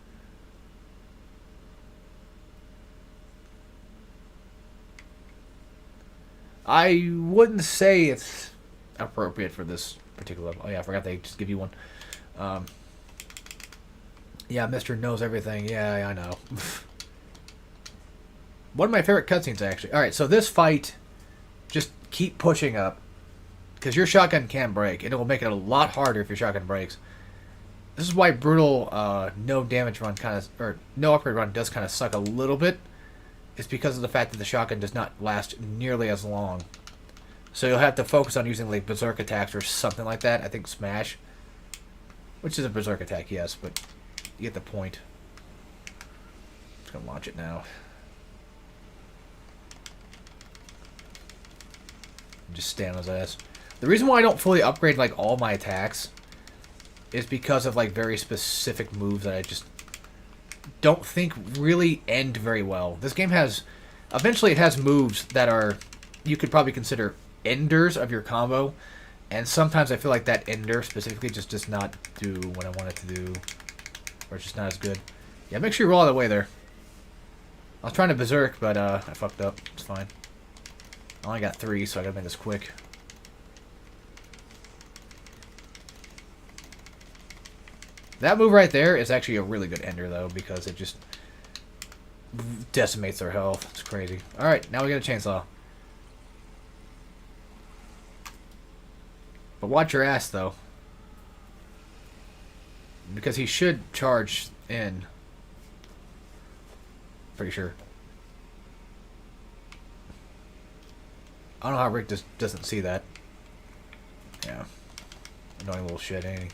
I wouldn't say it's appropriate for this particular level. Oh yeah, I forgot they just give you one. Um, yeah, Mister knows everything. Yeah, I know. One of my favorite cutscenes, actually. All right, so this fight, just keep pushing up, because your shotgun can break, and it will make it a lot harder if your shotgun breaks. This is why brutal no damage run kind of, or no upgrade run does kind of suck a little bit. It's because of the fact that the shotgun does not last nearly as long. So you'll have to focus on using like berserk attacks or something like that. I think smash, which is a berserk attack, yes, but you get the point. I'm just gonna launch it now. Just stand on his ass. The reason why I don't fully upgrade like all my attacks is because of like very specific moves that I just don't think really end very well. This game has, eventually it has moves that are, you could probably consider enders of your combo, and sometimes I feel like that ender specifically just does not do what I want it to do, or it's just not as good. Yeah, make sure you roll all the way there. I was trying to berserk, but I fucked up. It's fine. I only got 3, so I gotta make this quick. That move right there is actually a really good ender, though, because it just decimates their health. It's crazy. Alright, now we got a chainsaw. But watch your ass, though. Because he should charge in. Pretty sure. I don't know how Rick just doesn't see that. Yeah. Annoying little shit, ain't he?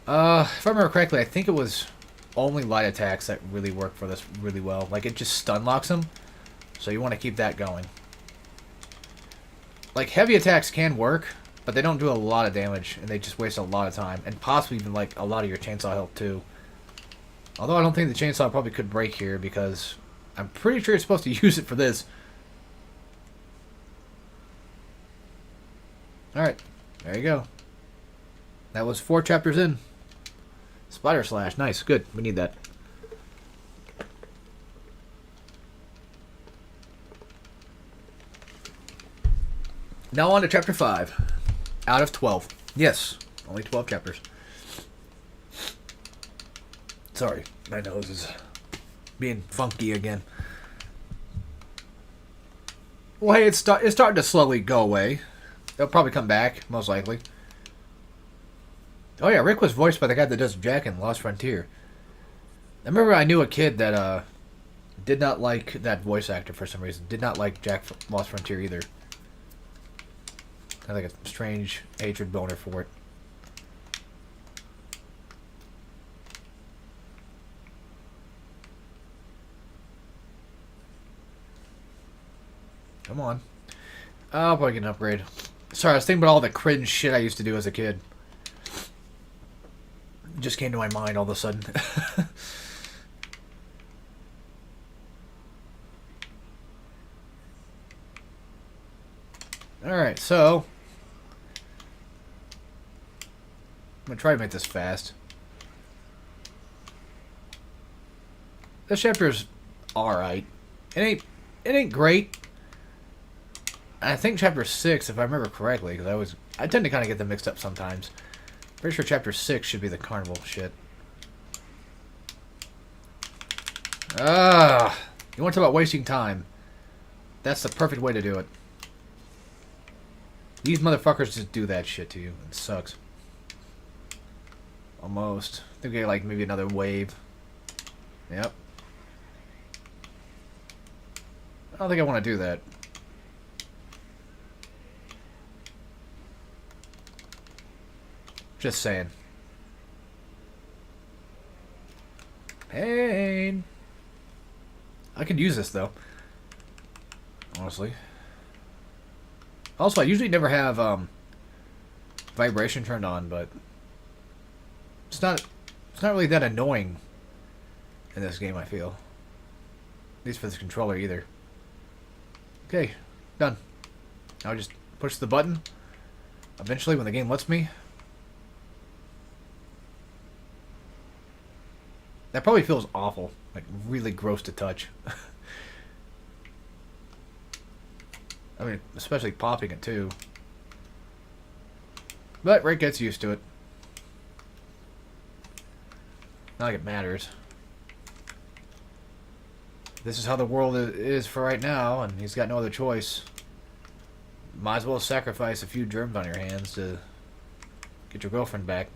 If I remember correctly, I think it was only light attacks that really work for this really well. Like, it just stun locks him. So you want to keep that going. Like, heavy attacks can work, but they don't do a lot of damage, and they just waste a lot of time. And possibly even, like, a lot of your chainsaw health, too. Although I don't think the chainsaw probably could break here, because I'm pretty sure you're supposed to use it for this. Alright, there you go. That was 4 chapters in. Splatter slash, nice, good, we need that. Now on to chapter 5. Out of 12. Yes, only 12 chapters. Sorry, my nose is being funky again. Well, hey, it's starting to slowly go away. It'll probably come back, most likely. Oh yeah, Rick was voiced by the guy that does Jack in Lost Frontier. I remember I knew a kid that did not like that voice actor for some reason. Did not like Jack Lost Frontier either. I had like a strange hatred boner for it. Come on. I'll probably get an upgrade. Sorry, I was thinking about all the cringe shit I used to do as a kid. It just came to my mind all of a sudden. Alright, so I'm gonna try to make this fast. This chapter's alright. It ain't great. I think chapter 6, if I remember correctly, because I tend to kind of get them mixed up sometimes. Pretty sure chapter 6 should be the carnival shit. You want to talk about wasting time? That's the perfect way to do it. These motherfuckers just do that shit to you. It sucks. Almost. I think we get like maybe another wave. Yep. I don't think I want to do that. Just saying. Pain. I could use this though. Honestly. Also, I usually never have vibration turned on, but it's not really that annoying in this game, I feel. At least for this controller either. Okay, done. Now I just push the button. Eventually, when the game lets me. That probably feels awful. Like, really gross to touch. I mean, especially popping it, too. But Rick gets used to it. Not like it matters. This is how the world is for right now, and he's got no other choice. Might as well sacrifice a few germs on your hands to get your girlfriend back.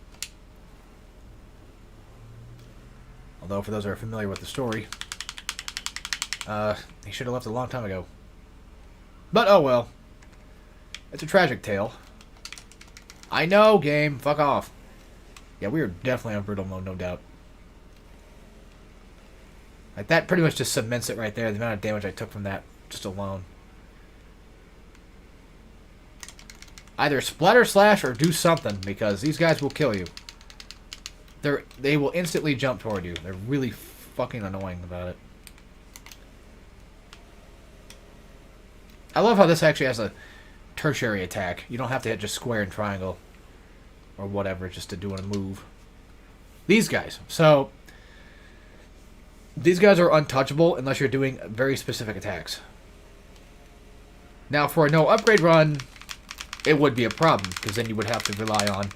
Although, for those who are familiar with the story, he should have left a long time ago. But, oh well. It's a tragic tale. I know, game. Fuck off. Yeah, we are definitely on brutal mode, no doubt. Like, that pretty much just cements it right there, the amount of damage I took from that just alone. Either splatter slash or do something, because these guys will kill you. They will instantly jump toward you. They're really fucking annoying about it. I love how this actually has a tertiary attack. You don't have to hit just square and triangle or whatever just to do a move. These guys. So, these guys are untouchable unless you're doing very specific attacks. Now, for a no upgrade run, it would be a problem, because then you would have to rely on...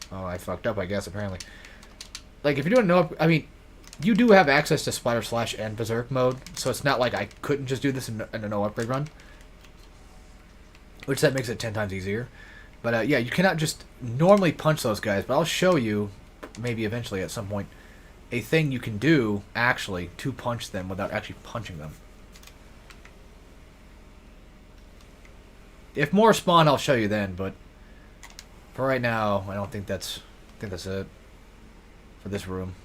Oh, I fucked up, I guess, apparently. Like, if you're doing no... I mean, you do have access to Splatter Slash and Berserk mode, so it's not like I couldn't just do this in a no upgrade run. Which that makes it 10 times easier. But, yeah, you cannot just normally punch those guys, but I'll show you, maybe eventually at some point, a thing you can do, actually, to punch them without actually punching them. If more spawn, I'll show you then, but for right now, I don't think that's it for this room.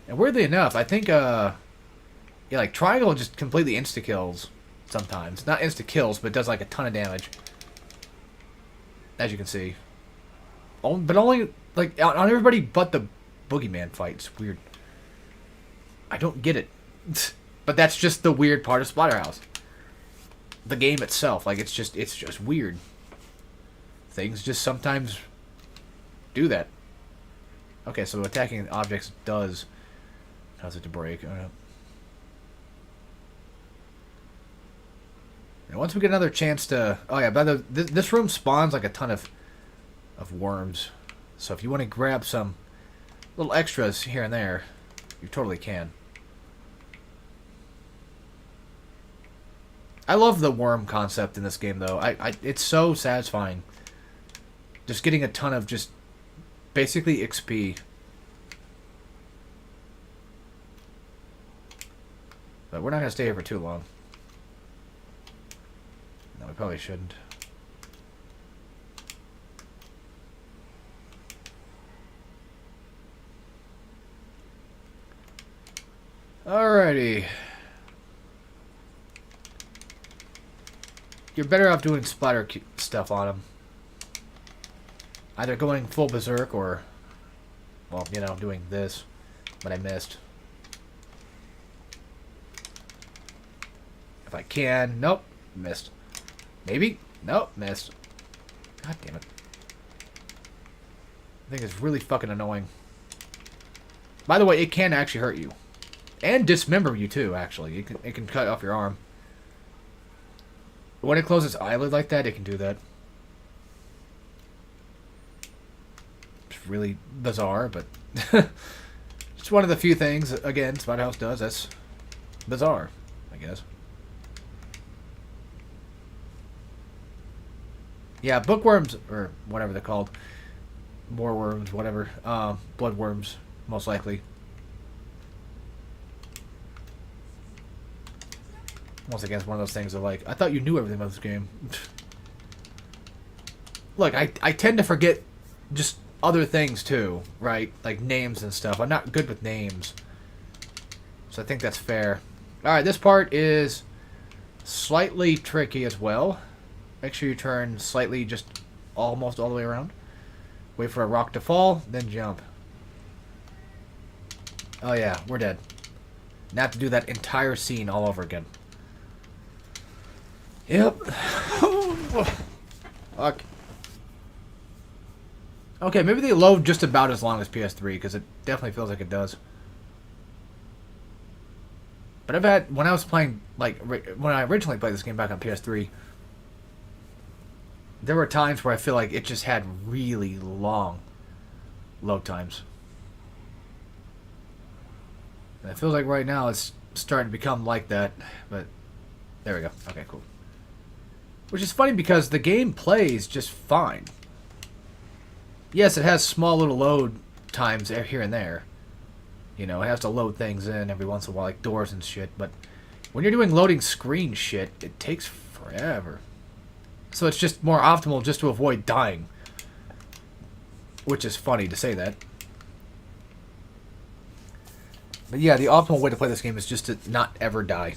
And weirdly enough, I think yeah, like triangle just completely insta kills sometimes. Not insta kills, but it does like a ton of damage. As you can see. But only like on everybody but the boogeyman fight. It's weird. I don't get it. But that's just the weird part of Splatterhouse. The game itself, like it's just weird. Things just sometimes do that. Okay, so attacking objects does cause it to break. And once we get another chance to, oh yeah, by the this room spawns like a ton of worms. So if you want to grab some little extras here and there, you totally can. I love the worm concept in this game, though. It's so satisfying. Just getting a ton of just basically XP. But we're not going to stay here for too long. No, we probably shouldn't. Alrighty. You're better off doing splatter stuff on him. Either going full berserk or, well, you know, doing this. But I missed. If I can. Nope. Missed. Maybe? Nope. Missed. God damn it. I think it's really fucking annoying. By the way, it can actually hurt you. And dismember you too, actually. It can cut off your arm. When it closes its eyelid like that, it can do that. It's really bizarre, but it's one of the few things, again, Splatterhouse does that's bizarre, I guess. Yeah, bookworms, or whatever they're called. Moorworms, whatever. Bloodworms, most likely. Once again, it's one of those things of like, I thought you knew everything about this game. Look, I tend to forget just other things too, right? Like names and stuff. I'm not good with names. So I think that's fair. Alright, this part is slightly tricky as well. Make sure you turn slightly just almost all the way around. Wait for a rock to fall, then jump. Oh yeah, we're dead. Now have to do that entire scene all over again. Yep. Fuck. Okay, maybe they load just about as long as PS3, because it definitely feels like it does. But But I've had, when I was playing, like, when I originally played this game back on PS3, there were times where I feel like it just had really long load times. And it feels like right now it's starting to become like that, but there we go. Okay, cool. Which is funny because the game plays just fine. Yes, it has small little load times here and there. You know, it has to load things in every once in a while, like doors and shit, but when you're doing loading screen shit, it takes forever. So it's just more optimal just to avoid dying. Which is funny to say that. But yeah, the optimal way to play this game is just to not ever die.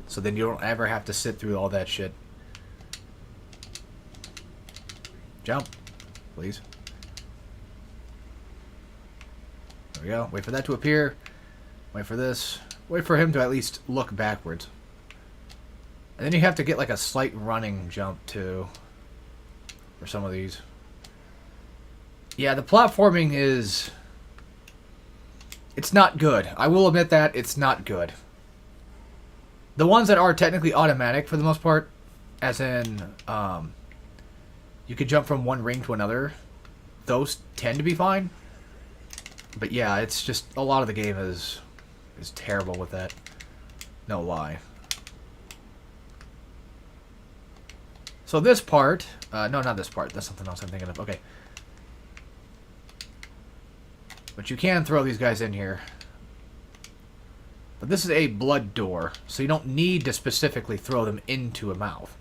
So then you don't ever have to sit through all that shit. Jump, please. There we go. Wait for that to appear. Wait for this. Wait for him to at least look backwards. And then you have to get like a slight running jump too. For some of these. Yeah, the platforming is... It's not good. I will admit that. It's not good. The ones that are technically automatic for the most part, as in, you could jump from one ring to another, those tend to be fine. But yeah, it's just, a lot of the game is terrible with that. No lie. So this part, no, not this part. That's something else I'm thinking of. Okay. But you can throw these guys in here. But this is a blood door, so you don't need to specifically throw them into a mouth.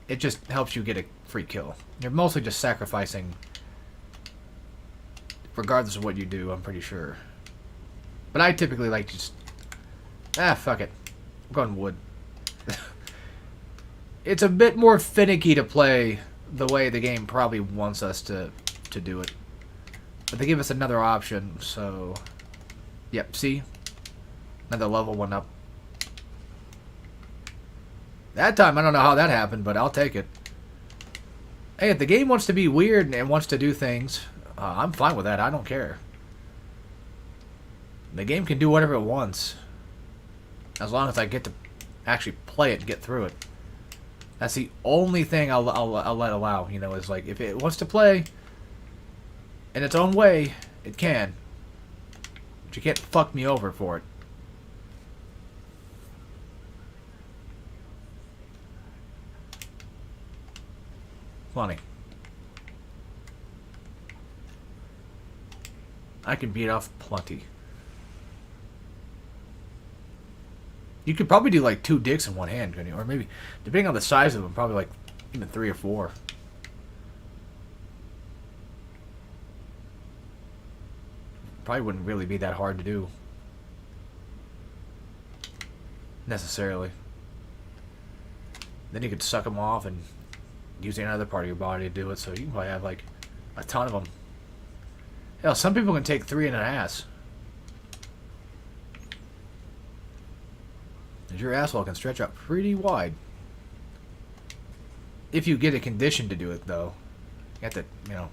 It just helps you get a free kill. You're mostly just sacrificing, regardless of what you do, I'm pretty sure. But I typically like to just... fuck it. I'm going wood. It's a bit more finicky to play the way the game probably wants us to do it. But they give us another option, so... Yep, see? Another level went up. That time, I don't know how that happened, but I'll take it. Hey, if the game wants to be weird and wants to do things, I'm fine with that. I don't care. The game can do whatever it wants. As long as I get to actually play it and get through it. That's the only thing I'll let allow, you know, is like, if it wants to play in its own way, it can. But you can't fuck me over for it. Funny. I can beat off plenty. You could probably do like 2 dicks in one hand, couldn't you? Or maybe, depending on the size of them, probably like even 3 or 4. Probably wouldn't really be that hard to do. Necessarily. Then you could suck them off and use another part of your body to do it, so you can probably have like a ton of them. Hell, some people can take 3 in an ass. And your asshole can stretch out pretty wide. If you get a condition to do it, though. You have to, you know,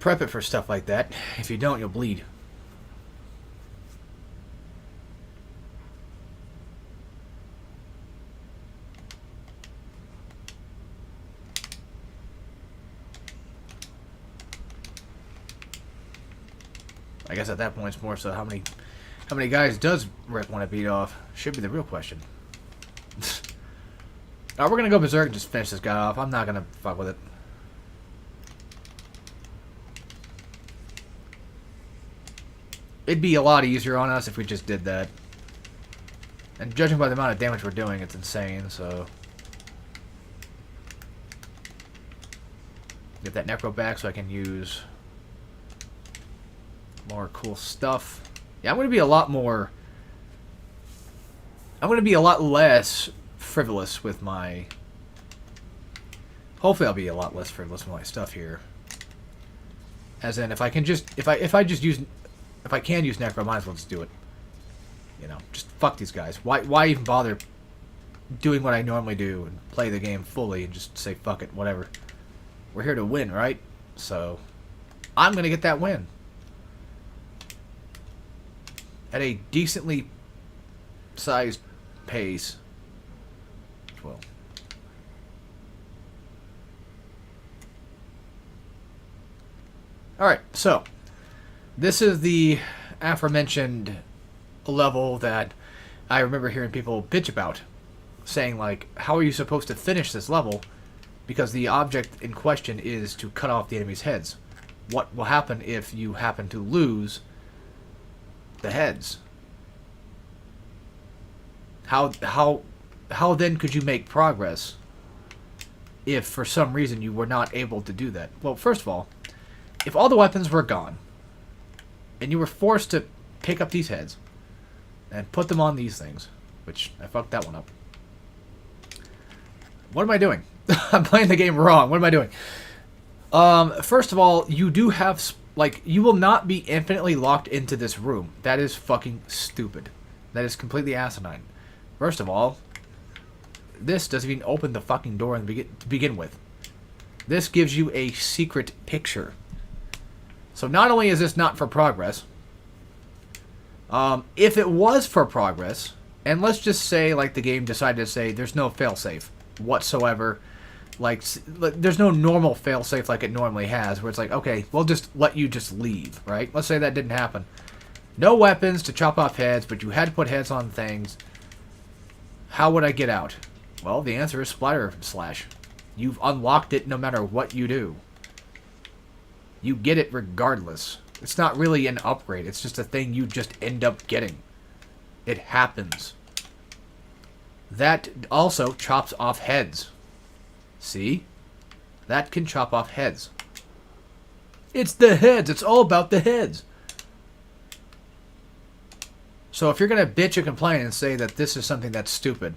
prep it for stuff like that. If you don't, you'll bleed. I guess at that point it's more so how many guys does Rick want to beat off? Should be the real question. Alright, we're gonna go berserk and just finish this guy off. I'm not gonna fuck with it. It'd be a lot easier on us if we just did that. And judging by the amount of damage we're doing, it's insane, so... Get that necro back so I can use more cool stuff. Yeah, I'm going to be a lot more... I'm going to be a lot less frivolous with my... Hopefully I'll be a lot less frivolous with my stuff here. As in, if I can just... If I just use... If I can use necro, I might as well just do it. You know, just fuck these guys. Why even bother doing what I normally do and play the game fully and just say fuck it, whatever. We're here to win, right? So, I'm going to get that win. At a decently sized pace. Well. Alright, so this is the aforementioned level that I remember hearing people bitch about, saying like, how are you supposed to finish this level? Because the object in question is to cut off the enemy's heads. What will happen if you happen to lose the heads? How then could you make progress if for some reason you were not able to do that? Well, first of all, if all the weapons were gone and you were forced to pick up these heads and put them on these things, which I fucked that one up. What am I doing? I'm playing the game wrong. What am I doing? First of all, you do have, like, you will not be infinitely locked into this room. That is fucking stupid. That is completely asinine. First of all, this doesn't even open the fucking door to begin with. This gives you a secret picture. So not only is this not for progress, if it was for progress, and let's just say, like, the game decided to say there's no failsafe whatsoever, like, there's no normal failsafe like it normally has, where it's like, okay, we'll just let you just leave, right? Let's say that didn't happen. No weapons to chop off heads, but you had to put heads on things. How would I get out? Well, the answer is Splatterhouse. You've unlocked it no matter what you do. You get it regardless. It's not really an upgrade. It's just a thing you just end up getting. It happens. That also chops off heads. See? That can chop off heads. It's the heads. It's all about the heads. So if you're going to bitch and complain and say that this is something that's stupid,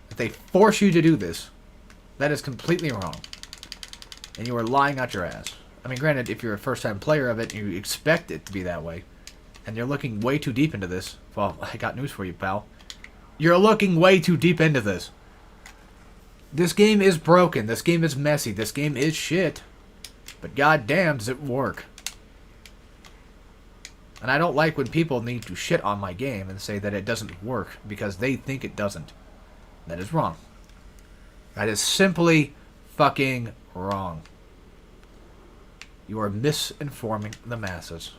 that they force you to do this, that is completely wrong. And you are lying out your ass. I mean, granted, if you're a first-time player of it, and you expect it to be that way, and you're looking way too deep into this, well, I got news for you, pal. You're looking way too deep into this. This game is broken. This game is messy. This game is shit. But goddamn, does it work. And I don't like when people need to shit on my game and say that it doesn't work because they think it doesn't. That is wrong. That is simply fucking wrong. You are misinforming the masses.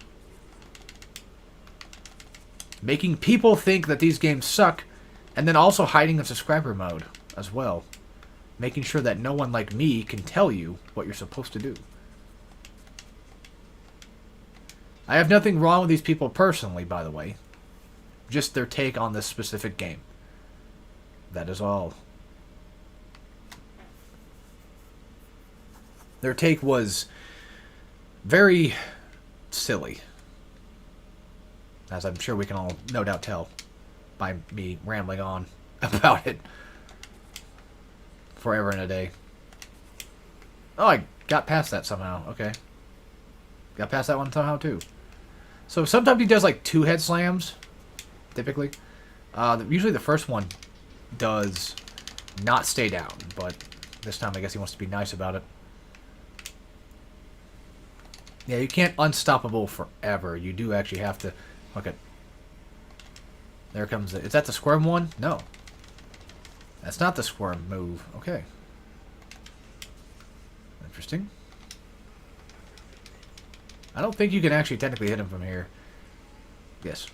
Making people think that these games suck, and then also hiding in subscriber mode as well. Making sure that no one like me can tell you what you're supposed to do. I have nothing wrong with these people personally, by the way. Just their take on this specific game. That is all. Their take was very silly. As I'm sure we can all no doubt tell by me rambling on about it forever and a day. Oh, I got past that somehow. Okay. Got past that one somehow too. So sometimes he does like 2 head slams, typically. Usually the first one does not stay down, but this time I guess he wants to be nice about it. Yeah, you can't unstoppable forever. You do actually have to... Look at... There comes the... Is that the squirm one? No. That's not the squirm move. Okay. Interesting. I don't think you can actually technically hit him from here. Yes.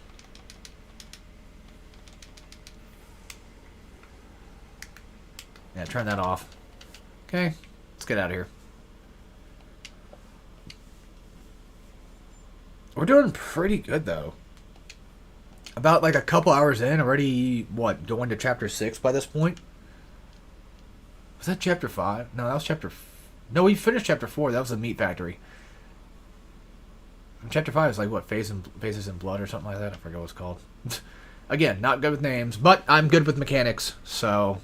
Yeah, turn that off. Okay. Let's get out of here. We're doing pretty good, though. About, like, a couple hours in, already, what, going to Chapter 6 by this point? Was that Chapter 5? No, that was Chapter... No, we finished Chapter 4. That was the Meat Factory. And Chapter 5 is, like, what, Phases in Blood or something like that? I forget what it's called. Again, not good with names, but I'm good with mechanics, so...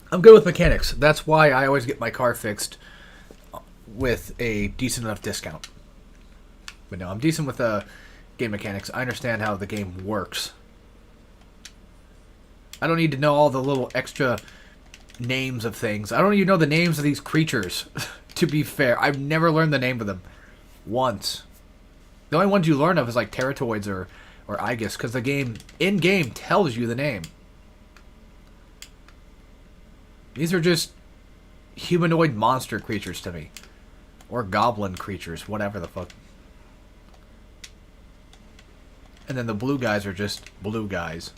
I'm good with mechanics. That's why I always get my car fixed with a decent enough discount. But no, I'm decent with game mechanics. I understand how the game works. I don't need to know all the little extra names of things. I don't even know the names of these creatures, to be fair. I've never learned the name of them. Once. The only ones you learn of is like Terratoids or Igus, because the game, in-game, tells you the name. These are just humanoid monster creatures to me. Or goblin creatures, whatever the fuck. And then the blue guys are just blue guys.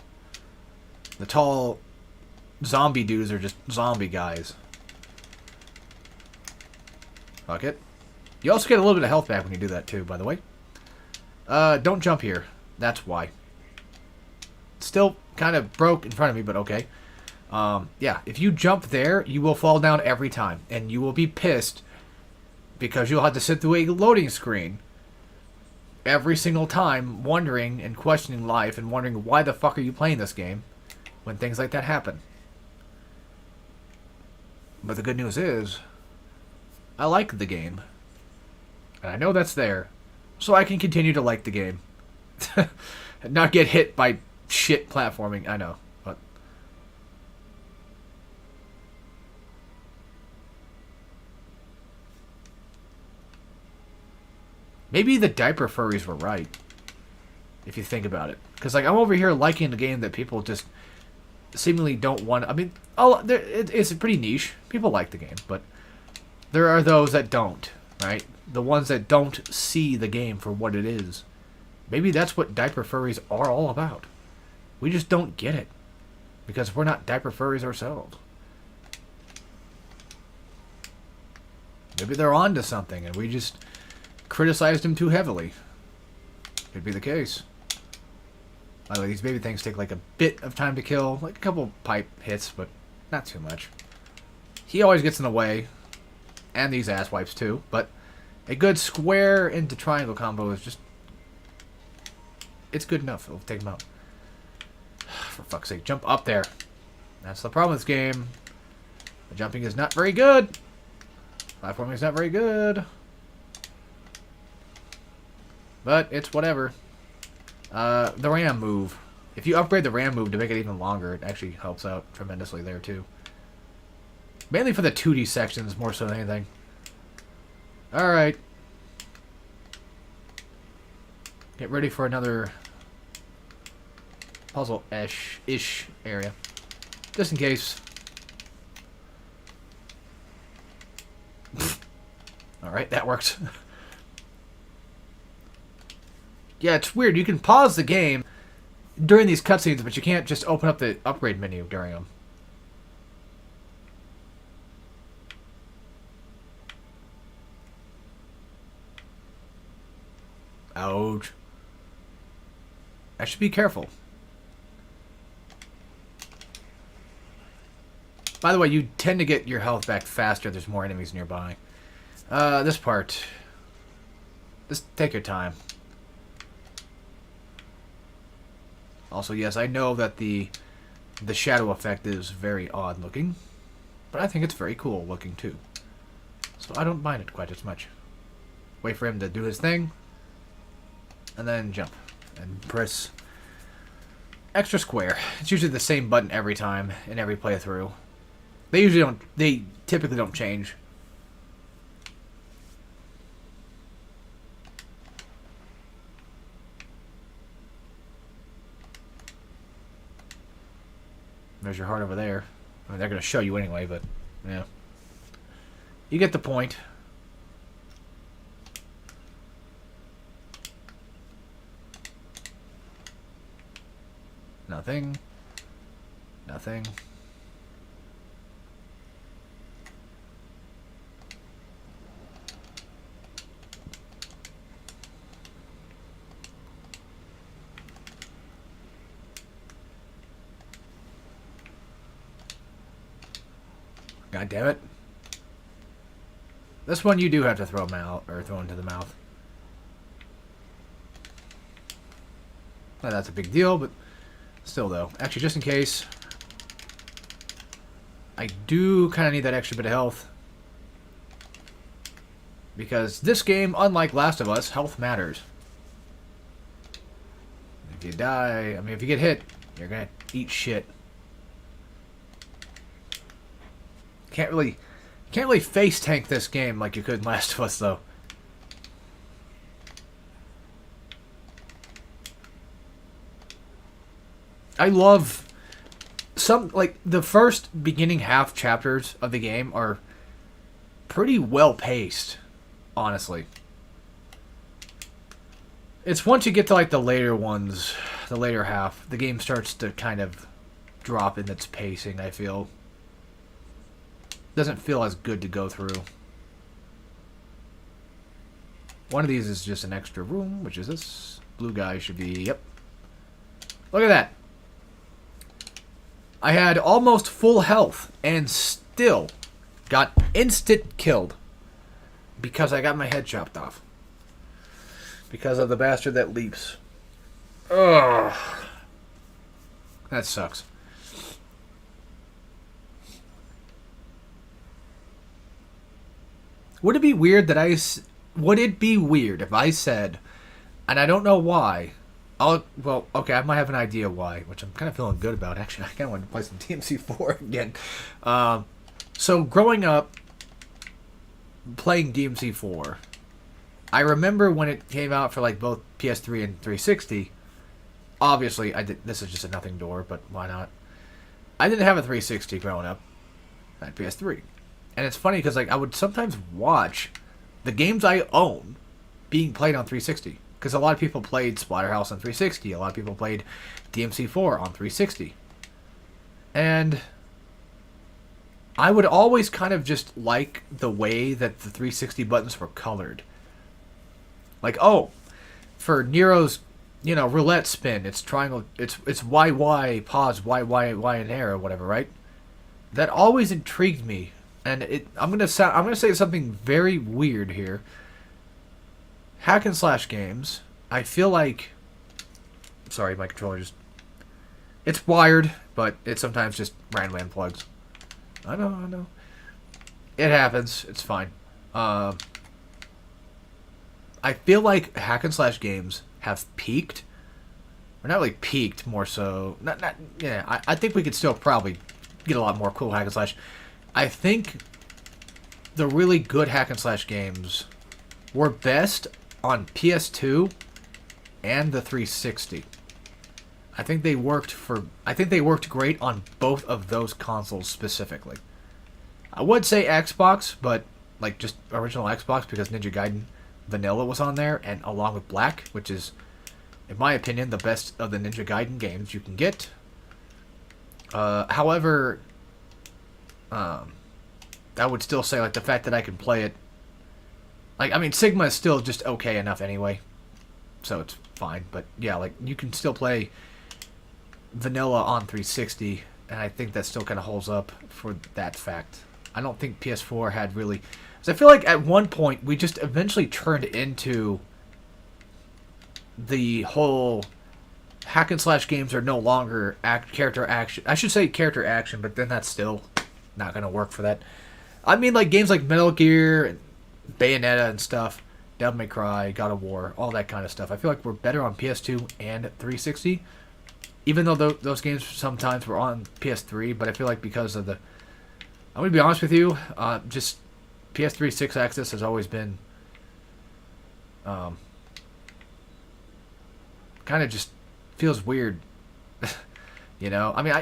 The tall zombie dudes are just zombie guys. Fuck it. You also get a little bit of health back when you do that too, by the way. Don't jump here. That's why. Still kind of broke in front of me, but okay. Yeah, if you jump there, you will fall down every time. And you will be pissed because you'll have to sit through a loading screen every single time, wondering and questioning life and wondering why the fuck are you playing this game when things like that happen. But the good news is, I like the game. And I know that's there. So I can continue to like the game. And not get hit by shit platforming, I know. But maybe the diaper furries were right. If you think about it. Because like I'm over here liking the game that people just seemingly don't want. I mean, it's pretty niche. People like the game, but there are those that don't, right? The ones that don't see the game for what it is. Maybe that's what diaper furries are all about. We just don't get it. Because we're not diaper furries ourselves. Maybe they're onto something and we just criticized them too heavily. Could be the case. By the way, these baby things take like a bit of time to kill. Like a couple pipe hits, but not too much. He always gets in the way. And these ass wipes too. But a good square into triangle combo is just... It's good enough. It'll take him out. For fuck's sake, jump up there. That's the problem with this game. The jumping is not very good. Platforming is not very good. But it's whatever. The RAM move. If you upgrade the RAM move to make it even longer, it actually helps out tremendously there too. Mainly for the 2D sections more so than anything. Alright. Get ready for another puzzle-ish area. Just in case. Alright, that worked. Yeah, it's weird. You can pause the game during these cutscenes, but you can't just open up the upgrade menu during them. Ouch. I should be careful. By the way, you tend to get your health back faster if there's more enemies nearby. This part. Just take your time. Also, yes, I know that the shadow effect is very odd looking, but I think it's very cool looking too. So I don't mind it quite as much. Wait for him to do his thing, and then jump and press extra square. It's usually the same button every time in every playthrough. They typically don't change. There's your heart over there. I mean, they're going to show you anyway, but, yeah. You get the point. Nothing. Nothing. God damn it. This one you do have to throw into the mouth. Not that's a big deal, but still though. Actually, just in case, I do kind of need that extra bit of health. Because this game, unlike Last of Us, health matters. If you die, I mean, if you get hit, you're gonna eat shit. Can't really face tank this game like you could in Last of Us, though. I love some, like, the first beginning half chapters of the game are pretty well paced, honestly. It's once you get to, like, the later ones, the later half, the game starts to kind of drop in its pacing, I feel. Doesn't feel as good to go through. One of these is just an extra room, which is this. Blue guy should be, yep. Look at that. I had almost full health and still got instant killed because I got my head chopped off. Because of the bastard that leaps. Ugh. That sucks. Would it be weird that would it be weird if I said, and I don't know why, well, okay, I might have an idea why, which I'm kind of feeling good about. Actually, I kind of want to play some DMC4 again. So, growing up, playing DMC4, I remember when it came out for, like, both PS3 and 360. Obviously, this is just a nothing door, but why not? I didn't have a 360 growing up. I had PS3. And it's funny because, like, I would sometimes watch the games I own being played on 360. Because a lot of people played Splatterhouse on 360. A lot of people played DMC4 on 360. And I would always kind of just like the way that the 360 buttons were colored. Like, oh, for Nero's, roulette spin, it's triangle, it's YY, pause, YY, and air, or whatever, right? That always intrigued me. And I'm gonna say something very weird here. Hack and slash games, I feel like, sorry, my controller it's wired, but it sometimes just randomly unplugs. I know. It happens. It's fine. I feel like hack and slash games have peaked. Or not really peaked, more so. I think we could still probably get a lot more cool hack and slash. I think the really good hack and slash games were best on PS2 and the 360. I think they worked great on both of those consoles specifically. I would say Xbox, but like just original Xbox because Ninja Gaiden Vanilla was on there, and along with Black, which is, in my opinion, the best of the Ninja Gaiden games you can get. However, I would still say, like, the fact that I can play it, like, I mean, Sigma is still just okay enough anyway, so it's fine, but yeah, like, you can still play Vanilla on 360, and I think that still kind of holds up for that fact. I don't think PS4 had really, because I feel like at one point we just eventually turned into the whole hack and slash games are no longer character action. I should say character action, but then that's still not going to work for that. I mean, like, games like Metal Gear, and Bayonetta and stuff, Devil May Cry, God of War, all that kind of stuff. I feel like we're better on PS2 and 360, even though those games sometimes were on PS3, but I feel like because of I'm going to be honest with you, just PS3 6-axis has always been kind of just feels weird. I mean,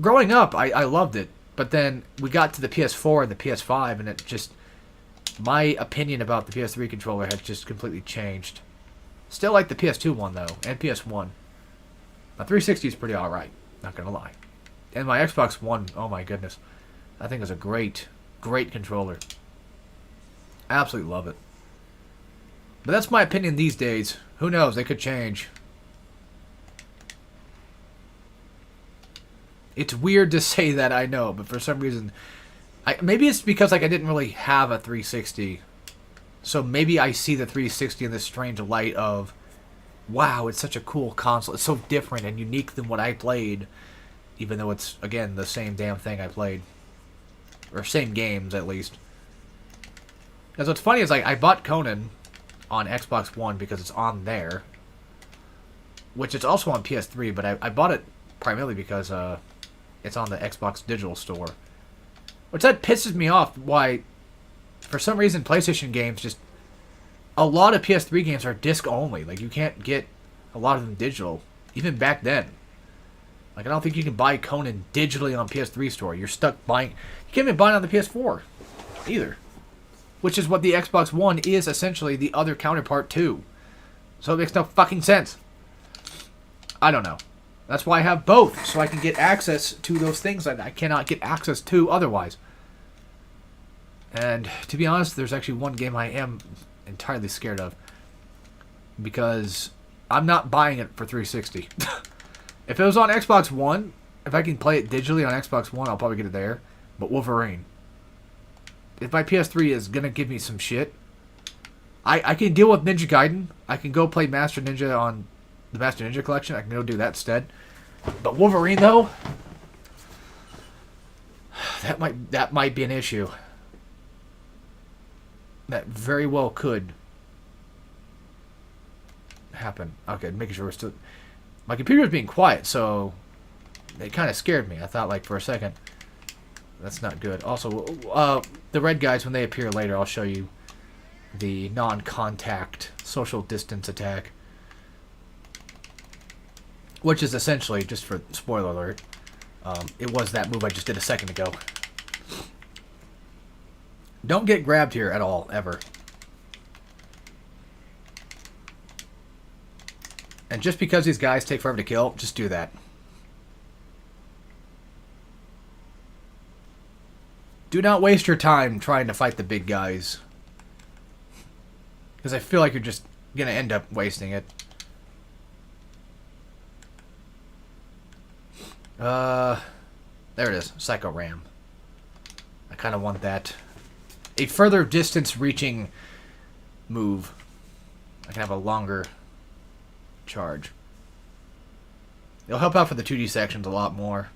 growing up, I loved it. But then we got to the PS4 and the PS5, and it just, my opinion about the PS3 controller has just completely changed. Still like the PS2 one, though, and PS1. My 360 is pretty alright, not gonna lie. And my Xbox One, oh my goodness. I think is a great, great controller. Absolutely love it. But that's my opinion these days. Who knows, they could change. It's weird to say that, I know, but for some reason, maybe it's because, like, I didn't really have a 360, so maybe I see the 360 in this strange light of, wow, it's such a cool console, it's so different and unique than what I played, even though it's, again, the same damn thing I played, or same games, at least. Because what's funny is, like, I bought Conan on Xbox One because it's on there, which it's also on PS3, but I bought it primarily because, it's on the Xbox Digital Store. Which that pisses me off, why, for some reason, PlayStation games just, a lot of PS3 games are disc only. Like, you can't get a lot of them digital, even back then. Like, I don't think you can buy Conan digitally on PS3 store. You're stuck buying... You can't even buy it on the PS4 either. Which is what the Xbox One is, essentially the other counterpart to. So it makes no fucking sense. I don't know. That's why I have both, so I can get access to those things that I cannot get access to otherwise. And to be honest, there's actually one game I am entirely scared of. Because I'm not buying it for 360. If it was on Xbox One, if I can play it digitally on Xbox One, I'll probably get it there. But Wolverine. If my PS3 is going to give me some shit, I can deal with Ninja Gaiden. I can go play Master Ninja on the Master Ninja Collection. I can go do that instead. But Wolverine, though, that might be an issue. That very well could happen. Okay, making sure we're still... My computer was being quiet, so it kind of scared me. I thought, like, for a second, that's not good. Also, the red guys, when they appear later, I'll show you the non-contact social distance attack. Which is essentially, just for spoiler alert, it was that move I just did a second ago. Don't get grabbed here at all, ever. And just because these guys take forever to kill, just do that. Do not waste your time trying to fight the big guys. Because I feel like you're just going to end up wasting it. There it is. Psycho Ram. I kind of want that. A further distance reaching move. I can have a longer charge. It'll help out for the 2D sections a lot more.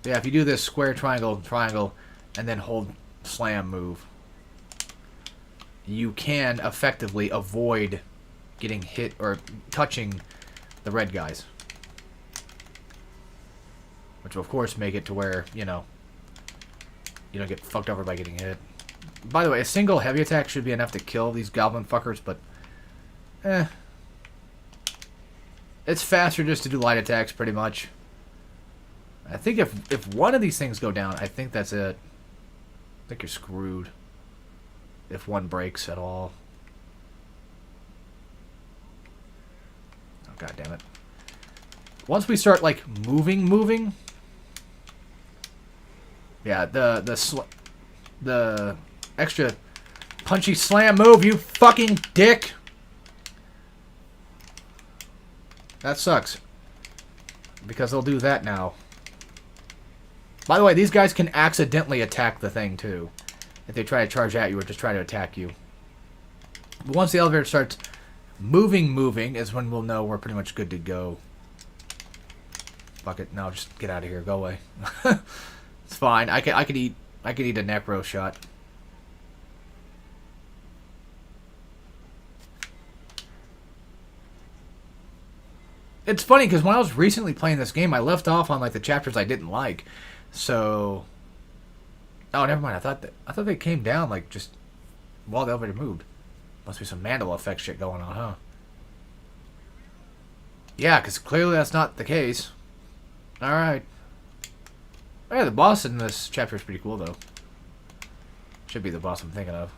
Yeah, if you do this square, triangle, triangle, and then hold slam move, you can effectively avoid getting hit or touching the red guys. Which will, of course, make it to where, you know, you don't get fucked over by getting hit. By the way, a single heavy attack should be enough to kill these goblin fuckers, but it's faster just to do light attacks, pretty much. I think if one of these things go down, I think that's it. I think you're screwed. If one breaks at all. Oh, god damn it. Once we start, like, moving... Yeah, the extra punchy slam move, you fucking dick! That sucks. Because they'll do that now. By the way, these guys can accidentally attack the thing, too. If they try to charge at you or just try to attack you. But once the elevator starts moving is when we'll know we're pretty much good to go. Fuck it. No, just get out of here. Go away. It's fine. I could eat a necro shot. It's funny because when I was recently playing this game, I left off on like the chapters I didn't like. So, oh, never mind. I thought they came down like just while the elevator moved. Must be some Mandela effect shit going on, huh? Yeah, because clearly that's not the case. All right. Oh, yeah, the boss in this chapter is pretty cool, though. Should be the boss I'm thinking of.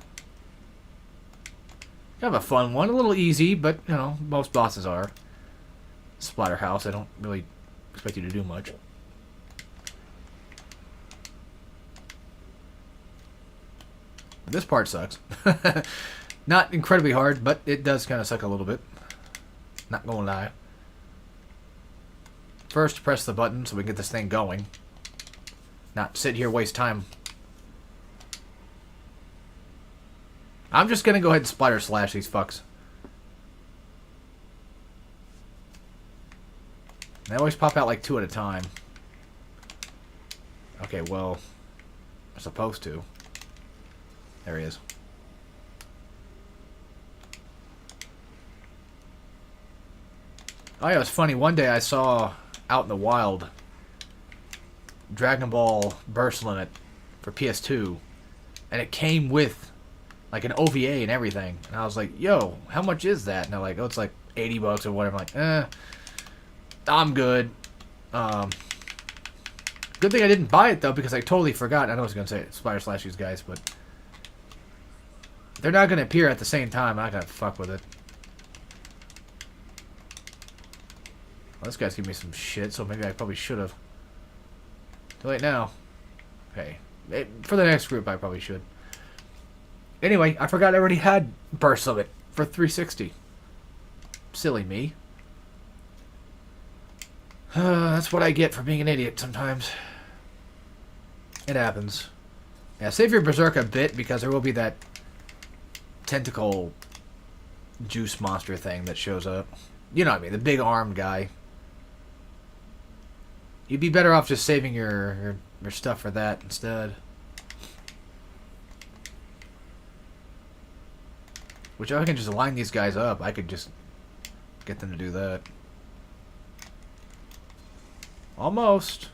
Kind of a fun one. A little easy, but, you know, most bosses are. Splatterhouse, I don't really expect you to do much. But this part sucks. Not incredibly hard, but it does kind of suck a little bit. Not gonna lie. First, press the button so we can get this thing going. Not sit here, waste time. I'm just gonna go ahead and splatter slash these fucks. They always pop out like 2 at a time. Okay, well, I'm supposed to. There he is. Oh yeah, it was funny. One day I saw out in the wild Dragon Ball Burst Limit for PS2, and it came with like an OVA and everything. And I was like, "Yo, how much is that?" And they're like, "Oh, it's like $80 or whatever." I'm like, I'm good. Um, Good thing I didn't buy it, though, because I totally forgot. I know I was going to say Splatter these guys, but they're not going to appear at the same time. I'm not going to fuck with it. Well, this guy's giving me some shit, so maybe I probably should have. Too late now. Okay. For the next group, I probably should. Anyway, I forgot I already had Burst of it for 360. Silly me. That's what I get for being an idiot sometimes. It happens. Yeah, save your Berserk a bit, because there will be that tentacle juice monster thing that shows up. You know what I mean, the big armed guy. You'd be better off just saving your stuff for that instead. Which, if I can just line these guys up, I could just get them to do that. Almost.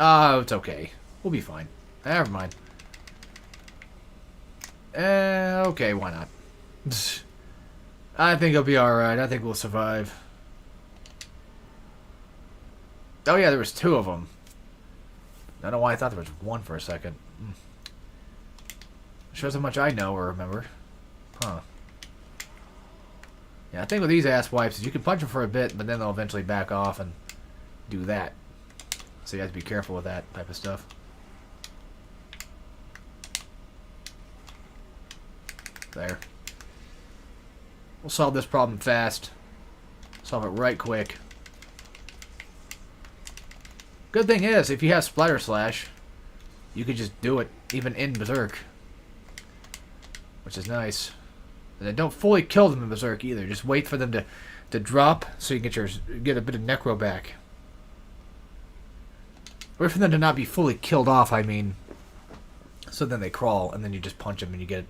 Oh, it's okay. We'll be fine. Never mind. Okay, why not? I think it'll be alright. I think we'll survive. Oh yeah, there was 2 of them. I don't know why I thought there was 1 for a second. Shows how much I know or remember. Huh. Yeah, I think with these ass wipes is you can punch them for a bit, but then they'll eventually back off and do that. So you have to be careful with that type of stuff. There. We'll solve this problem fast. Solve it right quick. Good thing is, if you have Splatter Slash, you could just do it even in Berserk. Which is nice. And then don't fully kill them in Berserk either. Just wait for them to drop so you can get a bit of Necro back. Wait for them to not be fully killed off, I mean. So then they crawl, and then you just punch them and you get...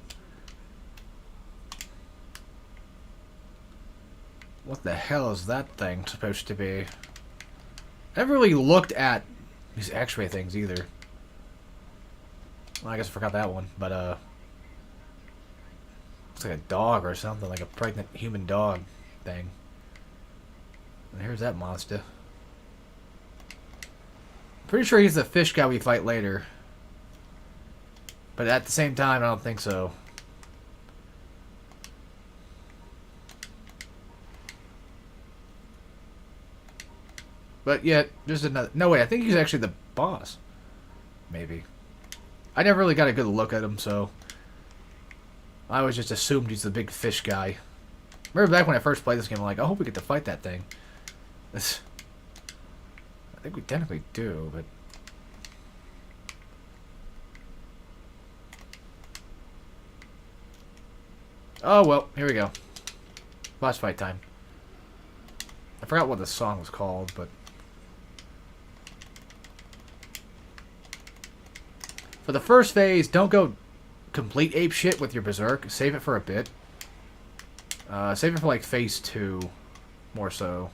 What the hell is that thing supposed to be? I never really looked at these X-ray things either. Well, I guess I forgot that one, but looks like a dog or something, like a pregnant human dog thing. And here's that monster. Pretty sure he's the fish guy we fight later. But at the same time, I don't think so. But yet, there's another... No, wait, I think he's actually the boss. Maybe. I never really got a good look at him, so... I always just assumed he's the big fish guy. Remember back when I first played this game, I'm like, I hope we get to fight that thing. This... I think we technically do, but... Oh, well, here we go. Boss fight time. I forgot what the song was called, but... For the first phase, don't go complete ape shit with your Berserk. Save it for a bit. Save it for like phase 2, more so.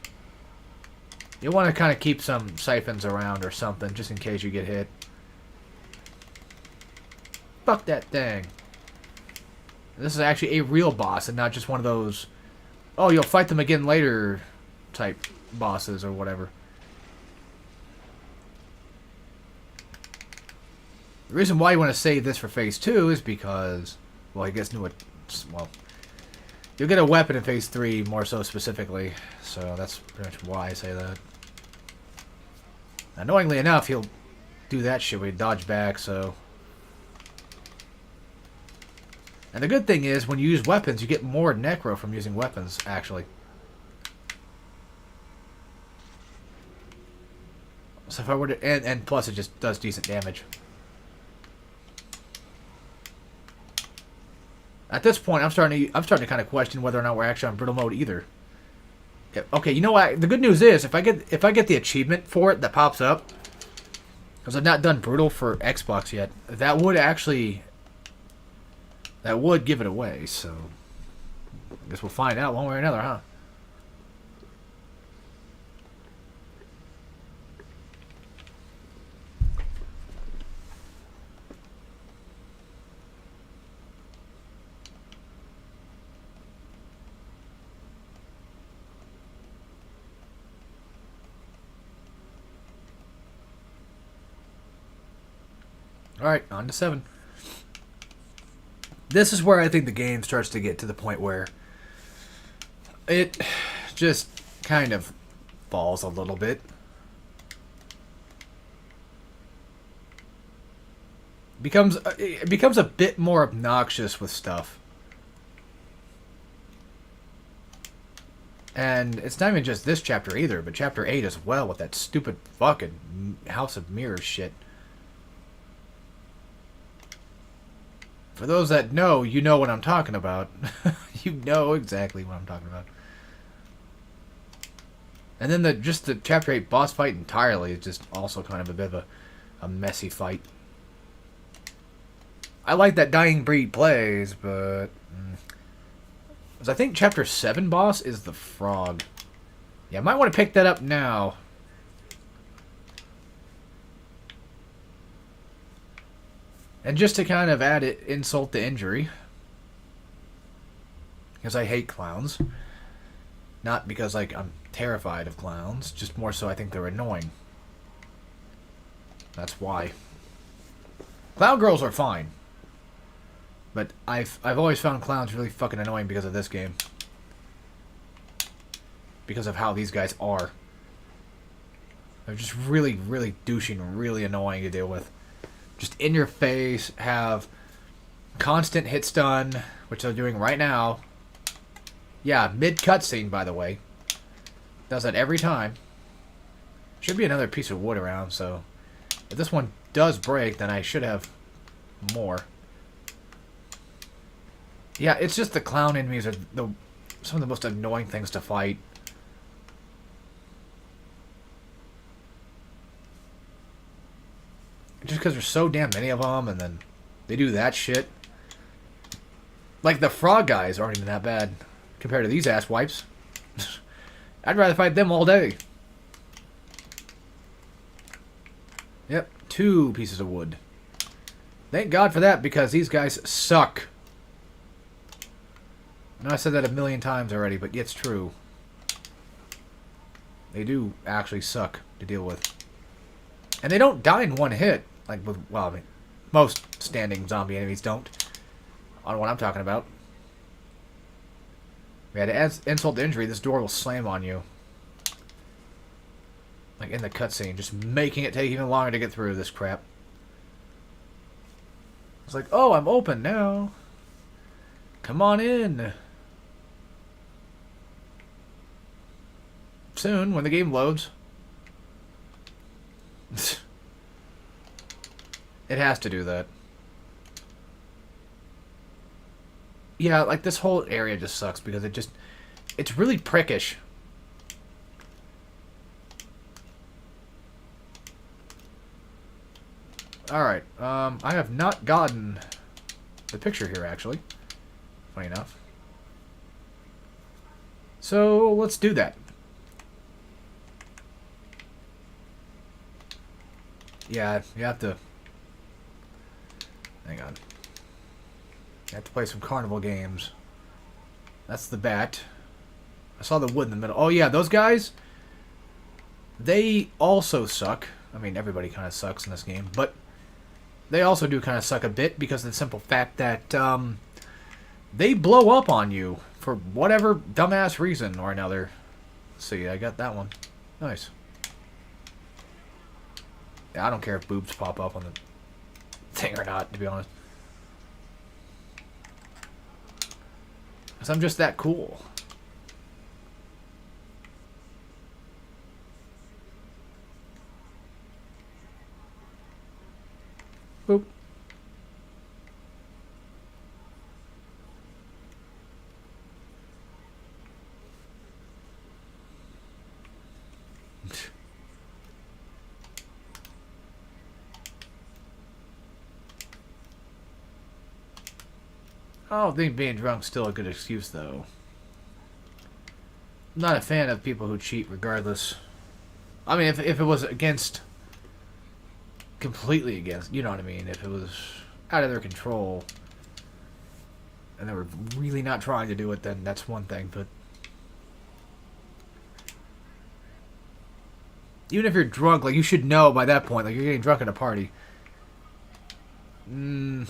You'll want to kind of keep some siphons around or something, just in case you get hit. Fuck that thing. This is actually a real boss, and not just one of those, oh, you'll fight them again later type bosses or whatever. The reason why you want to save this for phase 2 is because, well, I guess well, you'll get a weapon in phase 3 more so specifically, so that's pretty much why I say that. Annoyingly enough, he'll do that shit when he dodge back, so... And the good thing is, when you use weapons, you get more Necro from using weapons, actually. So if I were to... And plus, it just does decent damage. At this point, I'm starting to kind of question whether or not we're actually on brittle mode either. Okay, you know what? The good news is, if I get the achievement for it that pops up, because I've not done brutal for Xbox yet, that would give it away. So I guess we'll find out one way or another, huh? Alright, on to 7. This is where I think the game starts to get to the point where it just kind of falls a little bit. It becomes a bit more obnoxious with stuff. And it's not even just this chapter either, but chapter 8 as well with that stupid fucking House of Mirrors shit. For those that know, you know what I'm talking about. You know exactly what I'm talking about. And then just the chapter 8 boss fight entirely is just also kind of a bit of a messy fight. I like that Dying Breed plays, but... I think chapter 7 boss is the frog. Yeah, I might want to pick that up now. And just to kind of add insult to injury. Because I hate clowns. Not because, like, I'm terrified of clowns. Just more so I think they're annoying. That's why. Clown girls are fine. But I've always found clowns really fucking annoying because of this game. Because of how these guys are. They're just really, really douchey and really annoying to deal with. Just in your face, have constant hit stun, which they're doing right now. Yeah, mid cutscene, by the way. Does that every time. Should be another piece of wood around, so if this one does break, then I should have more. Yeah, it's just the clown enemies are some of the most annoying things to fight. Just because there's so damn many of them, and then they do that shit. Like, the frog guys aren't even that bad compared to these ass wipes. I'd rather fight them all day. Yep, 2 pieces of wood. Thank God for that, because these guys suck. I know I said that a million times already, but it's true. They do actually suck to deal with. And they don't die in one hit. Like, with, well, I mean, most standing zombie enemies don't. On what I'm talking about. Yeah, to add insult to injury, this door will slam on you. Like in the cutscene, just making it take even longer to get through this crap. It's like, oh, I'm open now. Come on in. Soon, when the game loads. It has to do that. Yeah, like this whole area just sucks because it's really prickish. Alright, I have not gotten the picture here, actually. Funny enough. So, let's do that. Yeah, you have to... Hang on. You have to play some carnival games. That's the bat. I saw the wood in the middle. Oh yeah, those guys, they also suck. I mean, everybody kind of sucks in this game, but they also do kind of suck a bit because of the simple fact that they blow up on you for whatever dumbass reason or another. Let's see, I got that one. Nice. Yeah, I don't care if boobs pop up on the thing or not, to be honest. Because I'm just that cool. Boop. I don't think being drunk's still a good excuse, though. I'm not a fan of people who cheat regardless. I mean, if it was against... completely against, you know what I mean? If it was out of their control and they were really not trying to do it, then that's one thing, but... even if you're drunk, like, you should know by that point, like, you're getting drunk at a party. You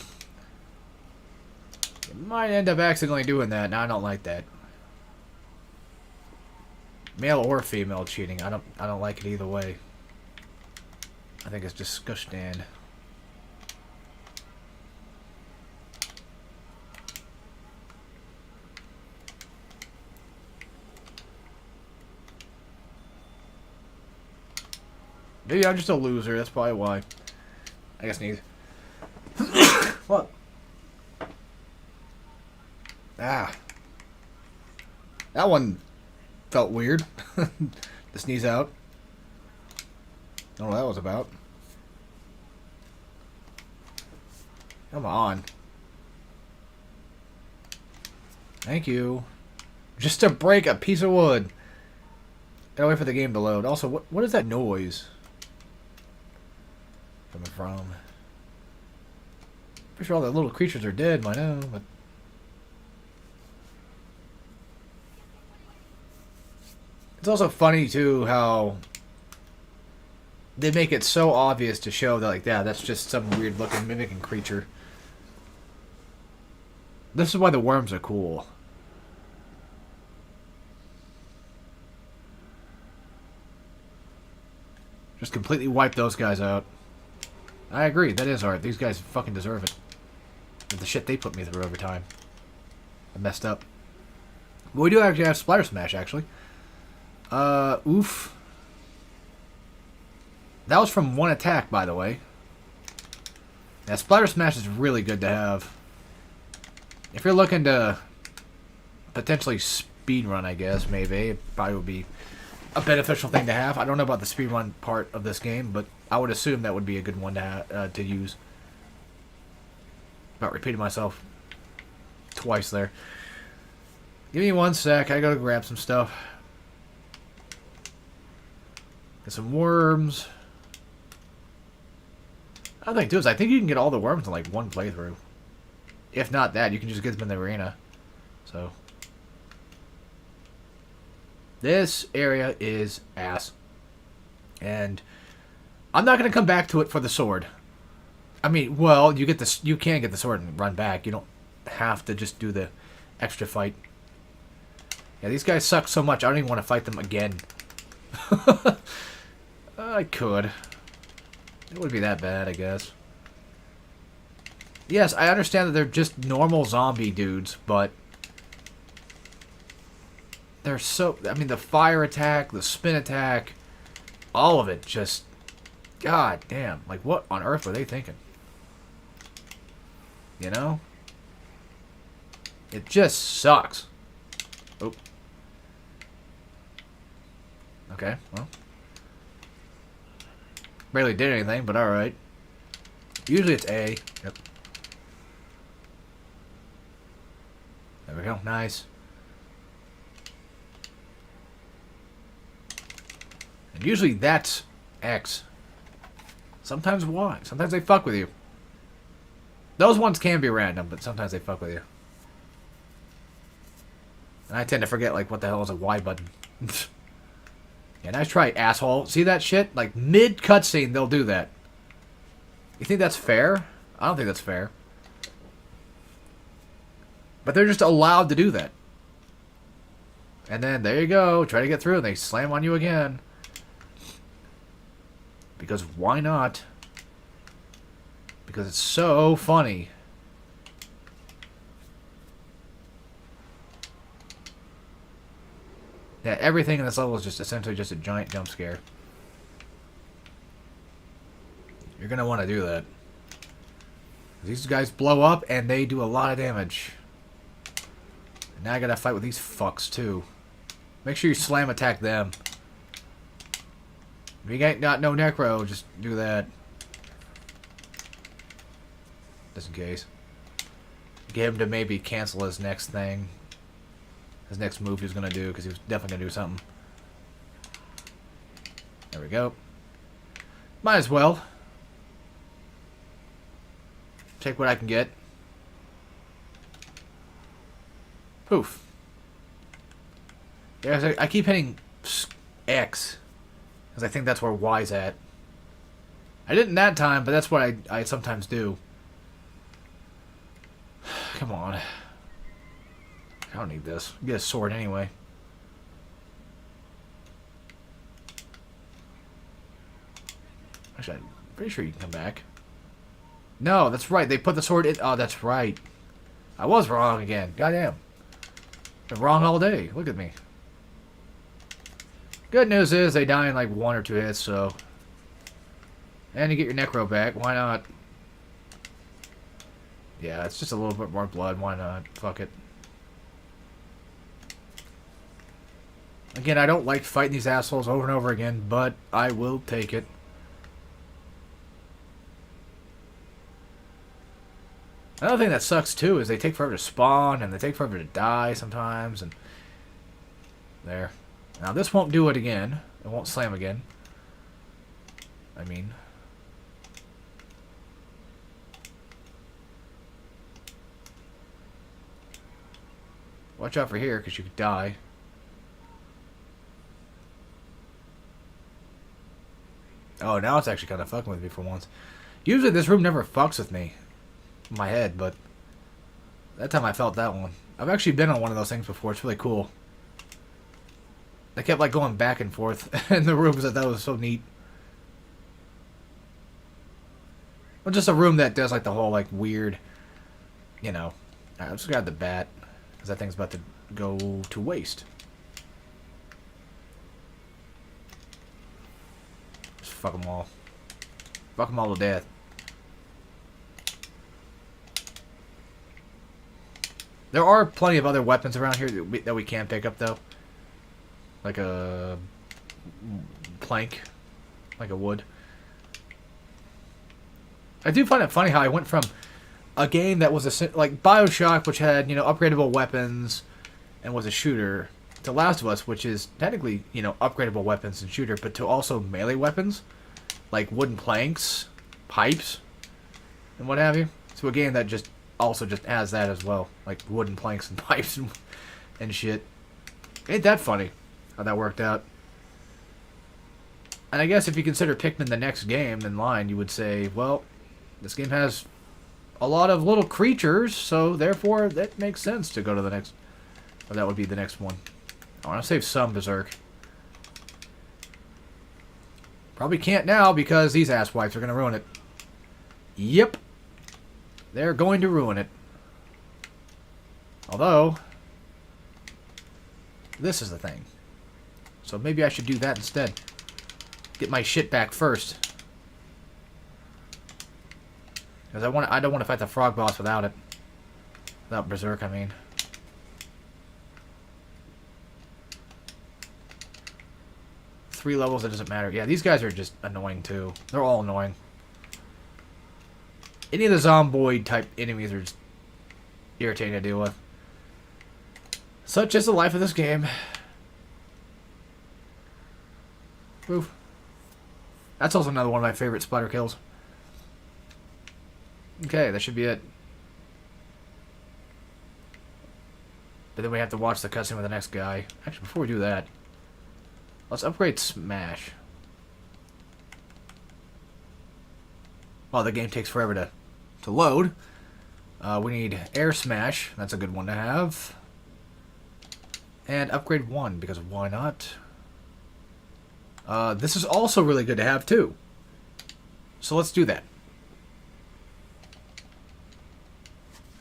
might end up accidentally doing that. No, I don't like that. Male or female cheating. I don't like it either way. I think it's disgusting. Maybe I'm just a loser. That's probably why. I guess needs. What? Ah. That one felt weird. To sneeze out. I don't know what that was about. Come on. Thank you. Just to break a piece of wood. Gotta wait for the game to load. Also, what is that noise coming from? Pretty sure all the little creatures are dead by now, but... It's also funny, too, how they make it so obvious to show that, like, yeah, that's just some weird-looking mimicking creature. This is why the worms are cool. Just completely wipe those guys out. I agree, that is art. These guys fucking deserve it. The shit they put me through over time. I messed up. But we do actually have Splatter Smash, actually. Oof. That was from one attack, by the way. Yeah, Splatter Smash is really good to have. If you're looking to potentially speedrun, I guess, maybe, it probably would be a beneficial thing to have. I don't know about the speedrun part of this game, but I would assume that would be a good one to use. About repeating myself twice there. Give me one sec. I gotta grab some stuff. Get some worms. I think too is I think you can get all the worms in like one playthrough. If not that, you can just get them in the arena. So this area is ass. And I'm not gonna come back to it for the sword. I mean, well, you can get the sword and run back. You don't have to just do the extra fight. Yeah, these guys suck so much, I don't even want to fight them again. I could. It wouldn't be that bad, I guess. Yes, I understand that they're just normal zombie dudes, but they're so... I mean, the fire attack, the spin attack, all of it just... God damn. Like, what on earth were they thinking? You know? It just sucks. Oh. Okay, well. Barely did anything, but alright. Usually it's A. Yep. There we go. Nice. And usually that's X. Sometimes Y. Sometimes they fuck with you. Those ones can be random, but sometimes they fuck with you. And I tend to forget, like, what the hell is a Y button. Yeah, nice try, asshole. See that shit? Like, mid-cutscene, they'll do that. You think that's fair? I don't think that's fair. But they're just allowed to do that. And then, there you go. Try to get through, and they slam on you again. Because why not? Because it's so funny. Yeah, everything in this level is just essentially just a giant jump scare. You're going to want to do that. These guys blow up and they do a lot of damage. And now I got to fight with these fucks too. Make sure you slam attack them. If you ain't got no necro, just do that. Just in case. Get him to maybe cancel his next thing. His next move he was going to do, because he was definitely going to do something. There we go. Might as well. Take what I can get. Poof. Yeah, I keep hitting X. Because I think that's where Y's at. I didn't that time, but that's what I sometimes do. Come on. I don't need this. Get a sword anyway. Actually, I'm pretty sure you can come back. No, that's right. They put the sword in. Oh, that's right. I was wrong again. Goddamn. Been wrong all day. Look at me. Good news is they die in like 1 or 2 hits, so... And you get your necro back. Why not? Yeah, it's just a little bit more blood. Why not? Fuck it. Again, I don't like fighting these assholes over and over again, but I will take it. Another thing that sucks, too, is they take forever to spawn, and they take forever to die sometimes, and... There. Now, this won't do it again. It won't slam again. I mean... Watch out for here, because you could die. Oh, now it's actually kind of fucking with me for once. Usually this room never fucks with me. In my head, but... That time I felt that one. I've actually been on one of those things before. It's really cool. I kept, like, going back and forth in the rooms. I thought it was so neat. Well, just a room that does, like, the whole, like, weird... You know... Alright, let's grab the bat. Because that thing's about to go to waste. Just fuck them all. Fuck them all to death. There are plenty of other weapons around here that we can pick up, though. Like a plank. Like a wood. I do find it funny how I went from a game that was like BioShock, which had, you know, upgradable weapons and was a shooter, to Last of Us, which is technically, you know, upgradable weapons and shooter, but to also melee weapons, like wooden planks, pipes, and what have you. So a game that just also just has that as well, like wooden planks and pipes and shit. Ain't that funny how that worked out? And I guess if you consider Pikmin the next game in line, you would say, well, this game has a lot of little creatures, so therefore that makes sense to go to the next... Or that would be the next one. I want to save some Berserk. Probably can't now because these asswipes are going to ruin it. Yep. They're going to ruin it. Although, this is the thing. So maybe I should do that instead. Get my shit back first. Because I don't want to fight the frog boss without it. Without Berserk, I mean. Three levels, it doesn't matter. Yeah, these guys are just annoying too. They're all annoying. Any of the zomboid type enemies are just irritating to deal with. Such is the life of this game. Oof. That's also another one of my favorite splatter kills. Okay, that should be it. But then we have to watch the cutscene with the next guy. Actually, before we do that, let's upgrade Smash. Well, the game takes forever to load. We need Air Smash. That's a good one to have. And upgrade 1, because why not? This is also really good to have, too. So let's do that.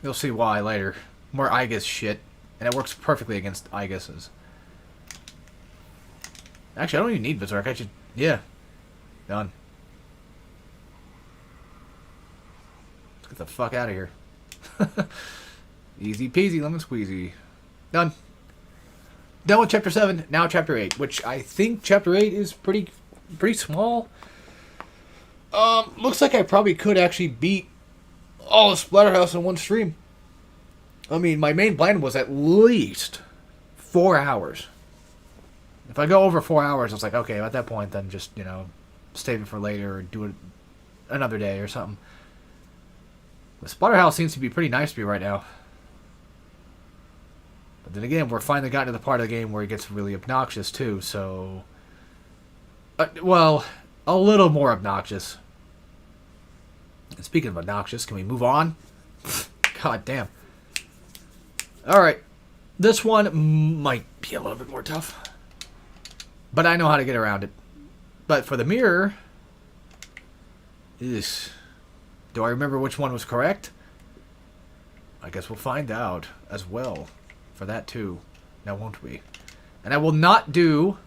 You'll see why later. More Aegis shit. And it works perfectly against Aegises. Actually, I don't even need Berserk. I should... Yeah. Done. Let's get the fuck out of here. Easy peasy, lemon squeezy. Done. Done with Chapter 7. Now Chapter 8. Which I think Chapter 8 is pretty small. Looks like I probably could actually beat all of Splatterhouse in one stream. I mean, my main plan was at least 4 hours. If I go over 4 hours, it's like, okay, at that point, then just, you know, save it for later or do it another day or something. The Splatterhouse seems to be pretty nice to me right now. But then again, we're finally gotten to the part of the game where it gets really obnoxious, too, so... well, a little more obnoxious. And speaking of obnoxious, can we move on? God damn. Alright. This one might be a little bit more tough. But I know how to get around it. But for the mirror... Do I remember which one was correct? I guess we'll find out as well. For that too. Now won't we? And I will not do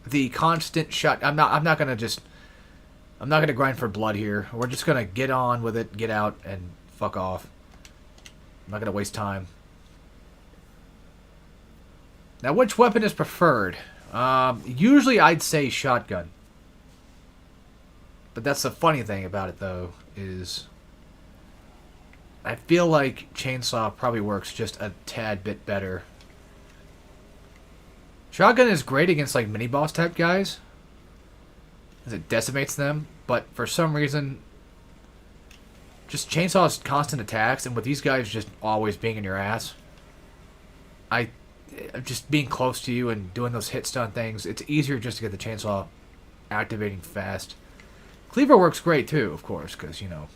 the constant shot. I'm not gonna grind for blood here. We're just gonna get on with it, get out, and fuck off. I'm not gonna waste time. Now, which weapon is preferred? Usually I'd say shotgun. But that's the funny thing about it, though, is I feel like chainsaw probably works just a tad bit better. Shotgun is great against, like, mini-boss type guys, as it decimates them, but for some reason, just chainsaw's constant attacks, and with these guys just always being in your ass, just being close to you and doing those hit stun things, it's easier just to get the chainsaw activating fast. Cleaver works great too, of course, because, you know,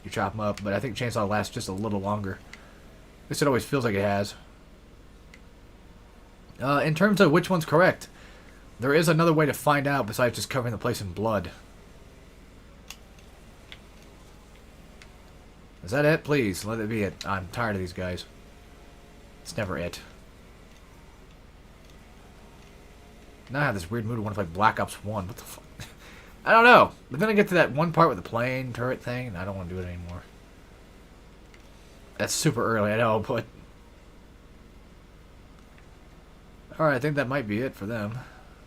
you chop them up, but I think chainsaw lasts just a little longer. At least it always feels like it has. In terms of which one's correct, there is another way to find out besides just covering the place in blood. Is that it? Please, let it be it. I'm tired of these guys. It's never it. Now I have this weird mood of one of like Black Ops 1. What the fuck? I don't know. But then I get to that one part with the plane turret thing, and I don't want to do it anymore. That's super early, I know, but... Alright, I think that might be it for them.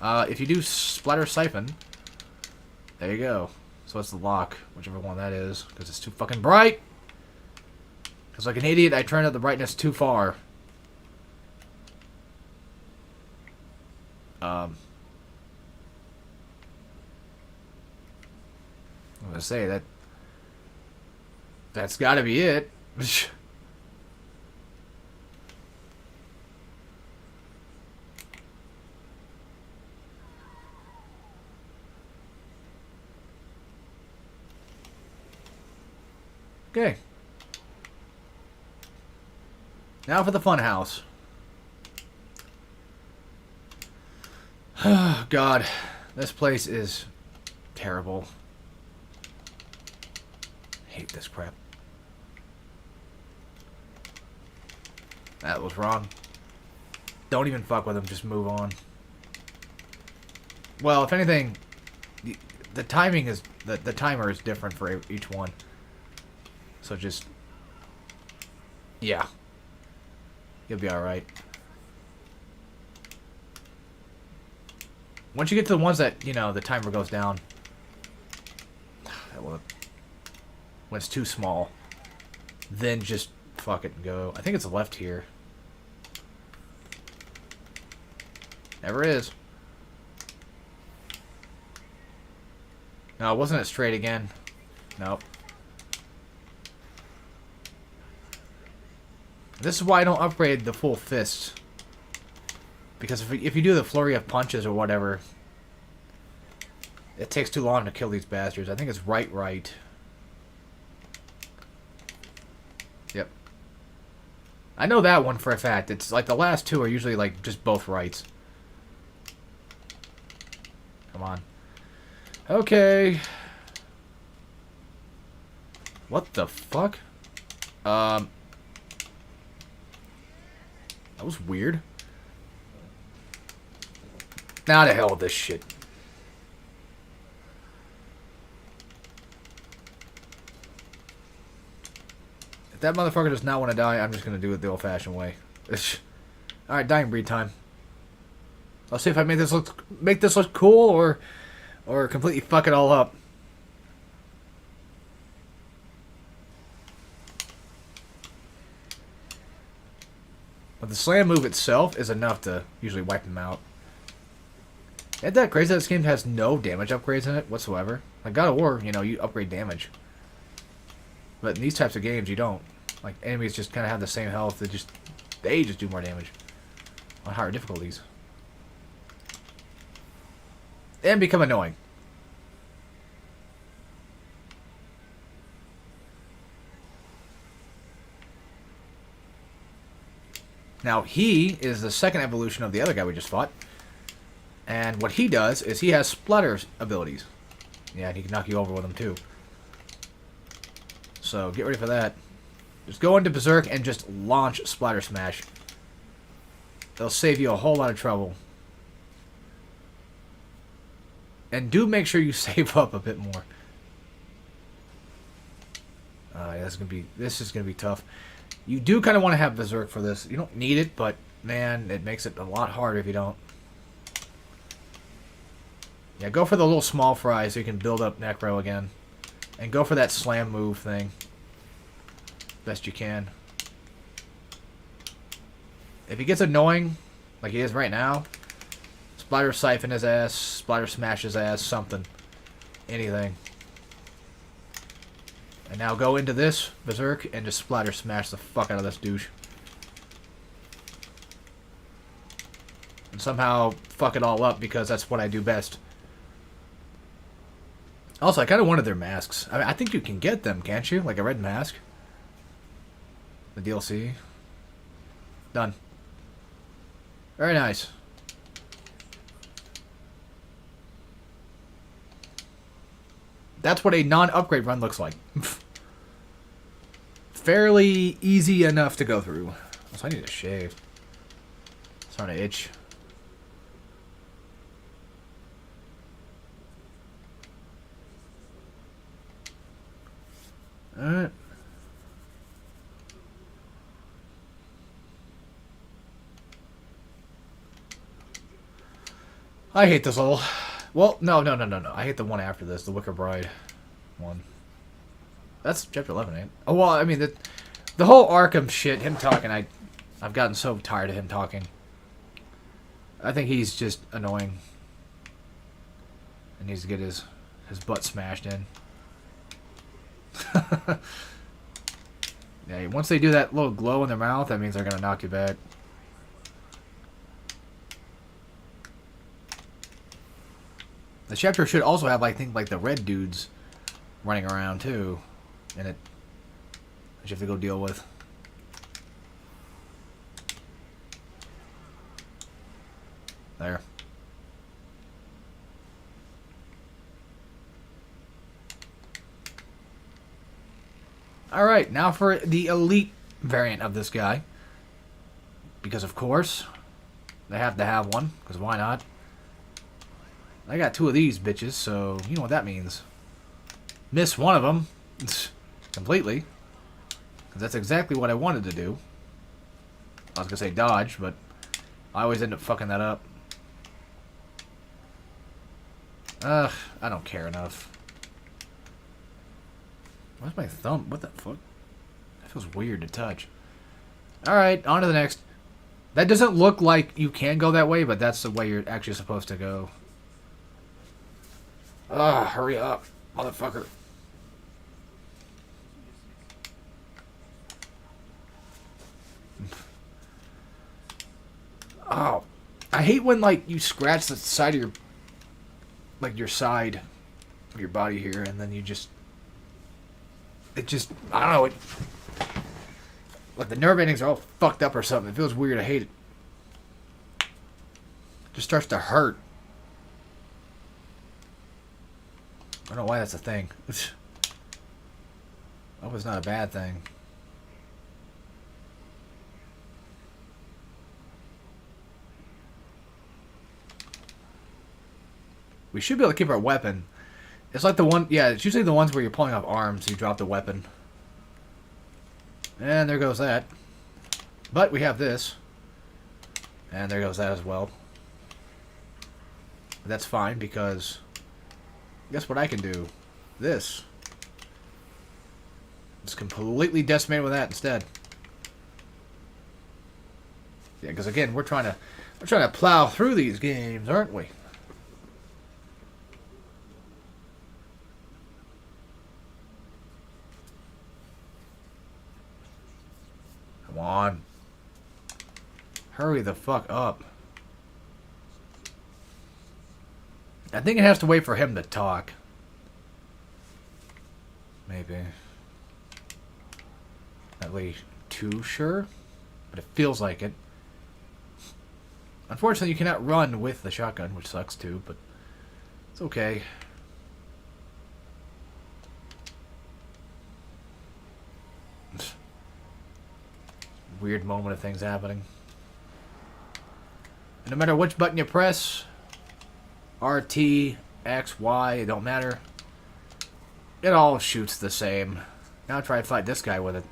If you do Splatter Siphon, there you go. So it's the lock, whichever one that is, because it's too fucking bright! Because like an idiot, I turned up the brightness too far. I'm gonna say that's gotta be it. Okay. Now for the fun house. Oh, God. This place is terrible. Hate this crap. That was wrong. Don't even fuck with them. Just move on. Well, if anything, the timing is... The timer is different for each one. So just... Yeah. You'll be alright. Once you get to the ones that, you know, the timer goes down. When it's too small. Then just fuck it and go. I think it's left here. Never is. No, wasn't it straight again? Nope. This is why I don't upgrade the full fist. Because if you do the flurry of punches or whatever, it takes too long to kill these bastards. I think it's right. Yep. I know that one for a fact. It's like the last two are usually like just both rights. Come on. Okay. What the fuck? That was weird. Now to hell with this shit. If that motherfucker does not want to die, I'm just going to do it the old-fashioned way. Alright, dying breed time. I'll see if I make this look cool or completely fuck it all up. But the slam move itself is enough to usually wipe him out. Isn't that crazy that this game has no damage upgrades in it whatsoever? Like God of War, you know, you upgrade damage. But in these types of games, you don't. Like, enemies just kind of have the same health. They just do more damage on higher difficulties. And become annoying. Now, he is the second evolution of the other guy we just fought. And what he does is he has splatter abilities. Yeah, and he can knock you over with them too. So, get ready for that. Just go into Berserk and just launch Splatter Smash. They'll save you a whole lot of trouble. And do make sure you save up a bit more. Yeah, this is gonna be tough. You do kind of want to have Berserk for this. You don't need it, but man, it makes it a lot harder if you don't. Yeah, go for the little small fry so you can build up Necro again. And go for that slam move thing. Best you can. If he gets annoying, like he is right now, Splatter Siphon his ass, Splatter Smash his ass, something. Anything. And now go into this, Berserk, and just Splatter Smash the fuck out of this douche. And somehow fuck it all up because that's what I do best. Also, I kind of wanted their masks. I mean, I think you can get them, can't you? Like a red mask. The DLC. Done. Very nice. That's what a non-upgrade run looks like. Fairly easy enough to go through. So I need to shave. It's starting to itch. Alright. I hate this level. Well, no. I hate the one after this, the Wicker Bride one. That's chapter 11, ain't it? Oh, well, I mean, the whole Arkham shit, him talking, I've gotten so tired of him talking. I think he's just annoying. And needs to get his butt smashed in. Yeah, once they do that little glow in their mouth, that means they're going to knock you back. The chapter should also have, I think, like the red dudes running around too, in it, that you have to go deal with. There. Alright, now for the elite variant of this guy. Because, of course, they have to have one, because why not? I got two of these bitches, so you know what that means. Miss one of them completely. Because that's exactly what I wanted to do. I was going to say dodge, but I always end up fucking that up. Ugh, I don't care enough. Where's my thumb? What the fuck? That feels weird to touch. Alright, on to the next. That doesn't look like you can go that way, but that's the way you're actually supposed to go. Ugh, hurry up, motherfucker. Oh, I hate when, like, you scratch the side of your, like, your side of your body here, and then you just, it just, I don't know, it, like, the nerve endings are all fucked up or something. It feels weird. I hate it. It just starts to hurt. I don't know why that's a thing. That was not a bad thing. We should be able to keep our weapon. It's like the one... Yeah, it's usually the ones where you're pulling off arms. You drop the weapon. And there goes that. But we have this. And there goes that as well. But that's fine because... Guess what I can do? This. It's completely decimated with that instead. Yeah, because again, we're trying to plow through these games, aren't we? Come on. Hurry the fuck up. I think it has to wait for him to talk. Maybe. Not really too sure, but it feels like it. Unfortunately, you cannot run with the shotgun, which sucks too, but it's okay. Weird moment of things happening. And no matter which button you press, RT, X, Y, it don't matter. It all shoots the same. Now try to fight this guy with it.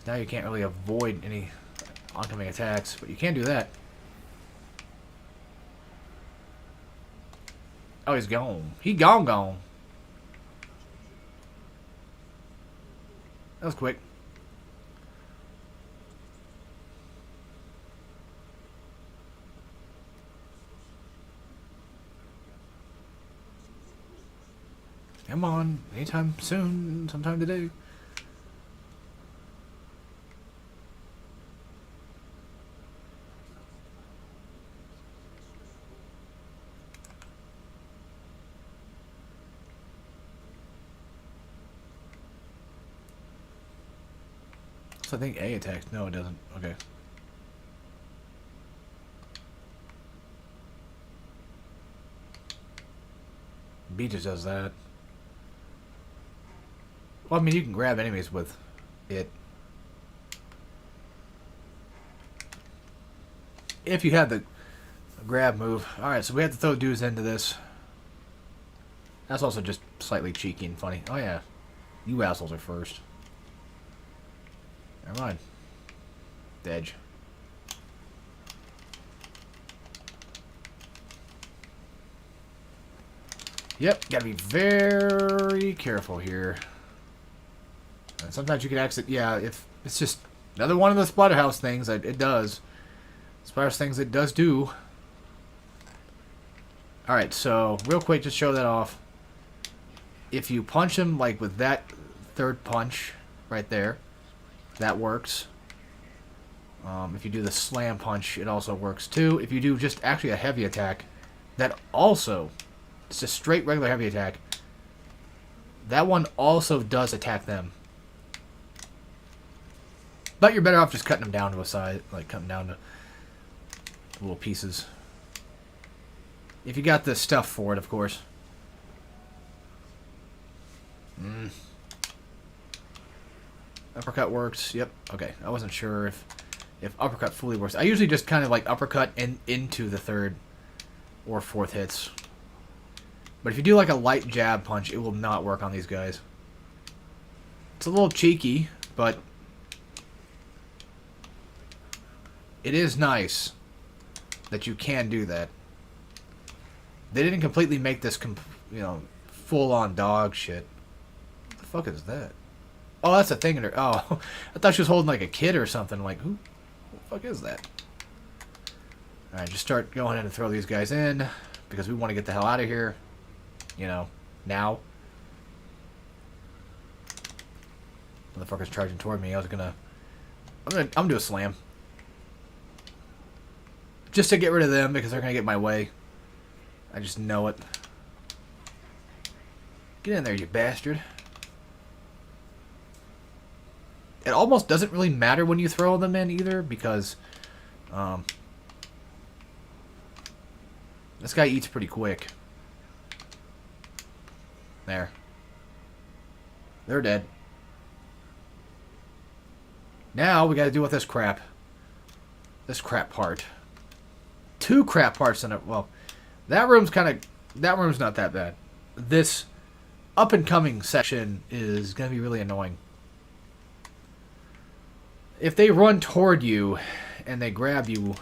Now you can't really avoid any oncoming attacks, but you can do that. Oh, he's gone. He gone. That was quick. Come on, anytime soon, sometime today. So I think A attacks. No, it doesn't. Okay. B just does that. Well, I mean, you can grab enemies with it. If you have the grab move. Alright, so we have to throw dudes into this. That's also just slightly cheeky and funny. Oh, yeah. You assholes are first. Never mind. Edge. Yep, gotta be very careful here. And sometimes you can exit. Yeah, if it's just another one of the Splatterhouse things. It does. Splatterhouse things it does do. Alright, so real quick, just show that off. If you punch him like with that third punch right there, that works. If you do the slam punch, it also works too. If you do just actually a heavy attack, that also, it's a straight regular heavy attack, that one also does attack them. But you're better off just cutting them down to a size, like cutting down to little pieces. If you got the stuff for it, of course. Uppercut works. Yep. Okay. I wasn't sure if uppercut fully works. I usually just kind of like uppercut into the third or fourth hits. But if you do like a light jab punch, it will not work on these guys. It's a little cheeky, but it is nice that you can do that. They didn't completely make this, full-on dog shit. What the fuck is that? Oh, that's a thing in her. Oh, I thought she was holding like a kid or something. Like, who the fuck is that? Alright, just start going in and throw these guys in. Because we want to get the hell out of here. Now. Motherfucker's charging toward me. I'm gonna do a slam. Just to get rid of them because they're gonna get my way. I just know it. Get in there, you bastard. It almost doesn't really matter when you throw them in either because this guy eats pretty quick. There. They're dead. Now we gotta deal with this crap. This crap part. Two crap parts in it. Well, that room's not that bad. This up and coming section is gonna be really annoying. If they run toward you and they grab you,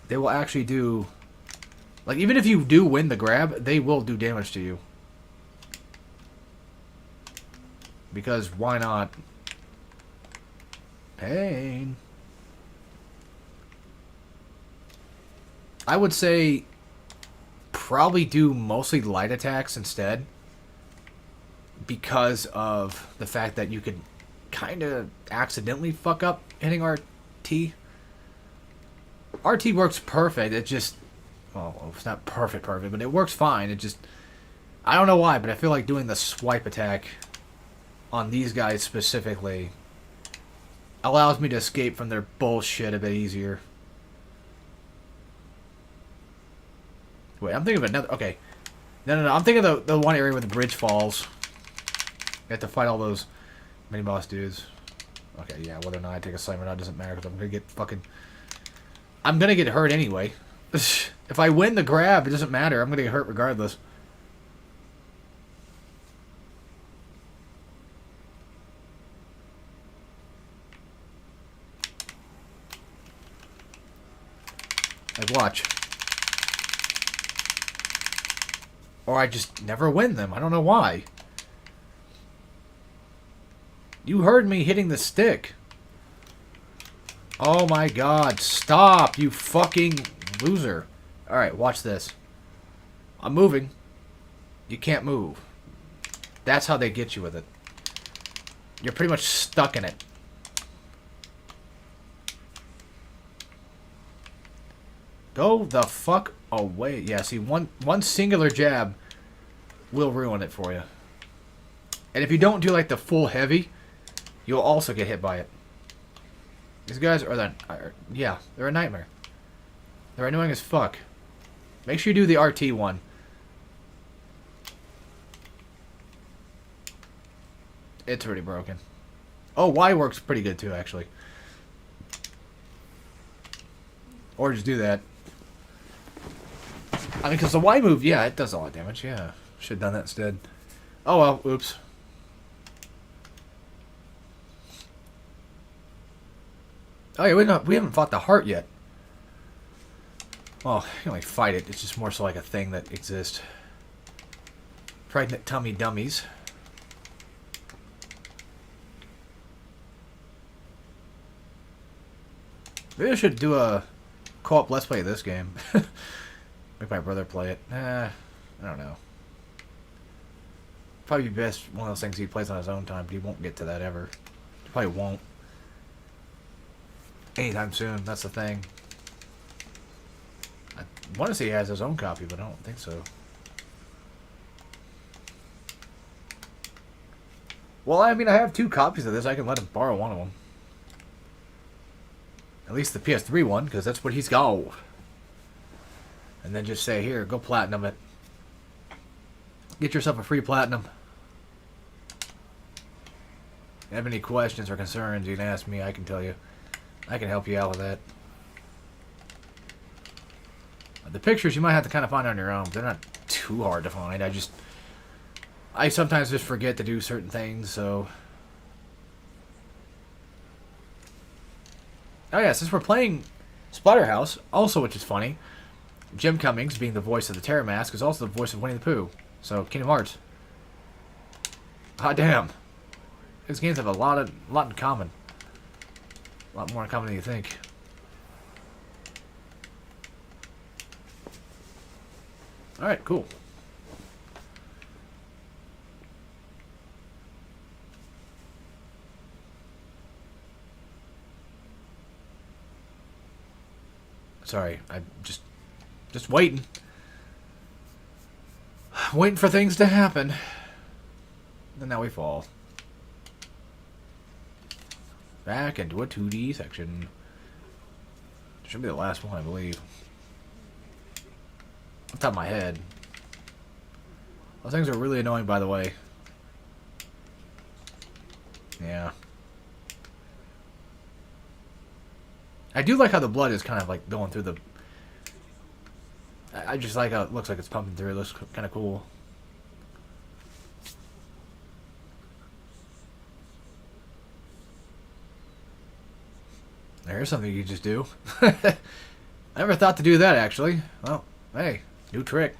they will actually do... Like, even if you do win the grab, they will do damage to you. Because why not? Pain. I would say probably do mostly light attacks instead. Because of the fact that you could kind of accidentally fuck up hitting RT. RT works perfect. It just... Well, it's not perfect, but it works fine. It just... I don't know why, but I feel like doing the swipe attack on these guys specifically allows me to escape from their bullshit a bit easier. Wait, I'm thinking of another... Okay. No. I'm thinking of the one area where the bridge falls. You have to fight all those mini-boss dudes. Okay, yeah, whether or not I take a slam or not doesn't matter, because I'm going to get fucking... I'm going to get hurt anyway. If I win the grab, it doesn't matter. I'm going to get hurt regardless. Like, watch. Or I just never win them. I don't know why. You heard me hitting the stick. Oh my god. Stop, you fucking loser. Alright, watch this. I'm moving. You can't move. That's how they get you with it. You're pretty much stuck in it. Go the fuck away. Yeah, see, one singular jab will ruin it for you. And if you don't do, like, the full heavy, you'll also get hit by it. These guys are yeah, they're a nightmare. They're annoying as fuck. Make sure you do the RT one. It's already broken. Oh, Y works pretty good too, actually. Or just do that. I mean, because the Y move, yeah, it does a lot of damage. Yeah, should have done that instead. Oh well, oops. Oh yeah, we haven't fought the heart yet. Well, you can only fight it. It's just more so like a thing that exists. Pregnant tummy dummies. Maybe I should do a co-op let's play of this game. Make my brother play it. I don't know. Probably be best one of those things he plays on his own time, but he won't get to that ever. He probably won't. Anytime soon, that's the thing. I want to say he has his own copy, but I don't think so. Well, I mean, I have 2 copies of this. I can let him borrow one of them. At least the PS3 one, because that's what he's got. And then just say, here, go platinum it. Get yourself a free platinum. If you have any questions or concerns, you can ask me. I can tell you. I can help you out with that. The pictures you might have to kind of find on your own. They're not too hard to find. I sometimes just forget to do certain things, so... Oh yeah, since we're playing Splatterhouse, also which is funny, Jim Cummings, being the voice of the Terror Mask, is also the voice of Winnie the Pooh. So, Kingdom Hearts. Hot damn. These games have a lot in common. A lot more in common than you think. Alright, cool. Sorry, I'm just waiting. Waiting for things to happen. And now we fall. Back into a 2D section. Should be the last one, I believe. On top of my head. Those things are really annoying, by the way. Yeah. I do like how the blood is kind of like going through the... I just like how it looks like it's pumping through. It looks kind of cool. There's something you can just do. I never thought to do that, actually. Well, hey, new trick.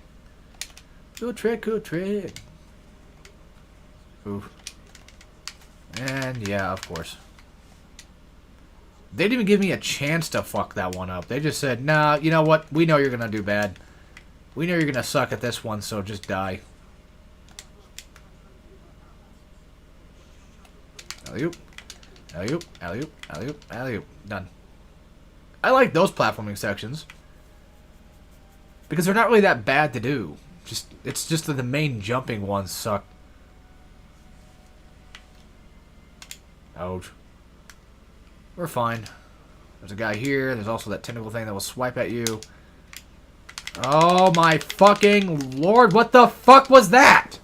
Good trick, good trick. Oof. And, yeah, of course. They didn't even give me a chance to fuck that one up. They just said, nah, you know what? We know you're going to do bad. We know you're going to suck at this one, so just die. Alley-oop. Alley-oop. Alley-oop. Alley-oop. Alley-oop. Done. I like those platforming sections. Because they're not really that bad to do. It's just that the main jumping ones suck. Ouch. We're fine. There's a guy here. There's also that tentacle thing that will swipe at you. Oh my fucking lord, what the fuck was that?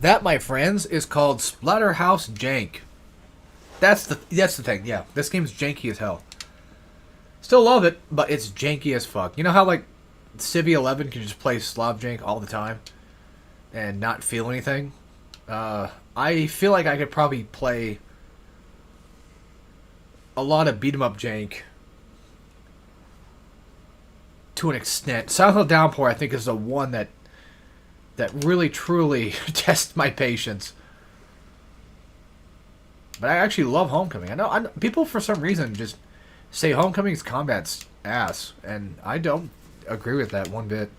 That, my friends, is called Splatterhouse Jank. That's the thing, yeah. This game's janky as hell. Still love it, but it's janky as fuck. You know how, like, Civ 11 can just play Slav Jank all the time and not feel anything? I feel like I could probably play a lot of beat-em-up jank to an extent. Silent Hill Downpour, I think, is the one that really, truly tests my patience. But I actually love Homecoming. I know people, for some reason, just say Homecoming's combat's ass, and I don't agree with that one bit.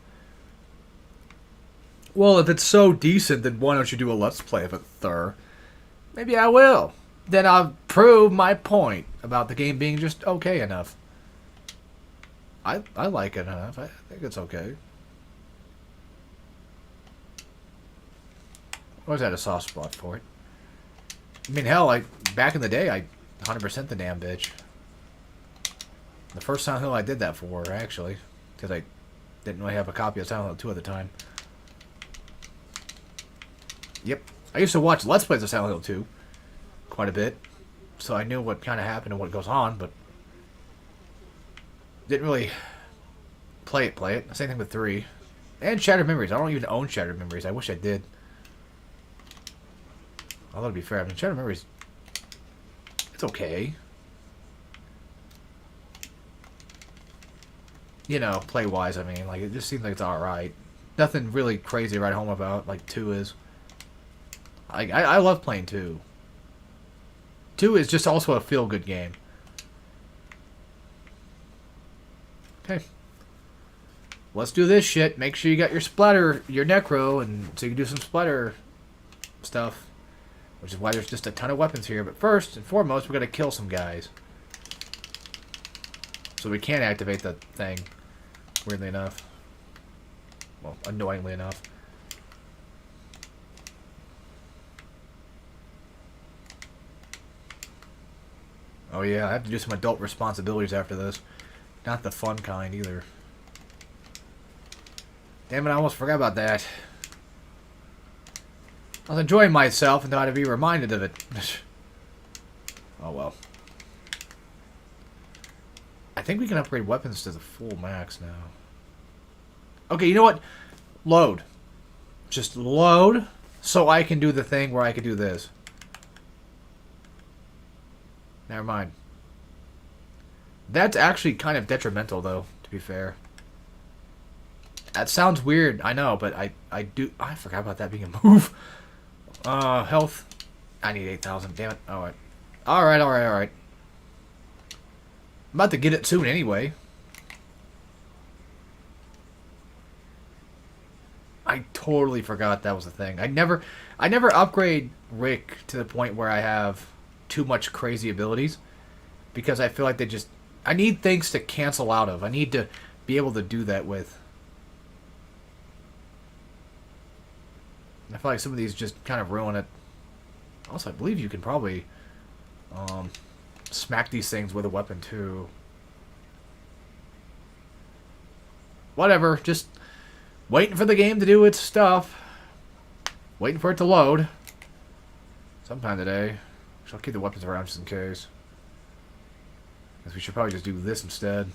Well, if it's so decent, then why don't you do a Let's Play of it, Thur? Maybe I will. Then I'll prove my point about the game being just okay enough. I like it enough. I think it's okay. What was that a soft spot for it? I mean, hell, back in the day, I 100% the damn bitch. The first Silent Hill I did that for, actually. Because I didn't really have a copy of Silent Hill 2 at the time. Yep. I used to watch Let's Plays of Silent Hill 2 quite a bit. So I knew what kind of happened and what goes on, but didn't really play it. Same thing with 3. And Shattered Memories. I don't even own Shattered Memories. I wish I did. Although, to be fair, I mean, Shattered Memories, it's okay. You know, play-wise, I mean, like, it just seems like it's alright. Nothing really crazy to write home about, like 2 is. I love playing 2. 2 is just also a feel-good game. Okay. Let's do this shit. Make sure you got your splatter, your necro, and so you can do some splatter stuff. Which is why there's just a ton of weapons here. But first and foremost, we're going to kill some guys. So we can activate the thing. Weirdly enough. Well, annoyingly enough. Oh yeah, I have to do some adult responsibilities after this. Not the fun kind either. Damn it, I almost forgot about that. I was enjoying myself and thought I'd be reminded of it. Oh well. I think we can upgrade weapons to the full max now. Okay, you know what? Load. Just load so I can do the thing where I could do this. Never mind. That's actually kind of detrimental, though, to be fair. That sounds weird, I know, but I do... I forgot about that being a move. Health. I need 8,000, damn it. Alright. Alright. I'm about to get it soon anyway. I totally forgot that was a thing. I never upgrade Rick to the point where I have too much crazy abilities. Because I feel like they just... I need things to cancel out of. I need to be able to do that with. I feel like some of these just kind of ruin it. Also, I believe you can probably smack these things with a weapon too. Whatever, just waiting for the game to do its stuff. Waiting for it to load. Sometime today. So I'll keep the weapons around just in case. Because we should probably just do this instead.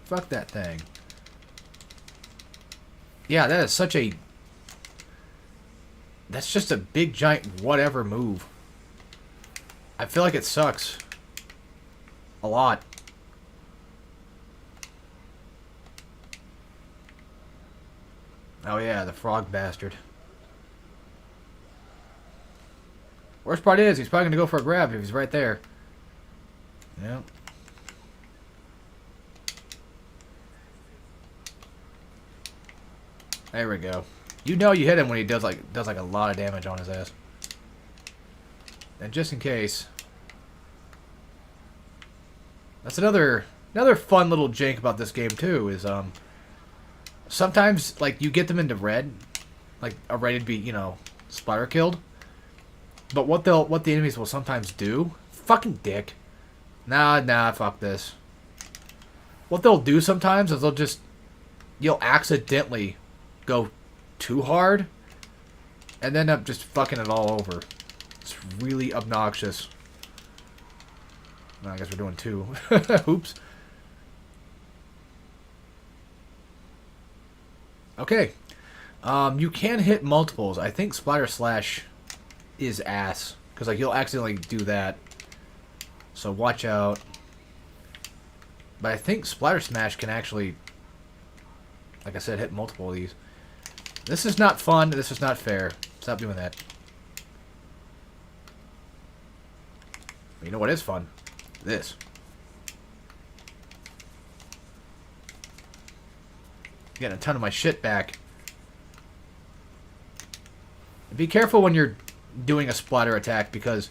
Fuck that thing. Yeah, that is such a... That's just a big, giant, whatever move. I feel like it sucks. A lot. Oh yeah, the frog bastard. Worst part is, he's probably going to go for a grab if he's right there. Yep. There we go. You know you hit him when he does like a lot of damage on his ass. And just in case, that's another fun little jank about this game too. Is sometimes like you get them into red, like are ready to be, you know, splatter killed. But what the enemies will sometimes do, fucking dick. Nah, fuck this. What they'll do sometimes is you'll accidentally go too hard and end up just fucking it all over. It's really obnoxious. Well, I guess we're doing 2. Oops. Okay. You can hit multiples. I think Splatter Slash is ass. Because, like, you'll accidentally do that. So watch out. But I think Splatter Smash can actually, like I said, hit multiple of these. This is not fun. This is not fair. Stop doing that. You know what is fun? This. Getting a ton of my shit back. And be careful when you're doing a splatter attack, because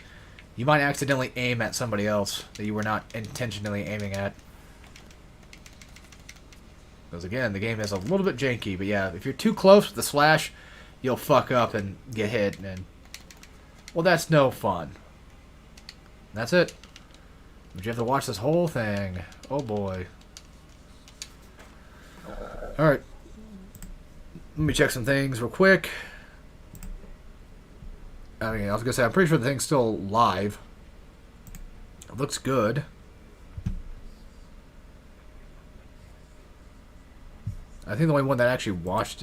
you might accidentally aim at somebody else that you were not intentionally aiming at. Because again, the game is a little bit janky, but yeah, if you're too close with the slash, you'll fuck up and get hit, and well, that's no fun. That's it. But you have to watch this whole thing. Oh boy. Alright. Let me check some things real quick. I mean, I was gonna say, I'm pretty sure the thing's still live. It looks good. I think the only one that actually watched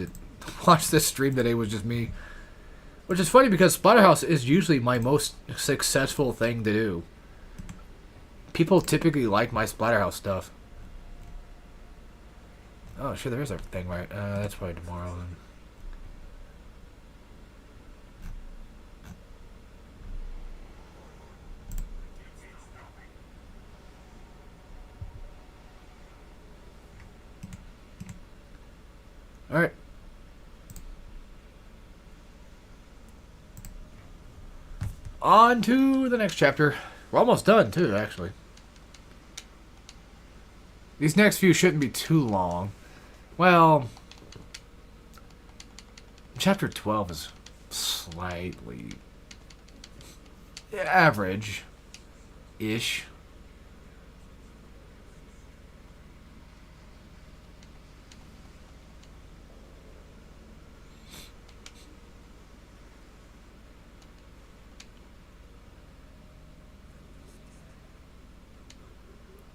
this stream today was just me. Which is funny, because Splatterhouse is usually my most successful thing to do. People typically like my Splatterhouse stuff. Oh, sure, there is a thing, right? That's probably tomorrow, then. Alright. On to the next chapter. We're almost done, too, actually. These next few shouldn't be too long. Well, chapter 12 is slightly average-ish.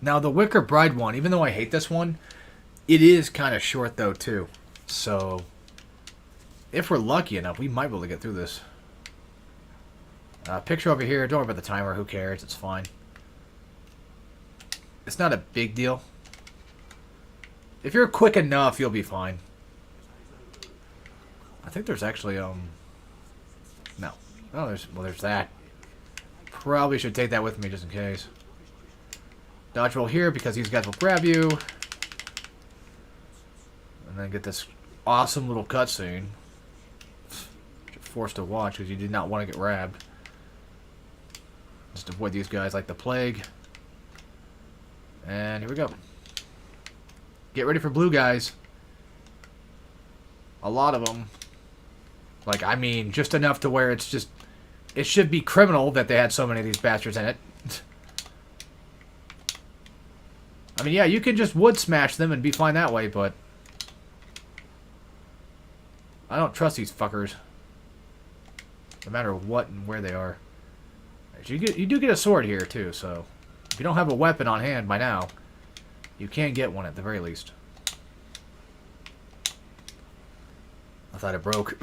Now, the Wicker Bride one, even though I hate this one, it is kind of short, though, too. So, if we're lucky enough, we might be able to get through this. Picture over here. Don't worry about the timer. Who cares? It's fine. It's not a big deal. If you're quick enough, you'll be fine. I think there's actually, no. Oh, there's that. Probably should take that with me just in case. Dodge roll here, because these guys will grab you. And then get this awesome little cutscene. You're forced to watch because you did not want to get grabbed. Just avoid these guys like the plague. And here we go. Get ready for blue guys. A lot of them. Like, I mean, just enough to where it's just... It should be criminal that they had so many of these bastards in it. I mean, yeah, you can just wood smash them and be fine that way, but... I don't trust these fuckers. No matter what and where they are. You do get a sword here, too, so... If you don't have a weapon on hand by now, you can get one at the very least. I thought it broke.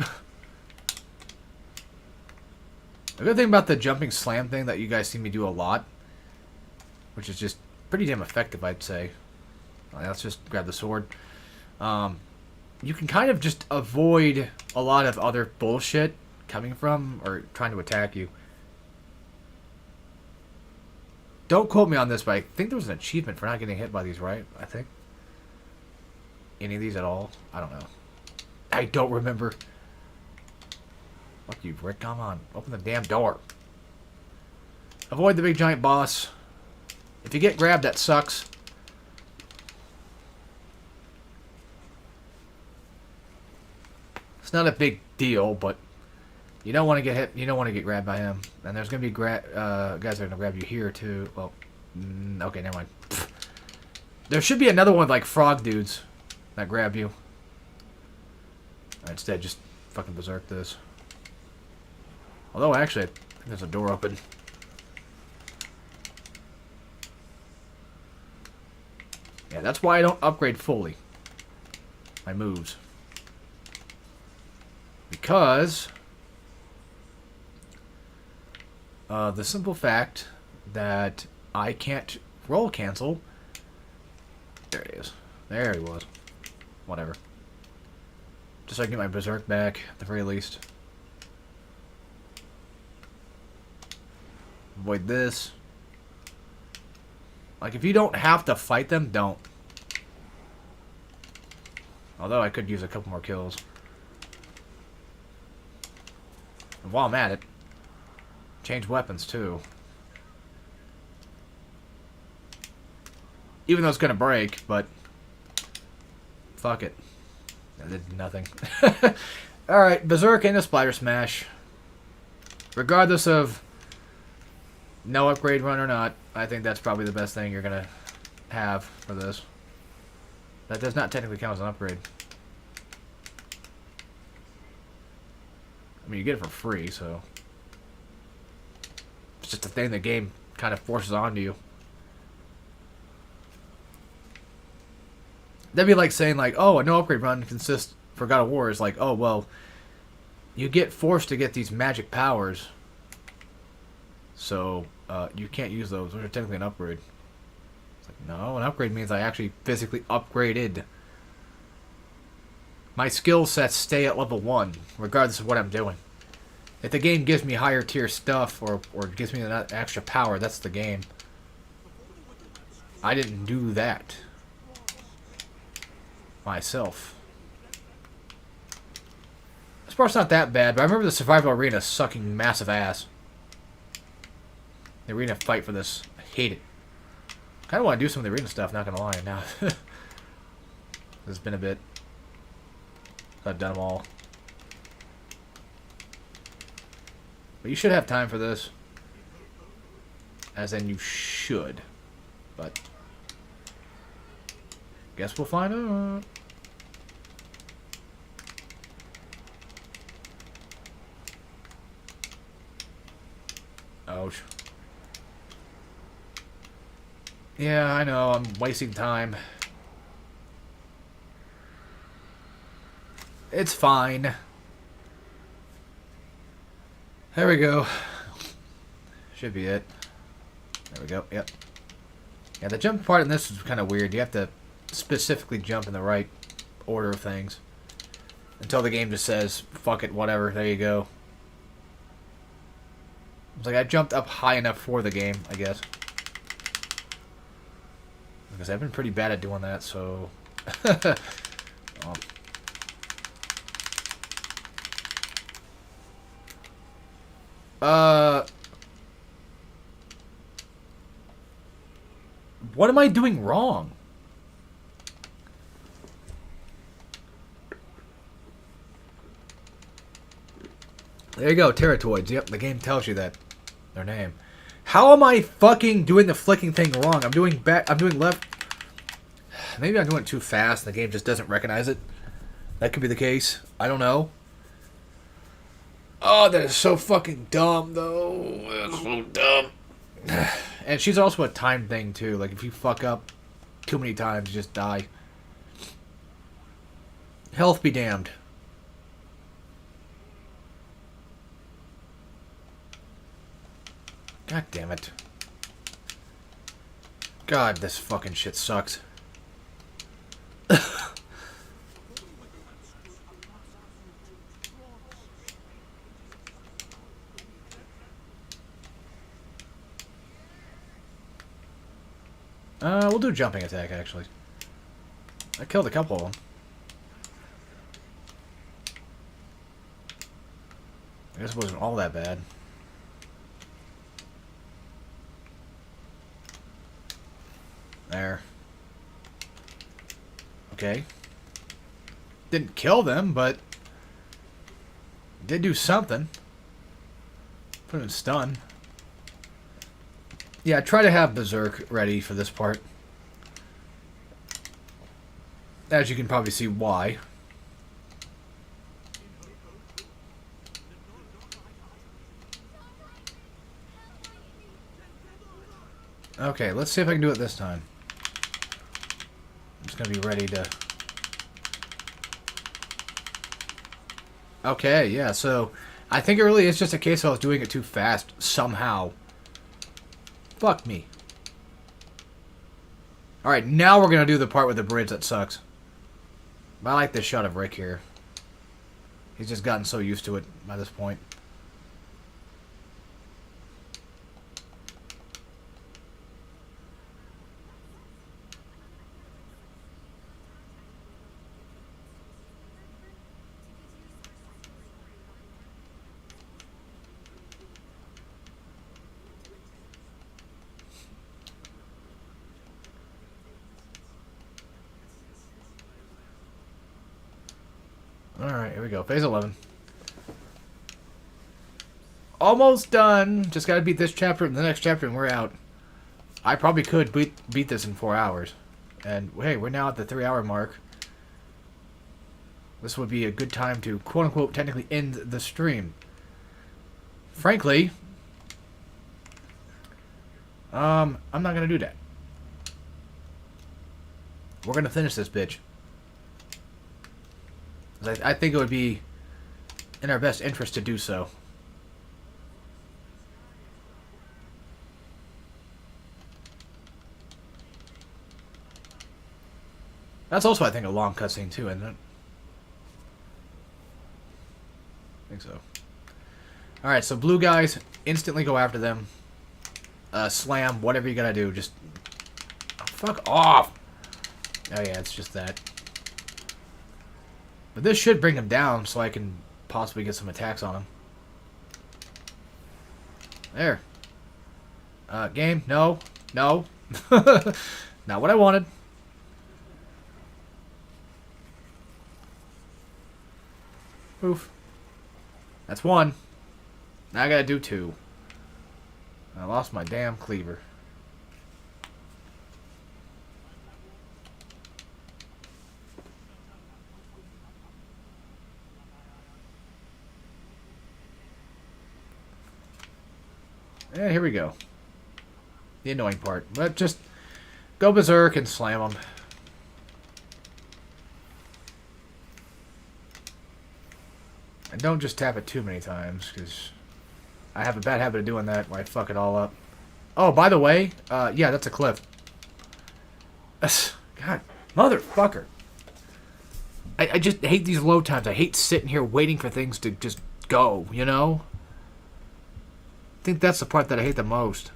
The good thing about the jumping slam thing that you guys see me do a lot, which is just pretty damn effective, I'd say. Let's just grab the sword. You can kind of just avoid a lot of other bullshit coming from or trying to attack you. Don't quote me on this, but I think there was an achievement for not getting hit by these, right? I think. Any of these at all? I don't know. I don't remember. Fuck you, Rick. Come on. Open the damn door. Avoid the big giant boss. If you get grabbed, that sucks. It's not a big deal, but you don't want to get hit. You don't want to get grabbed by him. And there's gonna be guys that are gonna grab you here too. Well, okay, never mind. There should be another one like frog dudes that grab you. Instead, just fucking berserk this. Although, actually, I think there's a door open. Yeah, that's why I don't upgrade fully my moves. Because the simple fact that I can't roll cancel. There it is. There he was. Whatever. Just so I can get my berserk back, at the very least. Avoid this. Like, if you don't have to fight them, don't. Although I could use a couple more kills. And while I'm at it, change weapons, too. Even though it's gonna break, but fuck it. I did nothing. Alright, Berserk and a Splatter Smash. Regardless of no upgrade run or not, I think that's probably the best thing you're gonna have for this. That does not technically count as an upgrade. I mean, you get it for free, so it's just a thing the game kind of forces onto you. That'd be like saying, like, oh, a no upgrade run consists for God of War is like, oh, well, you get forced to get these magic powers, so you can't use those. Those are technically an upgrade. It's like, no, an upgrade means I actually physically upgraded. My skill sets stay at level 1, regardless of what I'm doing. If the game gives me higher tier stuff or gives me an extra power, that's the game. I didn't do that myself. This part's not that bad, but I remember the survival arena sucking massive ass. The arena fight for this, I hate it. Kind of want to do some of the arena stuff, not gonna lie. Now, it's been a bit. I've done them all. But you should have time for this. As in, you should. But guess we'll find out. Ouch. Yeah, I know, I'm wasting time. It's fine. There we go. Should be it. There we go, yep. Yeah, the jump part in this is kind of weird. You have to specifically jump in the right order of things. Until the game just says, fuck it, whatever, there you go. It's like I jumped up high enough for the game, I guess. Because I've been pretty bad at doing that, so... What am I doing wrong? There you go, Terratoids. Yep, the game tells you that. Their name. How am I fucking doing the flicking thing wrong? I'm doing back. I'm doing left. Maybe I'm doing it too fast. And the game just doesn't recognize it. That could be the case. I don't know. Oh, that is so fucking dumb, though. That's so dumb. And she's also a time thing, too. Like, if you fuck up too many times, you just die. Health be damned. God damn it. God, this fucking shit sucks. We'll do jumping attack, actually. I killed a couple of them. I guess it wasn't all that bad. There. Okay. Didn't kill them, but Did do something. Put him in stun. Yeah, try to have Berserk ready for this part. As you can probably see why. Okay, let's see if I can do it this time. I'm just going to be ready to... Okay, yeah, so... I think it really is just a case of I was doing it too fast, somehow. Fuck me. Alright, now we're going to do the part with the bridge that sucks. But I like this shot of Rick here. He's just gotten so used to it by this point. Alright, here we go. Phase 11. Almost done. Just gotta beat this chapter and the next chapter and we're out. I probably could beat this in 4 hours. And, hey, we're now at the 3-hour mark. This would be a good time to, quote-unquote, technically end the stream. Frankly, I'm not gonna do that. We're gonna finish this bitch. I think it would be in our best interest to do so. That's also, I think, a long cutscene too, isn't it? I think so. Alright, so blue guys, instantly go after them. Slam, whatever you gotta do, just... Oh, fuck off! Oh yeah, it's just that. But this should bring him down so I can possibly get some attacks on him. There. Game, no. No. Not what I wanted. Oof. That's one. Now I gotta do two. I lost my damn cleaver. And here we go. The annoying part. But just go berserk and slam them. And don't just tap it too many times, because I have a bad habit of doing that where I fuck it all up. Oh, by the way, yeah, that's a cliff. God, motherfucker. I just hate these load times. I hate sitting here waiting for things to just go, you know? I think that's the part that I hate the most.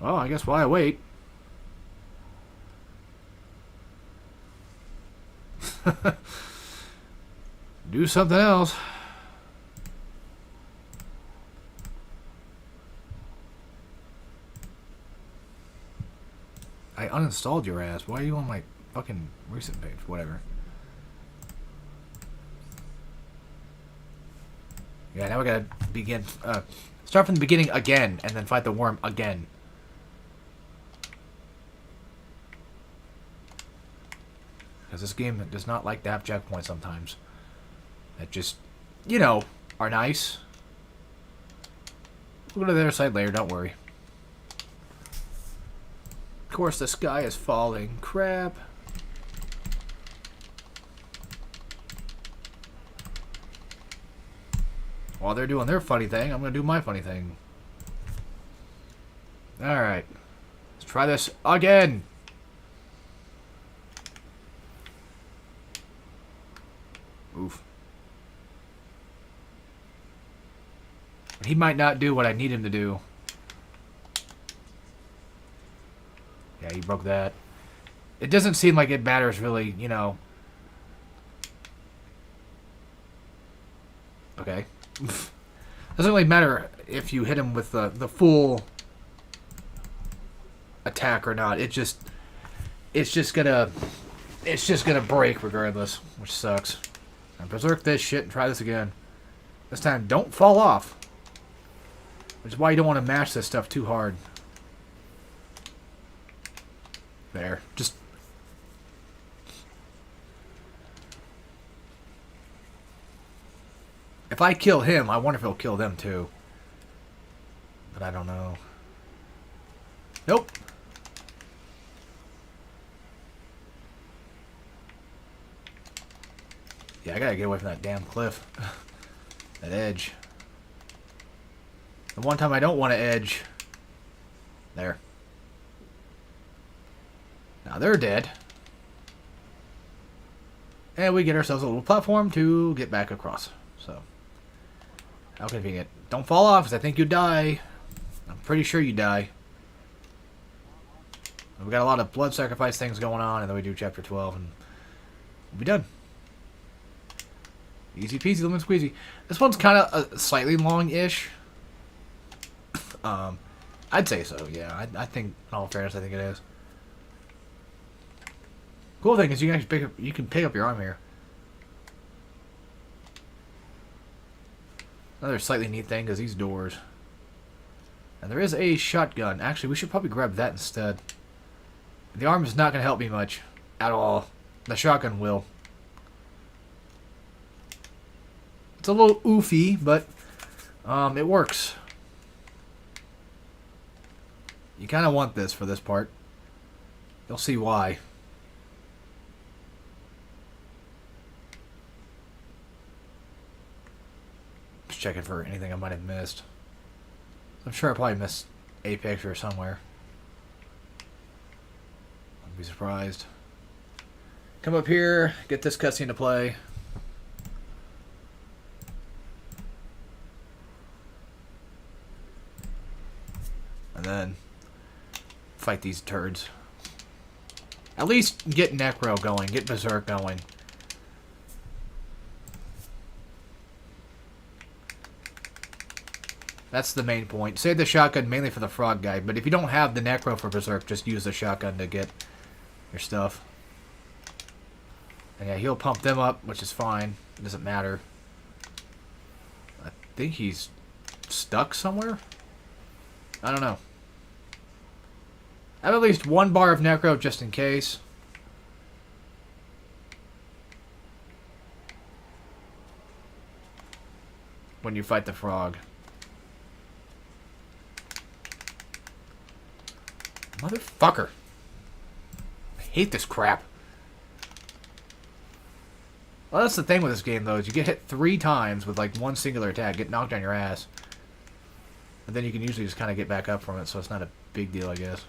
Well, I guess while I wait. Do something else. I uninstalled your ass. Why are you on my fucking recent page? Whatever. Yeah, now we gotta begin. Start from the beginning again, and then fight the worm again. Because this game does not like to have checkpoints sometimes. That just, you know, are nice. We'll go to the other side later, don't worry. Of course, the sky is falling. Crap. While they're doing their funny thing, I'm going to do my funny thing. Alright. Let's try this again. Oof. He might not do what I need him to do. Yeah, he broke that. It doesn't seem like it matters really, you know. Okay. Doesn't really matter if you hit him with the full attack or not. It's just gonna break regardless, which sucks. And berserk this shit and try this again. This time, don't fall off. Which is why you don't want to mash this stuff too hard. There. Just... If I kill him, I wonder if he'll kill them too. But I don't know. Nope. Yeah, I gotta get away from that damn cliff. That edge. The one time I don't want to edge. There. Now they're dead. And we get ourselves a little platform to get back across. So, how convenient. Don't fall off, because I think you die. I'm pretty sure you die. We got a lot of blood sacrifice things going on, and then we do chapter 12, and we'll be done. Easy peasy, lemon squeezy. This one's kind of slightly long-ish. I'd say so, yeah. I think, in all fairness, I think it is. Cool thing is you can actually pick up your arm here. Another slightly neat thing is these doors. And there is a shotgun. Actually, we should probably grab that instead. The arm is not going to help me much at all. The shotgun will. It's a little oofy, but it works. You kind of want this for this part. You'll see why. Just checking for anything I might have missed. I'm sure I probably missed a picture somewhere. I'd be surprised. Come up here, get this cutscene to play. And then fight these turds. At least get Necro going, get Berserk going. That's the main point. Save the shotgun mainly for the frog guy, but if you don't have the Necro for Berserk, just use the shotgun to get your stuff. And yeah, he'll pump them up, which is fine. It doesn't matter. I think he's stuck somewhere? I don't know. I have at least one bar of Necro just in case. When you fight the frog. Motherfucker. I hate this crap. Well, that's the thing with this game, though, is you get hit 3 times with, like, one singular attack, get knocked on your ass. But then you can usually just kind of get back up from it, so it's not a big deal, I guess.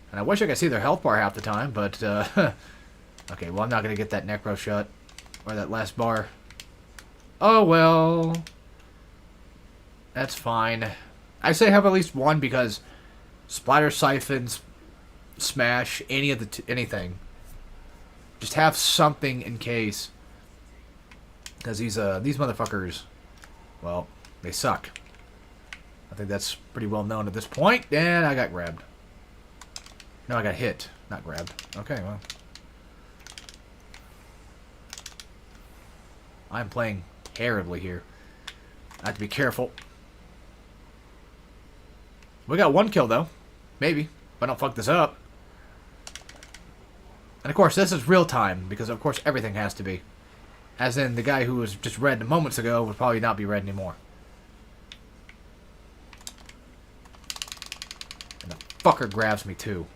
And I wish I could see their health bar half the time, but, okay, well, I'm not going to get that Necro shot. Or that last bar. Oh, well. That's fine. I say have at least one because splatter siphons, smash, any of the anything. Just have something in case. Because these motherfuckers, well, they suck. I think that's pretty well known at this point. And I got grabbed. No, I got hit, not grabbed. Okay, well. I'm playing terribly here. I have to be careful. We got 1 kill, though. Maybe. If I don't fuck this up. And, of course, this is real time. Because, of course, everything has to be. As in, the guy who was just red moments ago would probably not be red anymore. And the fucker grabs me, too.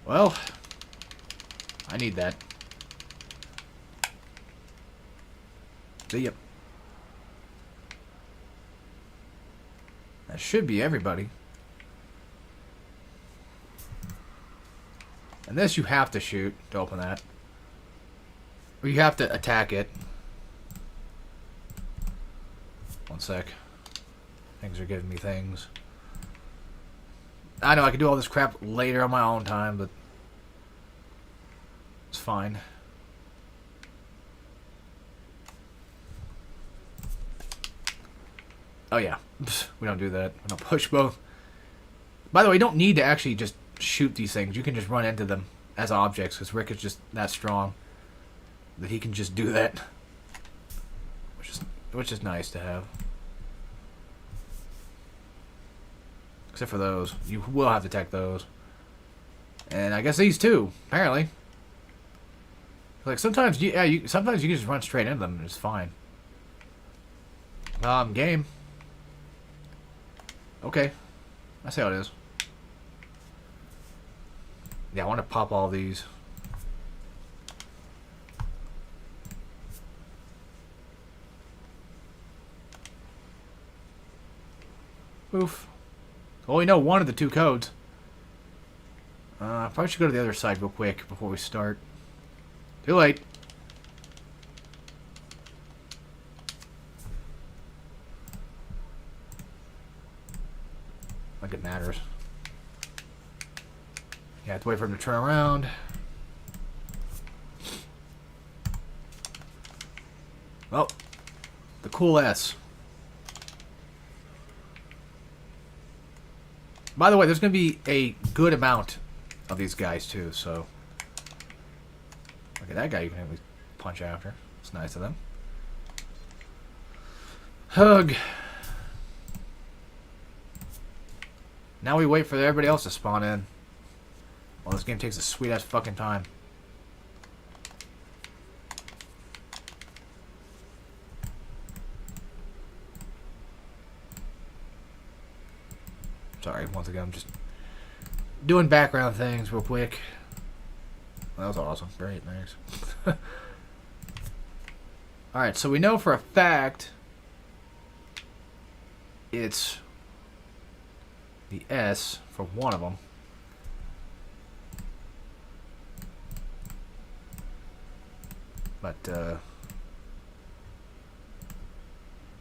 Well, I need that. See ya. That should be everybody. And this you have to shoot to open that. Or you have to attack it. One sec. Things are giving me things. I know I can do all this crap later on my own time, but it's fine. Oh, yeah. We don't do that. We don't push both. By the way, you don't need to actually just shoot these things. You can just run into them as objects, because Rick is just that strong that he can just do that. Which is nice to have. Except for those. You will have to attack those. And I guess these too, apparently. Like sometimes sometimes you can just run straight into them and it's fine. Game. Okay. I see how it is. Yeah, I want to pop all these. Oof. Well, we know one of the two codes. I probably should go to the other side real quick before we start. Too late. Like it matters. Yeah, I have to wait for him to turn around. Oh, the cool S. By the way, there's going to be a good amount of these guys too, so... Look at that guy you can at least punch after. It's nice of them. Hug. Now we wait for everybody else to spawn in. Well, this game takes a sweet-ass fucking time. Sorry, once again, I'm just doing background things real quick. That was awesome. Great, thanks. Alright, so we know for a fact it's the S for one of them. But,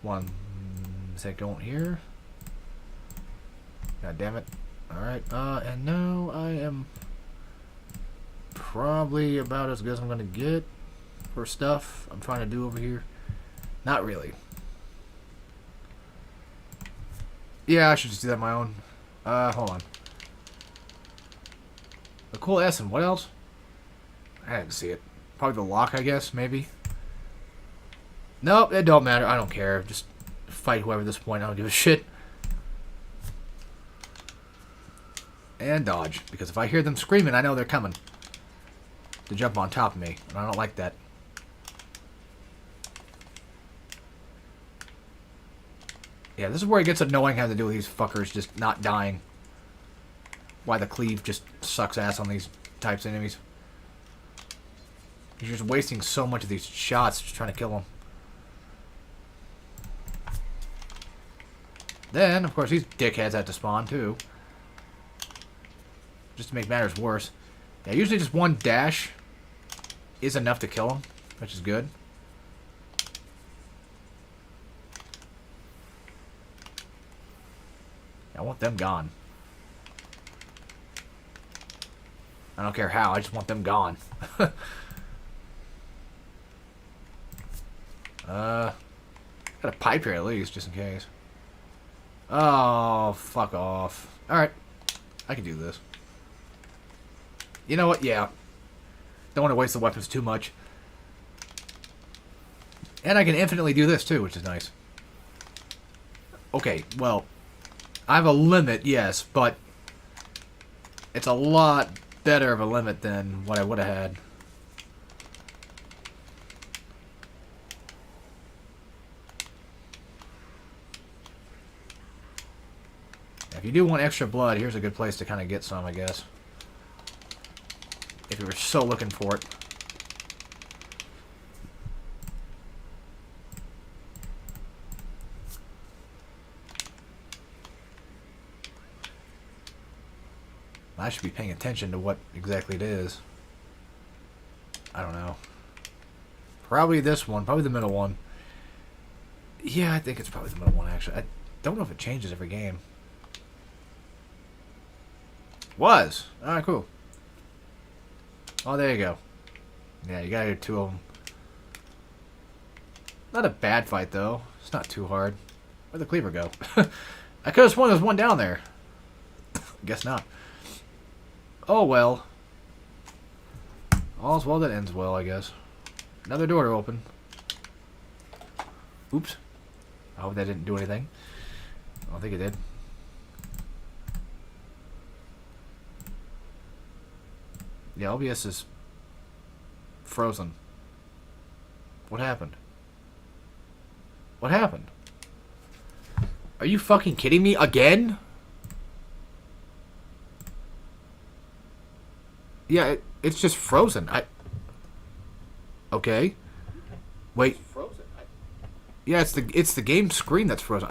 one second here. God damn it. Alright, and now I am probably about as good as I'm going to get for stuff I'm trying to do over here. Not really. Yeah, I should just do that on my own. Hold on. The cool S and what else? I didn't see it. Probably the lock, I guess, maybe. Nope, it don't matter. I don't care. Just fight whoever at this point. I don't give a shit. And dodge. Because if I hear them screaming, I know they're coming to jump on top of me. And I don't like that. Yeah, this is where it gets annoying having to do with these fuckers just not dying. Why the cleave just sucks ass on these types of enemies. You're just wasting so much of these shots just trying to kill them. Then, of course, these dickheads have to spawn, too. Just to make matters worse. Yeah, usually just one dash is enough to kill them, which is good. I want them gone. I don't care how, I just want them gone. Got a pipe here at least, just in case. Oh, fuck off. Alright. I can do this. You know what? Yeah. Don't want to waste the weapons too much. And I can infinitely do this too, which is nice. Okay, well, I have a limit, yes, but it's a lot better of a limit than what I would have had. If you do want extra blood, here's a good place to kind of get some, I guess. If you were so looking for it. I should be paying attention to what exactly it is. I don't know. Probably this one. Probably the middle one. Yeah, I think it's probably the middle one, actually. I don't know if it changes every game. Was. Alright, cool. Oh, there you go. Yeah, you gotta do two of them. Not a bad fight, though. It's not too hard. Where'd the cleaver go? I could have sworn there's one down there. Guess not. Oh well. All's well that ends well, I guess. Another door to open. Oops. I hope that didn't do anything. I don't think it did. Yeah, OBS is frozen. What happened? What happened? Are you fucking kidding me again? Yeah, it's just frozen. Okay. Wait. Yeah, it's the game screen that's frozen.